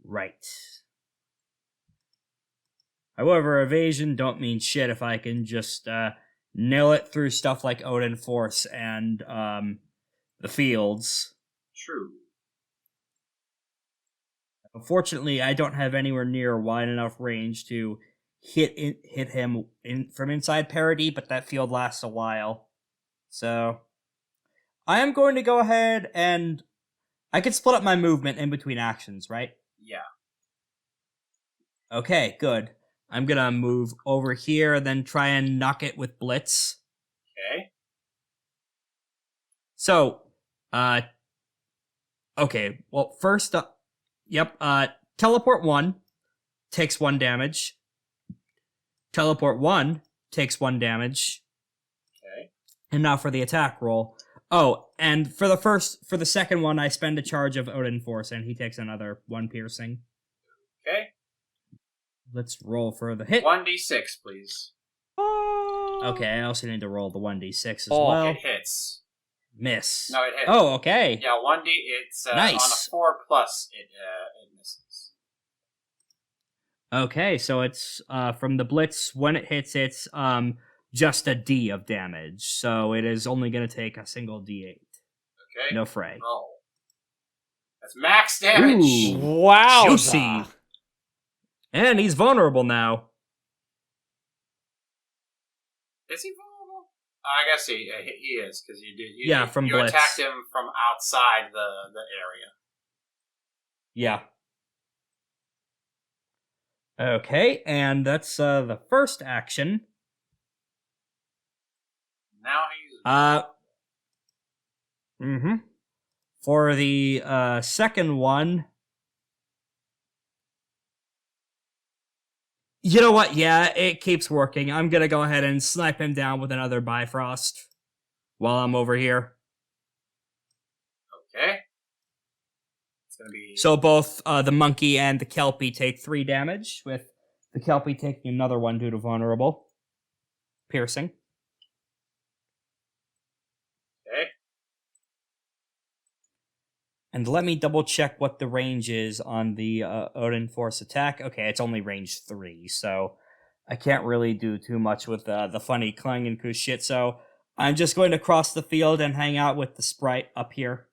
Right. However, evasion don't mean shit if I can just nail it through stuff like Odin Force and the fields. True. Unfortunately, I don't have anywhere near wide enough range to hit him from inside parity, but that field lasts a while. So I am going to go ahead and I could split up my movement in between actions, right? Yeah. Okay, good. I'm gonna move over here and then try and knock it with Blitz. Okay. So, okay, well, first up, teleport 1 takes 1 damage. Teleport 1 takes 1 damage. Okay. And now for the attack roll. Oh, and for the second one, I spend a charge of Odin Force, and he takes another 1 piercing. Okay. Let's roll for the hit. 1d6, please. Okay, I also need to roll the 1d6 as Oh, well. It hits. Miss. No, it hits. Oh, okay. Yeah, 1d. It's Nice. on a 4 plus. It misses. Okay, so it's from the Blitz. When it hits, it's just a D of damage. So it is only going to take a single D8. Okay. No fray. Roll. That's max damage. Ooh. Wow. Juicy. And he's vulnerable now. Is he vulnerable? I guess he is because Yeah, from you Blitz. attacked him from outside the area. Yeah. Okay, and that's the first action. Now he's For the second one, you know what? Yeah, it keeps working. I'm gonna go ahead and snipe him down with another Bifrost while I'm over here. okay. It's gonna be So both the monkey and the kelpie take 3 damage, with the kelpie taking another one due to vulnerable piercing. okay. And let me double check what the range is on the Odin Force attack. Okay, it's only range 3, so I can't really do too much with the funny clang and coo shit. So I'm just going to cross the field and hang out with the sprite up here.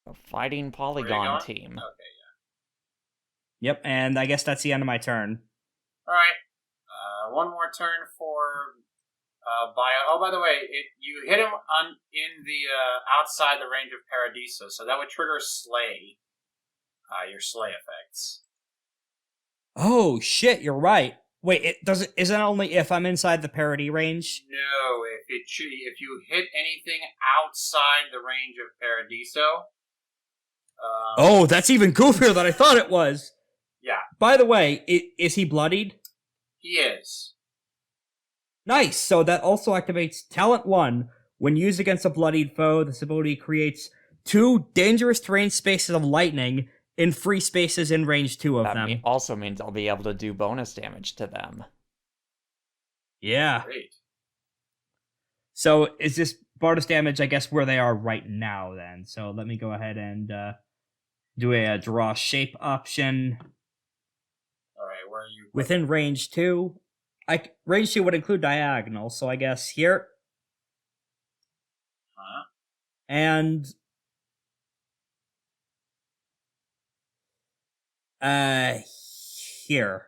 A fighting Where polygon you going? team. Okay. Yep, and I guess that's the end of my turn. All right. One more turn for bio. Oh, by the way, you hit him in the outside the range of Paradiso, so that would trigger slay. Your slay effects. Oh shit, you're right. Wait, isn't it only if I'm inside the parity range? No, if you hit anything outside the range of Paradiso. Oh, that's even goofier than I thought it was. Yeah, By the way, is he bloodied? he is. Nice. So that also activates Talent 1. When used against a bloodied foe, this ability creates 2 dangerous terrain spaces of lightning in free spaces in range 2 of That them. also means I'll be able to do bonus damage to them. Yeah. Great. So is this bonus damage, I guess, where they are right now then? So let me go ahead and do a draw shape option. All right, where are you? Within range 2. Range 2 would include diagonal, so I guess here. Huh? And here.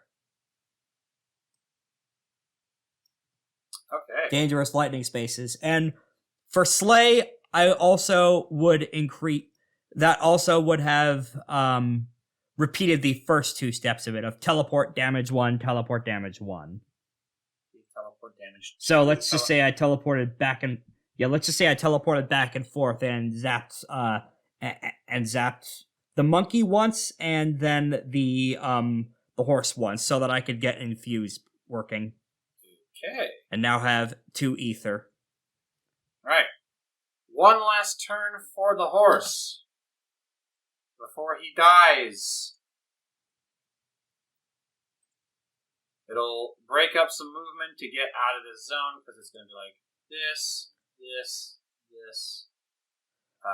Okay. Dangerous lightning spaces. And for Slay, I also would increase that also would have repeated the first 2 steps of it of teleport damage 1, teleport damage 1. Teleport damage. So let's just say I teleported back and forth and zapped the monkey once and then the horse once so that I could get infused working. Okay. And now have 2 ether. Right. One last turn for the horse before he dies. It'll break up some movement to get out of the zone because it's going to be like this.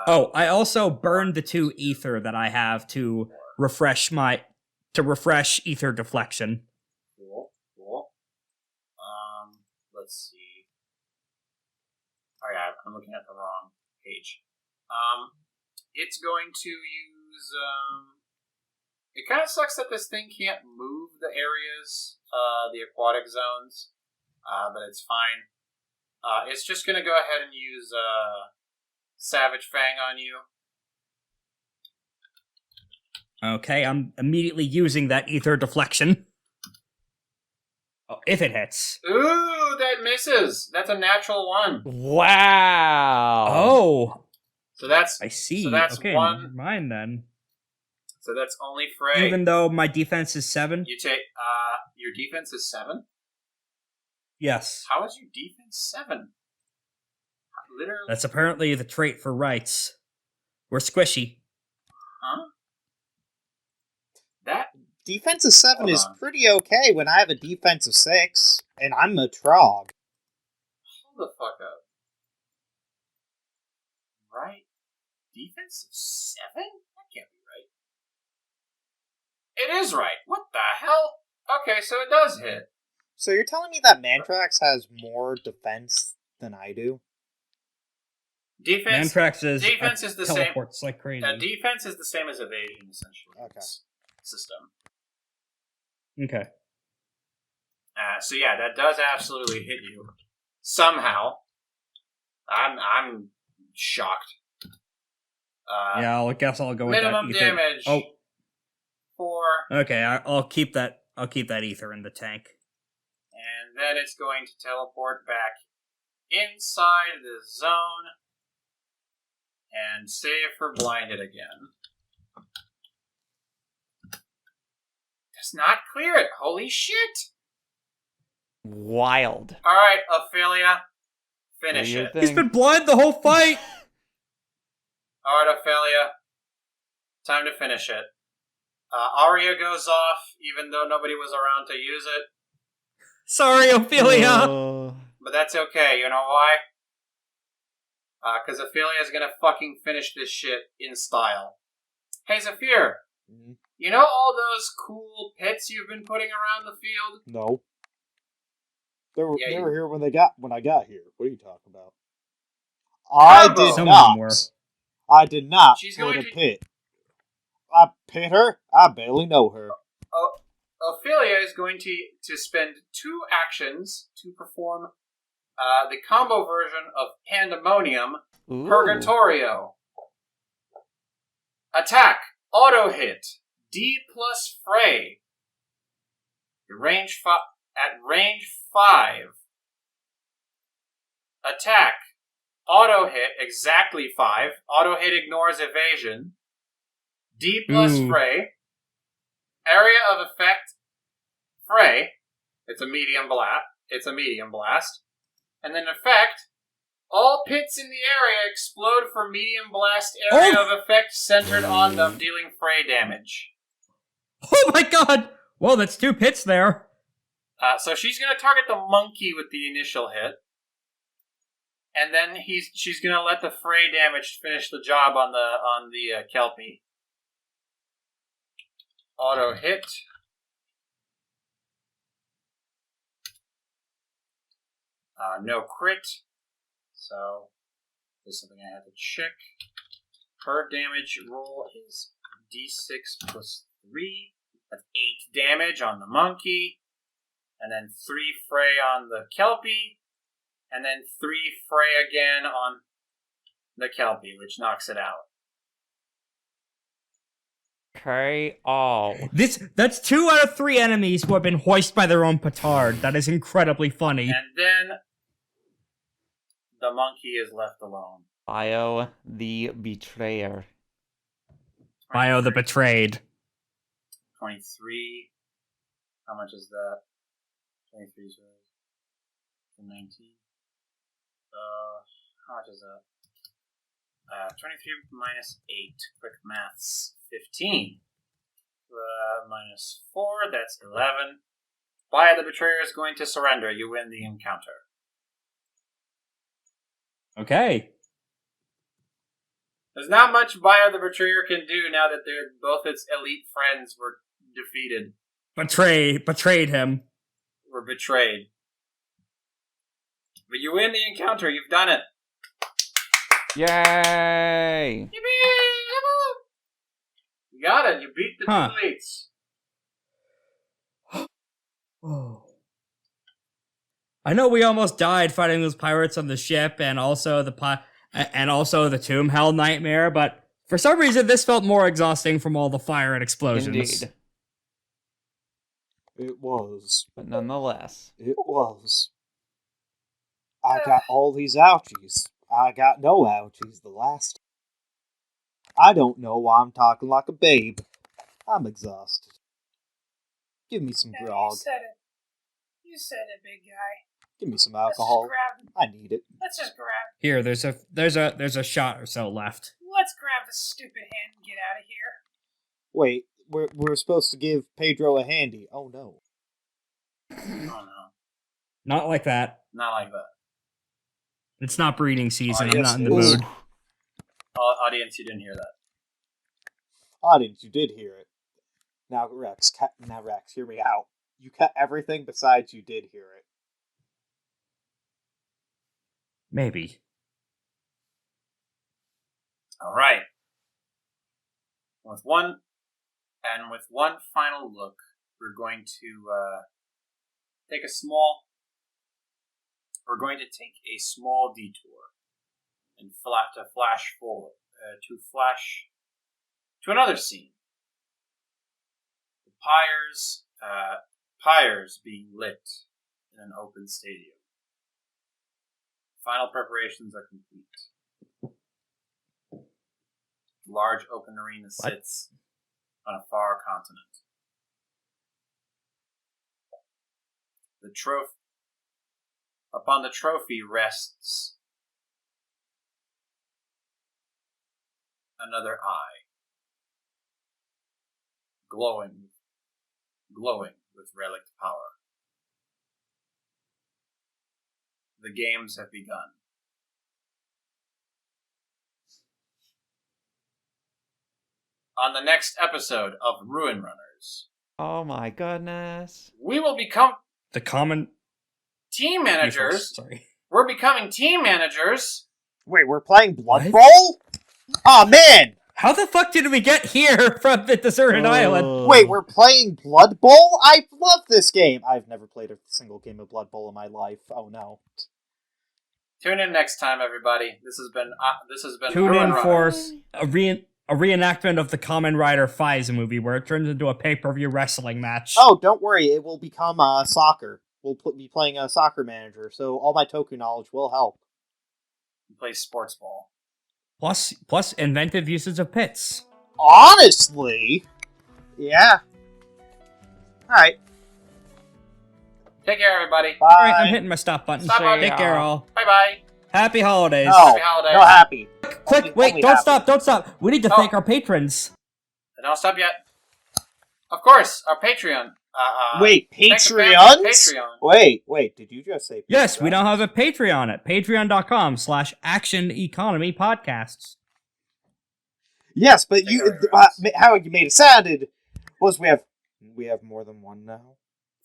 Oh, I also burned the 2 ether that I have to refresh ether deflection. Cool. Let's see. Oh yeah, I'm looking at the wrong page. It's going to use. It kind of sucks that this thing can't move the areas, the aquatic zones, but it's fine. It's just going to go ahead and use Savage Fang on you. Okay, I'm immediately using that ether deflection. Oh, if it hits. Ooh, that misses. That's a natural 1. Wow. Oh, So that's I see. So that's okay, 1. never mind then. So that's only Frey. Even though my defense is 7? You take your defense is 7? Yes. How is your defense 7? Literally. That's apparently the trait for rights. We're squishy. Huh? That Defense of 7 Hold is on. pretty okay when I have a defense of 6, and I'm a Trog. hold the fuck up. Right? Defense of 7? That can't be right. It is right. What the hell? Okay, so it does hit. So you're telling me that Mantrax has more defense than I do? Defense Mantrax is the same. teleports like crazy. Defense is the same as evasion, essentially. in Okay. this System. Okay. So yeah, that does absolutely hit you. Somehow. I'm shocked. Yeah, I guess I'll go with Minimum that ether. damage. Oh, 4. okay. I'll keep that. I'll keep that ether in the tank. And then it's going to teleport back inside the zone and save for blinded again. Does not clear it. Holy shit! Wild. Alright, Ophelia. Finish Do your it. thing. He's been blind the whole fight. Alright, Ophelia. Time to finish it. Aria goes off, even though nobody was around to use it. Sorry, Ophelia. But that's okay. You know why? Because Ophelia's gonna fucking finish this shit in style. Hey, Zaffir. Mm, You know all those cool pits you've been putting around the field? no. They were Yeah, here when I got here. What are you talking about? I Combo. did Some not. of them were. I did not She's put going a to- pit. I pit her? I barely know her. Ophelia is going to spend 2 actions to perform the combo version of Pandemonium Ooh. Purgatorio. Attack. Auto hit. D plus Fray. At range 5. Attack. Auto hit. Exactly 5. Auto hit ignores evasion. D plus Ooh. Fray. Area of effect. Fray. It's a medium blast. And then effect. All pits in the area explode for medium blast area of effect centered on them, dealing Fray damage. Oh my god. Well, that's 2 pits there. So she's going to target the monkey with the initial hit. And then she's going to let the Fray damage finish the job on the Kelpie. Auto hit. No crit. So, this is something I have to check. Her damage roll is d6 plus 3. That's 8 damage on the monkey. And then 3 Fray on the Kelpie. And then 3 Fray again on the Kelpie, which knocks it out. Okay. Oh. That's 2 out of 3 enemies who have been hoisted by their own petard. That is incredibly funny. And then the monkey is left alone. Bio the Betrayer. Bio the Betrayed. 23. How much is that? 23 is 19. How much is that? 23 minus 8. Quick maths. 15. Minus 4. That's 11. Bio the Betrayer is going to surrender. You win the encounter. Okay. There's not much Bio the Betrayer can do now that both its elite friends were defeated. Betrayed him. Were betrayed. But you win the encounter. You've done it. Yay! You got it. You beat the two elites. Oh. I know we almost died fighting those pirates on the ship, and also the Tomb Hell Nightmare, but for some reason this felt more exhausting from all the fire and explosions. Indeed. It was. But nonetheless. It was. I got all these ouchies. I got no ouchies the last. I don't know why I'm talking like a babe. I'm exhausted. Give me some grog. You said it, big guy. Give me some alcohol. I need it. Let's just grab. Here, there's a shot or so left. Let's grab the stupid hand and get out of here. Wait, we're supposed to give Pedro a handy. Oh no. Oh no. Not like that. Not like that. It's not breeding season. I'm Yes, not in the it is. mood. Audience, you didn't hear that. Audience, you did hear it. Now Rex, hear me out. You cut everything besides you did hear it. Maybe. All right. With one final look, we're going to take a small detour and flash forward to another scene. The pyres being lit in an open stadium. Final preparations are complete. The large open arena sits on a far continent. Upon the trophy rests another eye, glowing with relic power. The games have begun. On the next episode of Ruin Runners, Oh my goodness. we will become The common team managers. Sorry. We're becoming team managers. Wait, we're playing Blood What? Bowl? Oh man! How the fuck did we get here from the deserted island? Wait, we're playing Blood Bowl? I love this game! I've never played a single game of Blood Bowl in my life. Oh no. Tune in next time, everybody. This has been Tune Ruin in for Runners. a reenactment of the Kamen Rider Fies movie where it turns into a pay-per-view wrestling match. Oh, don't worry, it will become soccer. We'll be playing a soccer manager, so all my Toku knowledge will help. Play sports ball. Plus inventive uses of pits. Honestly? Yeah. Alright. Take care, everybody. Bye. Alright, I'm hitting my stop button. Stop button. Take care, all. Bye-bye. Happy holidays. No, Happy holidays. no happy. Quick, wait, only don't happy. stop. We need to Oh. thank our patrons. Don't stop yet. Of course, our Patreon. Wait, thanks for fans Patreons? on Patreon. Wait, did you just say Yes, we Patreon? now have a Patreon at patreon.com/Action Economy Podcasts. Yes, but Thank you you very much. how you made it sounded was we have more than one now.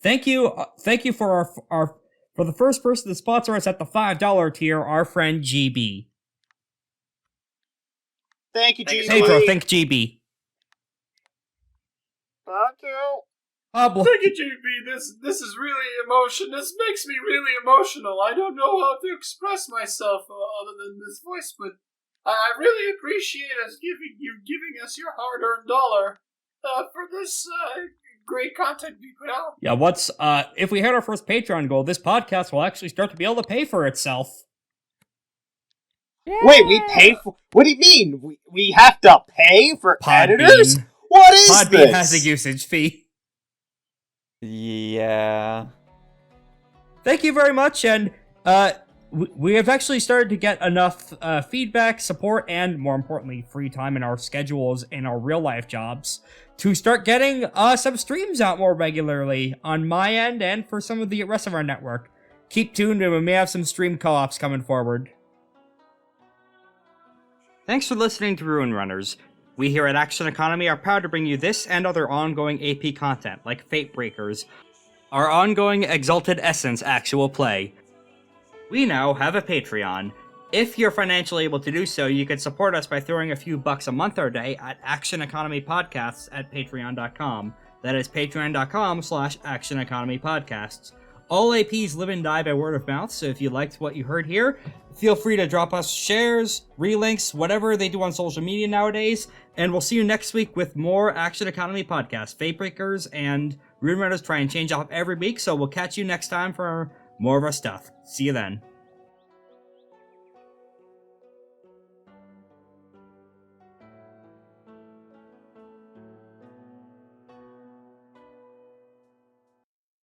Thank you for our for the first person to sponsor us at the $5 tier, our friend GB. Thank you, Thank you GB. so much. Pedro, thank GB. Thank you. Pablo. Thank you, JB. This is really emotional. This makes me really emotional. I don't know how to express myself other than this voice, but I really appreciate giving us your hard-earned dollar for this great content we put out. Yeah, if we hit our first Patreon goal, this podcast will actually start to be able to pay for itself. Wait, we pay for... What do you mean? We have to pay for Podbean. editors? What is Podbean this? has a usage fee. Yeah. Thank you very much, and we have actually started to get enough feedback, support, and more importantly, free time in our schedules and our real life jobs to start getting some streams out more regularly on my end and for some of the rest of our network. Keep tuned, and we may have some stream co-ops coming forward. Thanks for listening to Ruin Runners. We here at Action Economy are proud to bring you this and other ongoing AP content, like Fate Breakers, our ongoing Exalted Essence actual play. We now have a Patreon. If you're financially able to do so, you can support us by throwing a few bucks a month or day at Action Economy Podcasts at patreon.com. That is patreon.com/Action Economy Podcasts. All APs live and die by word of mouth, so if you liked what you heard here, feel free to drop us shares, relinks, whatever they do on social media nowadays, and we'll see you next week with more Action Economy podcasts. Fate Breakers and Ruin Runners try and change up every week, so we'll catch you next time for more of our stuff. See you then.